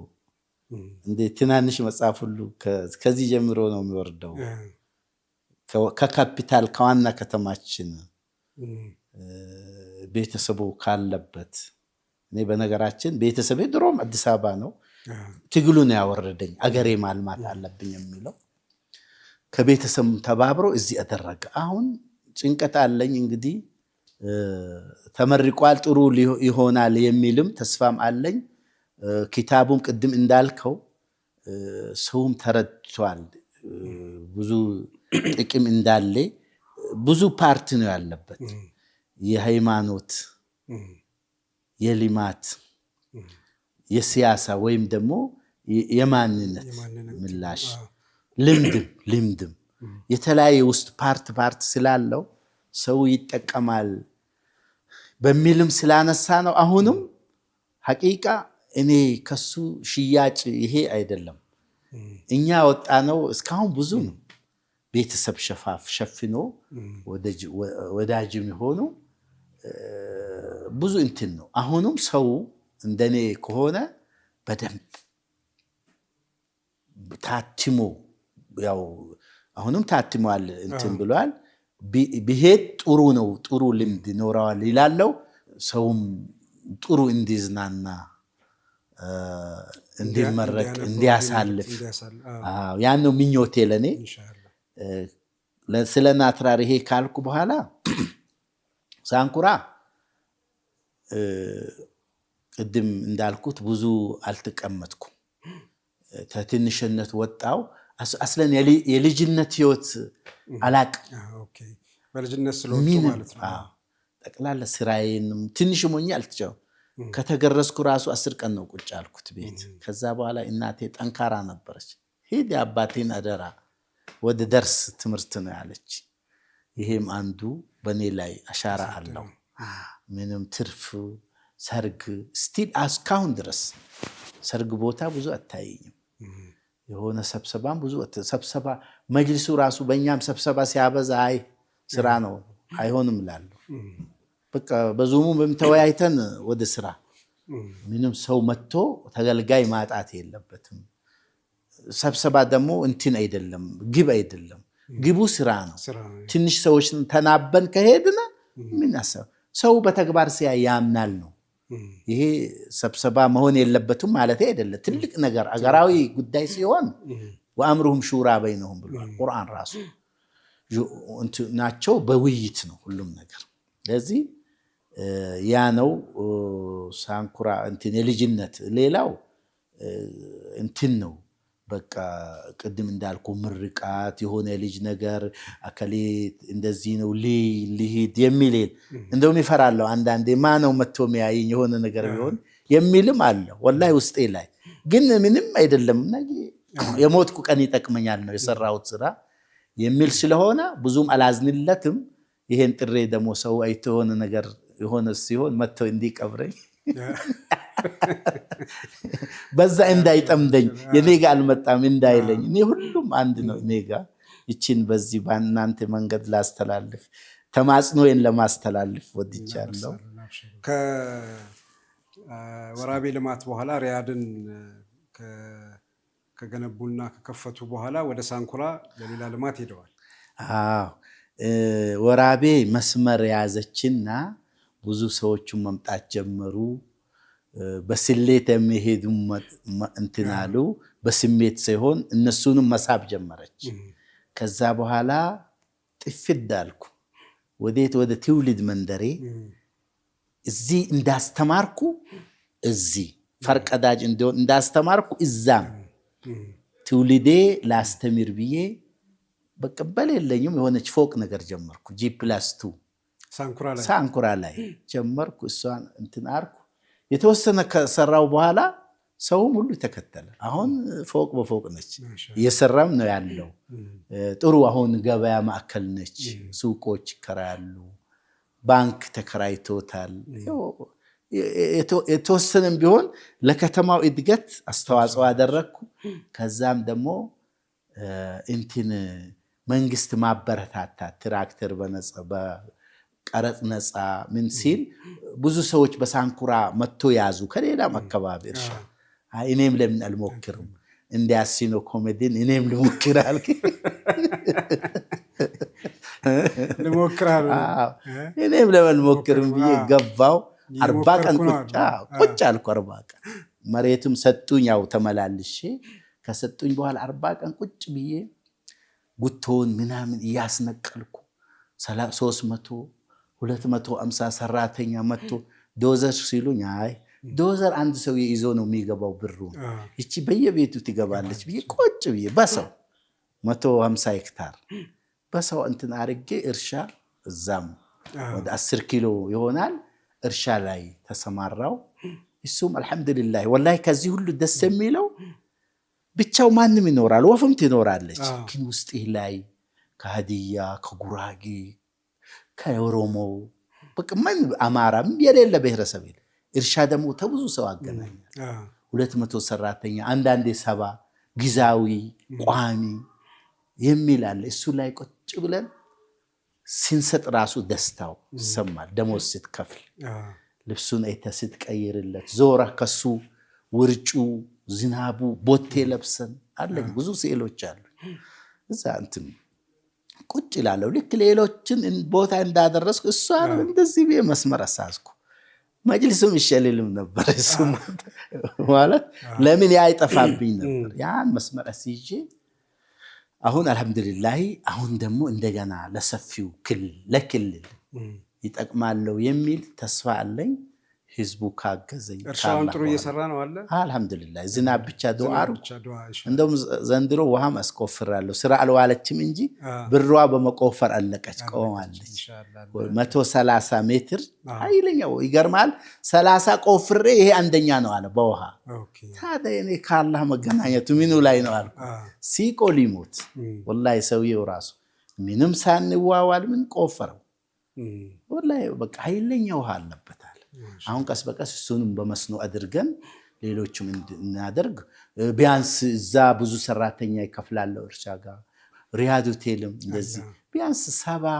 እንዴ ትናንሽ መጽሐፍ ሁሉ ከዚህ ጀምሮ ነው የሚወርደው ከካፒታል ከዋና ከተማችን ቤተሰቡ ካለበት እኔ በነገራችን ቤተሰቤ ድሮም አዲስ አበባ ነው ትግሉን ያወረደኝ አገሬ ማልማት አለብኝ የሚለው ከቤተሰብ ተባብሮ እዚህ አደረገ አሁን ጭንቀት አለኝ እንግዲህ ተመርቋል ጥሩ ይሆናል የሚልም ተስፋም አለኝ ኪታቡም ቅድም እንዳልከው ሰውም ተረድቷል ብዙ ጥቅም እንዳለ ብዙ ፓርት ነው ያለበት የሃይማኖት የሊማት የሲያሳ ወይም ደግሞ የማንነት ምላሽ ልምድም የተለያየ ውስጥ ፓርት ስላለው ሰው ይጠቀማል በሚልም ስላነሳ ነው አሁንም ሐቂቃ እኔ ከሱ ሽያጭ ይሄ አይደለም እኛ ወጣ ነው እስካሁን ብዙ ነው ቤተሰብ ሸፍኖ ወዳጅም ሆኖ ብዙ ነው አሁንም ሰው እንደኔ ከሆነ በደንብ ታትሞ ያው አሁንም ታትሟል ብሏል ቢሄድ ጥሩ ነው ጥሩ ልምድ ይኖራል ይላለው ሰውም ጥሩ እንዲዝናና እንዲመረቅ እንዲያሳልፍ ያን ነው ምኞቴ ለኔ ስለ ናትራር ይሄ ካልኩ በኋላ ሳንኩራ ቅድም እንዳልኩት ብዙ አልተቀመጥኩም። ከትንሽነት ወጣው። አስለን የልጅነት ህይወት አላቅም። በልጅነት ስለወጡ ማለት ነው። ጠቅላላ ስራዬንም ትንሽ ሞኝ አልተጫው ከተገረዝኩ ራሱ 10 ቀን ነው ቁጭ አልኩት ቤት። ከዛ በኋላ እናቴ ጠንካራ ነበረች። ሂድ አባቴን አደራ ወደ ደርስ ትምህርት ነው ያለች። ይሄም አንዱ በኔ ላይ አሻራ አለው። ምንም ትርፍ ሰርግ ስቲል እስካሁን ድረስ ሰርግ ቦታ ብዙ አታየኝም። የሆነ ስብሰባም ብዙ ስብሰባ መጅልሱ ራሱ በእኛም ስብሰባ ሲያበዛ አይ ስራ ነው አይሆንም እላለሁ። በቃ በዙሙ በመተወያይተን ወደ ስራ ምንም ሰው መጥቶ ተገልጋይ ማጣት የለበትም። ስብሰባ ደግሞ እንትን አይደለም፣ ግብ አይደለም። ግቡ ስራ ነው። ትንሽ ሰዎች ተናበን ከሄድና ምን አሰብ ሰው በተግባር ሲያይ ያምናል ነው። ይሄ ስብሰባ መሆን የለበትም ማለት አይደለም። ትልቅ ነገር አገራዊ ጉዳይ ሲሆን ወአምሩሁም ሹራ በይነሁም ብሏል ቁርአን ራሱ ናቸው። በውይይት ነው ሁሉም ነገር። ስለዚህ ያ ነው ሳንኩራ እንትን የልጅነት። ሌላው እንትን ነው በቃ ቅድም እንዳልኩ ምርቃት የሆነ ልጅ ነገር አከሌ እንደዚህ ነው ሊሄድ የሚል እንደውም ይፈራለሁ አንዳንዴ ማነው መጥቶ የሚያየኝ የሆነ ነገር ቢሆን የሚልም አለ ወላሂ ውስጤ ላይ። ግን ምንም አይደለም የሞትኩ ቀን ይጠቅመኛል ነው የሰራሁት ስራ የሚል ስለሆነ ብዙም አላዝንለትም። ይሄን ጥሬ ደግሞ ሰው አይቶ የሆነ ነገር የሆነ ሲሆን መጥቶ እንዲቀብረኝ በዛ እንዳይጠምደኝ የኔጋ አልመጣም እንዳይለኝ እኔ ሁሉም አንድ ነው ኔጋ። እቺን በዚህ ባናንተ መንገድ ላስተላልፍ ተማጽኖዬን ለማስተላልፍ ወድቻለሁ። ከወራቤ ልማት በኋላ ሪያድን ከገነቡና ከከፈቱ በኋላ ወደ ሳንኩራ ለሌላ ልማት ሄደዋል። አዎ ወራቤ መስመር ያዘችና ብዙ ሰዎችን መምጣት ጀመሩ። በስሌት የሚሄዱ እንትናሉ በስሜት ሳይሆን እነሱንም መሳብ ጀመረች። ከዛ በኋላ ጥፍት አልኩ። ወዴት? ወደ ትውልድ መንደሬ። እዚህ እንዳስተማርኩ እዚህ ፈርቀዳጅ እንዲሆን እንዳስተማርኩ እዛም ትውልዴ ላስተምር ብዬ በቀበል የለኝም የሆነች ፎቅ ነገር ጀመርኩ። G+2 ሳንኩራ ላይ ጀመርኩ። እሷን እንትን አርኩ። የተወሰነ ከሰራው በኋላ ሰውም ሁሉ ተከተለ። አሁን ፎቅ በፎቅ ነች፣ እየሰራም ነው ያለው። ጥሩ አሁን ገበያ ማዕከል ነች። ሱቆች ይከራያሉ፣ ባንክ ተከራይቶታል። የተወሰነም ቢሆን ለከተማው እድገት አስተዋጽኦ አደረግኩ። ከዛም ደግሞ እንትን መንግስት ማበረታታ ትራክተር በቀረጥ ነፃ ምን ሲል ብዙ ሰዎች በሳንኩራ መጥቶ ያዙ ከሌላም አካባቢ እርሻ። እኔም ለምን አልሞክርም እንዲያሲኖ ኮሜዲን እኔም ልሞክር አልክ። እኔም ለምን አልሞክርም ብዬ ገባው። 40 ቀን ቁጭ አልኩ። 40 ቀን መሬቱም ሰጡኝ። ያው ተመላልሼ ከሰጡኝ በኋላ 40 ቀን ቁጭ ብዬ ጉቶን ምናምን እያስነቀልኩ 300 250 ሰራተኛ መጥቶ ዶዘር ሲሉኝ አይ ዶዘር አንድ ሰው ይዞ ነው የሚገባው ብሩ፣ እቺ በየቤቱ ትገባለች ብዬ ቁጭ ብዬ በሰው 150 ሄክታር በሰው እንትን አርጌ እርሻ እዛም ወደ 10 ኪሎ ይሆናል እርሻ ላይ ተሰማራው። እሱም አልহামዱሊላህ ወላሂ ከዚህ ሁሉ ደስ የሚለው ብቻው ማንም ይኖራል፣ ወፍም ትኖራለች። ግን ውስጥ ላይ ከሀዲያ ከጉራጌ ከኦሮሞ በቃ ምን አማራም የሌለ ብሔረሰብ እርሻ ደግሞ ተብዙ ሰው አገናኛል። 200 ሰራተኛ አንዳንዴ 70 ግዛዊ ቋሚ የሚል አለ። እሱ ላይ ቁጭ ብለን ሲንሰጥ ራሱ ደስታው ይሰማል። ደሞዝ ስትከፍል ልብሱን አይተህ ስትቀይርለት ዞራ ከሱ ውርጩ ዝናቡ ቦቴ ለብሰን አለኝ። ብዙ ስዕሎች አሉ እዛ እንትን ቁጭ ይላለው። ልክ ሌሎችን ቦታ እንዳደረስኩ እሷ እንደዚህ በመስመር አሳዝኩ። መጅልሱም ይሸልልም ነበር እሱ ማለት ለምን ያይጠፋብኝ ነበር። ያን መስመር አስይዤ አሁን አልহামዱሊላህ አሁን ደግሞ እንደገና ለሰፊው ለክልል ይጠቅማለው የሚል ተስፋ አለኝ። ህዝቡ ካገዘኝ እርሻውን ጥሩ እየሰራ ነው አለ አልহামዱሊላህ። ዝናብ ብቻ ዱዓሩ እንደውም ዘንድሮ ውሃም አስቆፍራለሁ ስራ አልዋለችም እንጂ ብሯ በመቆፈር አለቀች ቆማለች። 130 ሜትር አይለኛው ይገርማል። 30 ቆፍሬ ይሄ አንደኛ ነው አለ በውሃ። ታዲያ እኔ ከአላህ መገናኘቱ ምኑ ላይ ነው አልኩ። ሲቆሊሞት ወላሂ ሰውየው ራሱ ምንም ሳንዋዋል ምን ቆፈረው ወላሂ በቃ አይለኛ ውሃ አለበት። አሁን ቀስ በቀስ እሱንም በመስኖ አድርገን ሌሎችም እናደርግ። ቢያንስ እዛ ብዙ ሰራተኛ ይከፍላል እርሻ ጋር ሪያድ ሆቴልም እንደዚህ ቢያንስ 70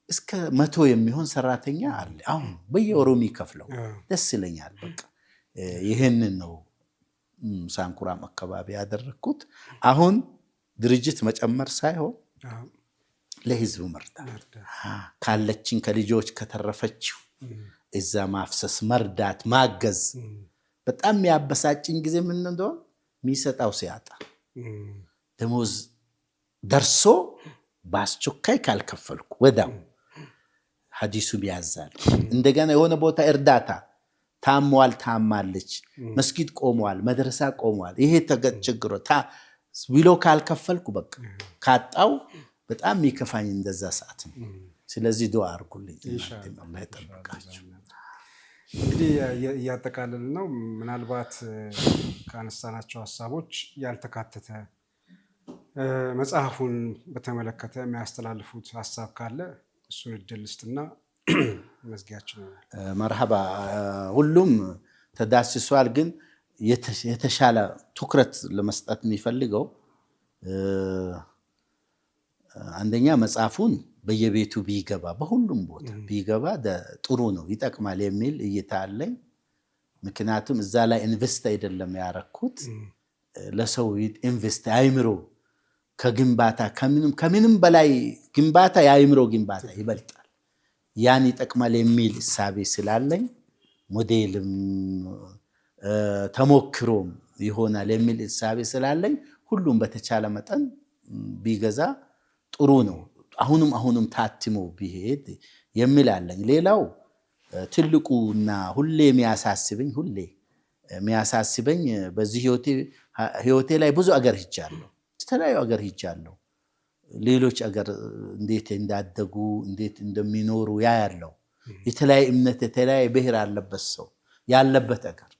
እስከ 100 የሚሆን ሰራተኛ አለ አሁን በየወሩ የሚከፍለው። ደስ ይለኛል። በቃ ይሄንን ነው ሳንኩራም አካባቢ ያደረኩት። አሁን ድርጅት መጨመር ሳይሆን ለህዝቡ መርዳት ካለችን ከልጆች ከተረፈችው እዛ ማፍሰስ መርዳት ማገዝ። በጣም የሚያበሳጭኝ ጊዜ ምን እንደሆነ የሚሰጣው ሲያጣ ደሞዝ ደርሶ በአስቸኳይ ካልከፈልኩ ወዳው ሐዲሱ ቢያዛል። እንደገና የሆነ ቦታ እርዳታ ታሟል ታማለች መስጊድ ቆሟል መድረሳ ቆሟል ይሄ ተቸግሮ ቢሎ ካልከፈልኩ በቃ ካጣው በጣም የሚከፋኝ እንደዛ ሰዓት ነው። ስለዚህ ዱዓ አድርጉልኝ አላህ ይጠብቃችሁ። እንግዲህ እያጠቃለል ነው። ምናልባት ካነሳናቸው ሀሳቦች ያልተካተተ መጽሐፉን በተመለከተ የሚያስተላልፉት ሀሳብ ካለ እሱን እድል ስጥና መዝጊያችን ነው። መርሐባ ሁሉም ተዳስሷል። ግን የተሻለ ትኩረት ለመስጠት የሚፈልገው አንደኛ መጽሐፉን በየቤቱ ቢገባ በሁሉም ቦታ ቢገባ ጥሩ ነው ይጠቅማል የሚል እይታ አለኝ። ምክንያቱም እዛ ላይ ኢንቨስት አይደለም ያረኩት ለሰው ኢንቨስት አይምሮ ከግንባታ ከምንም በላይ ግንባታ የአይምሮ ግንባታ ይበልጣል። ያን ይጠቅማል የሚል እሳቤ ስላለኝ ሞዴልም ተሞክሮም ይሆናል የሚል እሳቤ ስላለኝ ሁሉም በተቻለ መጠን ቢገዛ ጥሩ ነው። አሁንም ታትሞ ቢሄድ የሚል አለኝ። ሌላው ትልቁና ሁሌ የሚያሳስበኝ በዚህ ህይወቴ ላይ ብዙ አገር ሄጃለሁ፣ የተለያዩ አገር ሄጃለሁ። ሌሎች አገር እንዴት እንዳደጉ እንዴት እንደሚኖሩ ያያለው። የተለያየ እምነት የተለያየ ብሔር ያለበት ሰው ያለበት አገር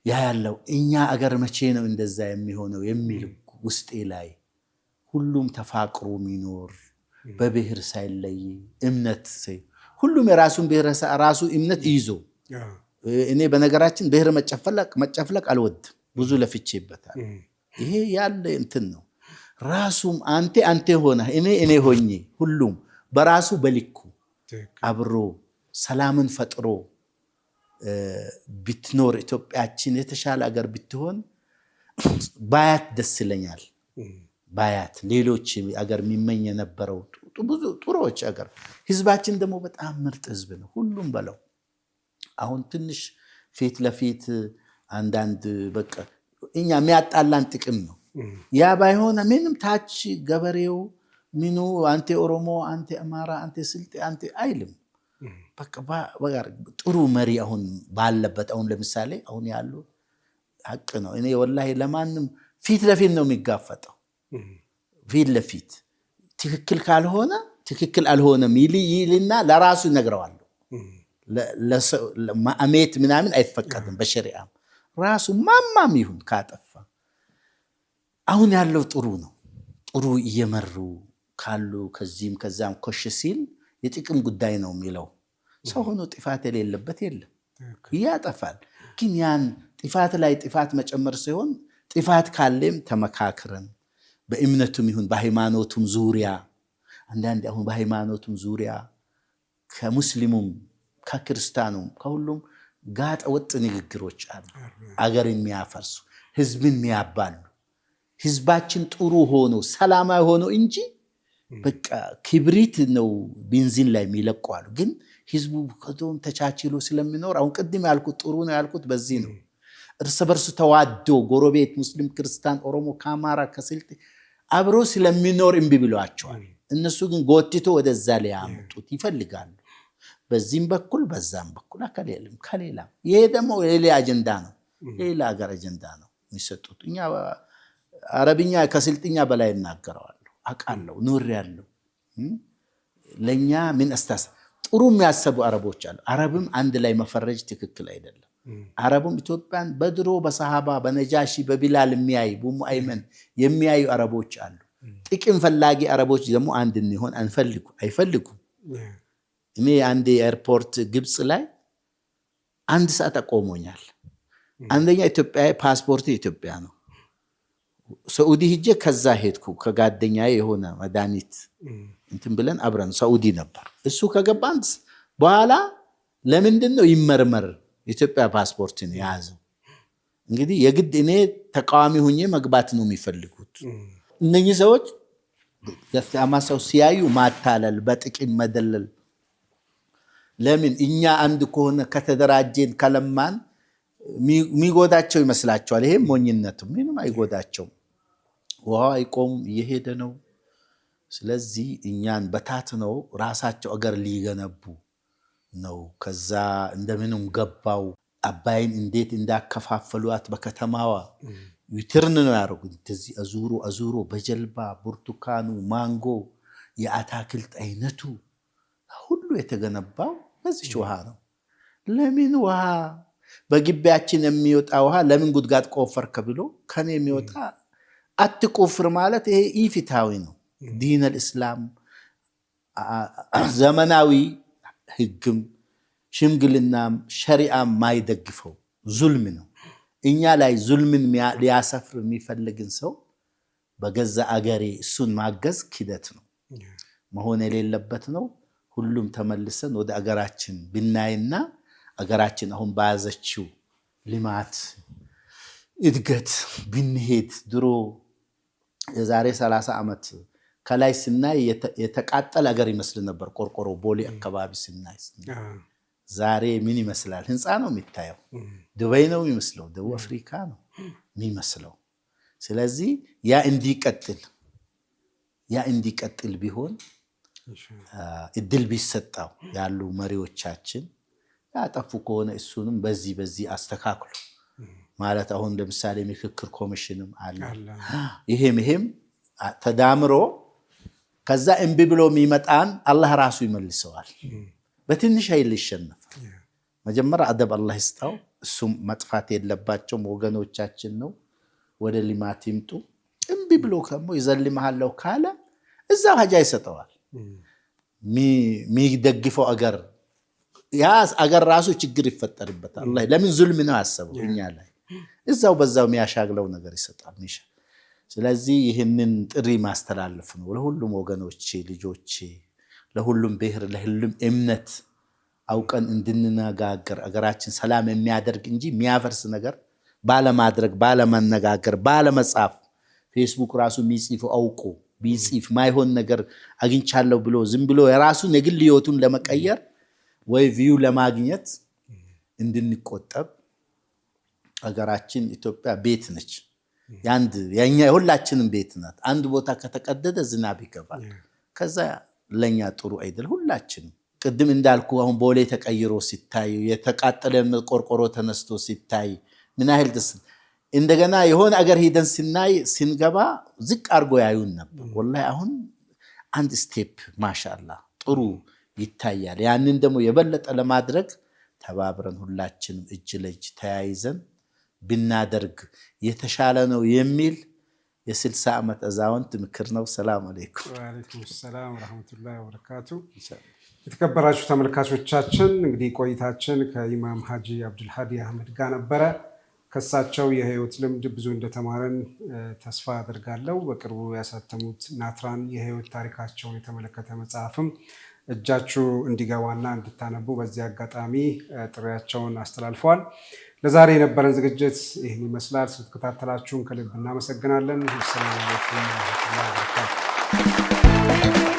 ያያለው። እኛ አገር መቼ ነው እንደዛ የሚሆነው የሚል ውስጤ ላይ ሁሉም ተፋቅሮ የሚኖር በብሔር ሳይለይ እምነት ሁሉም የራሱን ብሔር ራሱ እምነት ይዞ እኔ በነገራችን ብሔር መጨፍለቅ አልወድም፣ ብዙ ለፍቼበታል። ይሄ ያለ እንትን ነው። ራሱም አንተ ሆነ እኔ ሆኜ ሁሉም በራሱ በልኩ አብሮ ሰላምን ፈጥሮ ብትኖር ኢትዮጵያችን የተሻለ አገር ብትሆን ባያት ደስ ይለኛል። ባያት ሌሎች አገር የሚመኝ የነበረው ብዙ ጥሩዎች አገር ህዝባችን ደግሞ በጣም ምርጥ ህዝብ ነው። ሁሉም በለው አሁን ትንሽ ፊት ለፊት አንዳንድ በቃ እኛ የሚያጣላን ጥቅም ነው። ያ ባይሆን ምንም ታች ገበሬው ምኑ አንተ ኦሮሞ አንተ አማራ አንተ ስልጤ አንተ አይልም። በቃ ጥሩ መሪ አሁን ባለበት አሁን ለምሳሌ አሁን ያሉ ሐቅ ነው። እኔ ወላሂ ለማንም ፊት ለፊት ነው የሚጋፈጠው። ፊት ለፊት ትክክል ካልሆነ ትክክል አልሆነም ይልና ለራሱ ይነግረዋል። ለማአሜት ምናምን አይፈቀድም በሸሪዓም። ራሱ ማማም ይሁን ካጠፋ አሁን ያለው ጥሩ ነው። ጥሩ እየመሩ ካሉ ከዚህም ከዛም ኮሽ ሲል የጥቅም ጉዳይ ነው የሚለው ሰው ሆኖ ጥፋት የሌለበት የለም፣ ያጠፋል። ግን ያን ጥፋት ላይ ጥፋት መጨመር ሲሆን ጥፋት ካለም ተመካክረን በእምነቱም ይሁን በሃይማኖቱም ዙሪያ አንዳንድ አሁን በሃይማኖቱም ዙሪያ ከሙስሊሙም ከክርስቲያኑም ከሁሉም ጋጠ ወጥ ንግግሮች አሉ፣ አገር የሚያፈርሱ ህዝብን የሚያባሉ። ህዝባችን ጥሩ ሆኖ ሰላማዊ ሆኖ እንጂ በቃ ክብሪት ነው ቤንዚን ላይ የሚለቋሉ። ግን ህዝቡ ከቶም ተቻችሎ ስለሚኖር አሁን ቅድም ያልኩት ጥሩ ነው ያልኩት በዚህ ነው። እርስ በርሱ ተዋዶ ጎረቤት ሙስሊም ክርስቲያን ኦሮሞ ከአማራ ከስልጤ አብሮ ስለሚኖር እምቢ ብሏቸዋል። እነሱ ግን ጎትቶ ወደዛ ሊያመጡት ይፈልጋሉ። በዚህም በኩል በዛም በኩል አከሌለም ከሌላም። ይሄ ደግሞ ሌላ አጀንዳ ነው፣ ሌላ ሀገር አጀንዳ ነው የሚሰጡት። እኛ አረብኛ ከስልጥኛ በላይ እናገረዋለሁ፣ አውቃለሁ፣ ኑሬያለሁ። ለኛ ምን አስተሳሰብ ጥሩ የሚያስቡ አረቦች አሉ። አረብም አንድ ላይ መፈረጅ ትክክል አይደለም። አረቡም ኢትዮጵያን በድሮ በሰሃባ በነጃሺ በቢላል የሚያይ በሙአይመን የሚያዩ አረቦች አሉ። ጥቅም ፈላጊ አረቦች ደግሞ አንድ እንሆን አይፈልጉም። እኔ አንድ ኤርፖርት ግብጽ ላይ 1 ሰዓት አቆሞኛል። አንደኛ ኢትዮጵያ ፓስፖርት ኢትዮጵያ ነው። ሳኡዲ ሄጄ ከዛ ሄድኩ ከጓደኛዬ የሆነ መድኃኒት እንትን ብለን አብረን ሳኡዲ ነበር። እሱ ከገባን በኋላ ለምንድን ነው ይመርመር ኢትዮጵያ ፓስፖርት ነው ያዘው። እንግዲህ የግድ እኔ ተቃዋሚ ሆኜ መግባት ነው የሚፈልጉት እነኚህ ሰዎች። ደስታማ ሰው ሲያዩ ማታለል፣ በጥቂም መደለል። ለምን እኛ አንድ ከሆነ ከተደራጀን ከለማን የሚጎዳቸው ይመስላቸዋል። ይሄ ሞኝነት ምንም አይጎዳቸውም። ውሃ አይቆም እየሄደ ነው። ስለዚህ እኛን በታትነው ራሳቸው አገር ሊገነቡ ነው። ከዛ እንደምንም ገባው አባይን እንዴት እንዳከፋፈሏት በከተማዋ ዩትርን ነው ያደረጉት። እንደዚህ አዙሮ በጀልባ ብርቱካኑ፣ ማንጎ፣ የአታክልት አይነቱ ሁሉ የተገነባው በዚህ ውሃ ነው። ለምን ውሃ በግቢያችን የሚወጣ ውሃ ለምን ጉድጓድ ቆፈርክ ብሎ ከኔ የሚወጣ አትቆፍር ማለት ይሄ ኢፍትሃዊ ነው። ዲን አልእስላም ዘመናዊ ህግም ሽምግልናም ሸሪዓም ማይደግፈው ዙልም ነው። እኛ ላይ ዙልምን ሊያሰፍር የሚፈልግን ሰው በገዛ አገሬ እሱን ማገዝ ክደት ነው፣ መሆን የሌለበት ነው። ሁሉም ተመልሰን ወደ አገራችን ብናይና አገራችን አሁን ባያዘችው ልማት እድገት ብንሄድ ድሮ የዛሬ 30 ዓመት ከላይ ስናይ የተቃጠለ አገር ይመስል ነበር። ቆርቆሮ ቦሌ አካባቢ ስናይ ዛሬ ምን ይመስላል? ህንፃ ነው የሚታየው። ዱባይ ነው የሚመስለው፣ ደቡብ አፍሪካ ነው የሚመስለው። ስለዚህ ያ እንዲቀጥል ቢሆን እድል ቢሰጣው ያሉ መሪዎቻችን ያጠፉ ከሆነ እሱንም በዚህ አስተካክሉ ማለት። አሁን ለምሳሌ ምክክር ኮሚሽንም አለ። ይሄም ተዳምሮ ከዛ እምቢ ብሎ የሚመጣን አላህ ራሱ ይመልሰዋል። በትንሽ ኃይል ይሸነፋል። መጀመሪያ አደብ አላህ ይስጣው። እሱም መጥፋት የለባቸውም ወገኖቻችን ነው። ወደ ልማት ይምጡ። እምቢ ብሎ ከሞ ይዘልምሃለሁ ካለ እዛው ሀጃ ይሰጠዋል። የሚደግፈው አገር ያ አገር ራሱ ችግር ይፈጠርበታል። አላህ ለምን ዙልም ነው ያሰበው እኛ ላይ እዛው በዛው የሚያሻግለው ነገር ይሰጣል። ስለዚህ ይህንን ጥሪ ማስተላለፍ ነው ለሁሉም ወገኖቼ፣ ልጆቼ፣ ለሁሉም ብሔር፣ ለሁሉም እምነት አውቀን እንድንነጋገር አገራችን ሰላም የሚያደርግ እንጂ የሚያፈርስ ነገር ባለማድረግ፣ ባለመነጋገር፣ ባለመጻፍ ፌስቡክ ራሱ የሚጽፈው አውቆ ቢጽፍ ማይሆን ነገር አግኝቻለሁ ብሎ ዝም ብሎ የራሱን የግል ህይወቱን ለመቀየር ወይ ቪው ለማግኘት እንድንቆጠብ። አገራችን ኢትዮጵያ ቤት ነች። የኛ የሁላችንም ቤት ናት። አንድ ቦታ ከተቀደደ ዝናብ ይገባል። ከዛ ለኛ ጥሩ አይደል? ሁላችንም ቅድም እንዳልኩ አሁን ቦሌ ተቀይሮ ሲታይ የተቃጠለ ቆርቆሮ ተነስቶ ሲታይ ምን ያህል ደስ እንደገና የሆነ አገር ሄደን ስንገባ ዝቅ አርጎ ያዩን ነበር። ወላሂ አሁን አንድ ስቴፕ ማሻአላህ ጥሩ ይታያል። ያንን ደግሞ የበለጠ ለማድረግ ተባብረን ሁላችንም እጅ ለእጅ ተያይዘን ብናደርግ የተሻለ ነው የሚል የ60 ዓመት አዛውንት ምክር ነው። ሰላም አለይኩም ወአለይኩም ሰላም ወራህመቱላሂ ወበረካቱ። የተከበራችሁ ተመልካቾቻችን እንግዲህ ቆይታችን ከኢማም ሀጂ አብዱልሃዲ አህመድ ጋር ነበረ። ከሳቸው የህይወት ልምድ ብዙ እንደተማረን ተስፋ አደርጋለሁ። በቅርቡ ያሳተሙት ናትራን የህይወት ታሪካቸውን የተመለከተ መጽሐፍም እጃችሁ እንዲገባና እንድታነቡ በዚህ አጋጣሚ ጥሪያቸውን አስተላልፈዋል። ለዛሬ የነበረን ዝግጅት ይህን ይመስላል። ስለተከታተላችሁን ከልብ እናመሰግናለን። ሰላም አለይኩም ወራህመቱላሂ ወበረካቱ።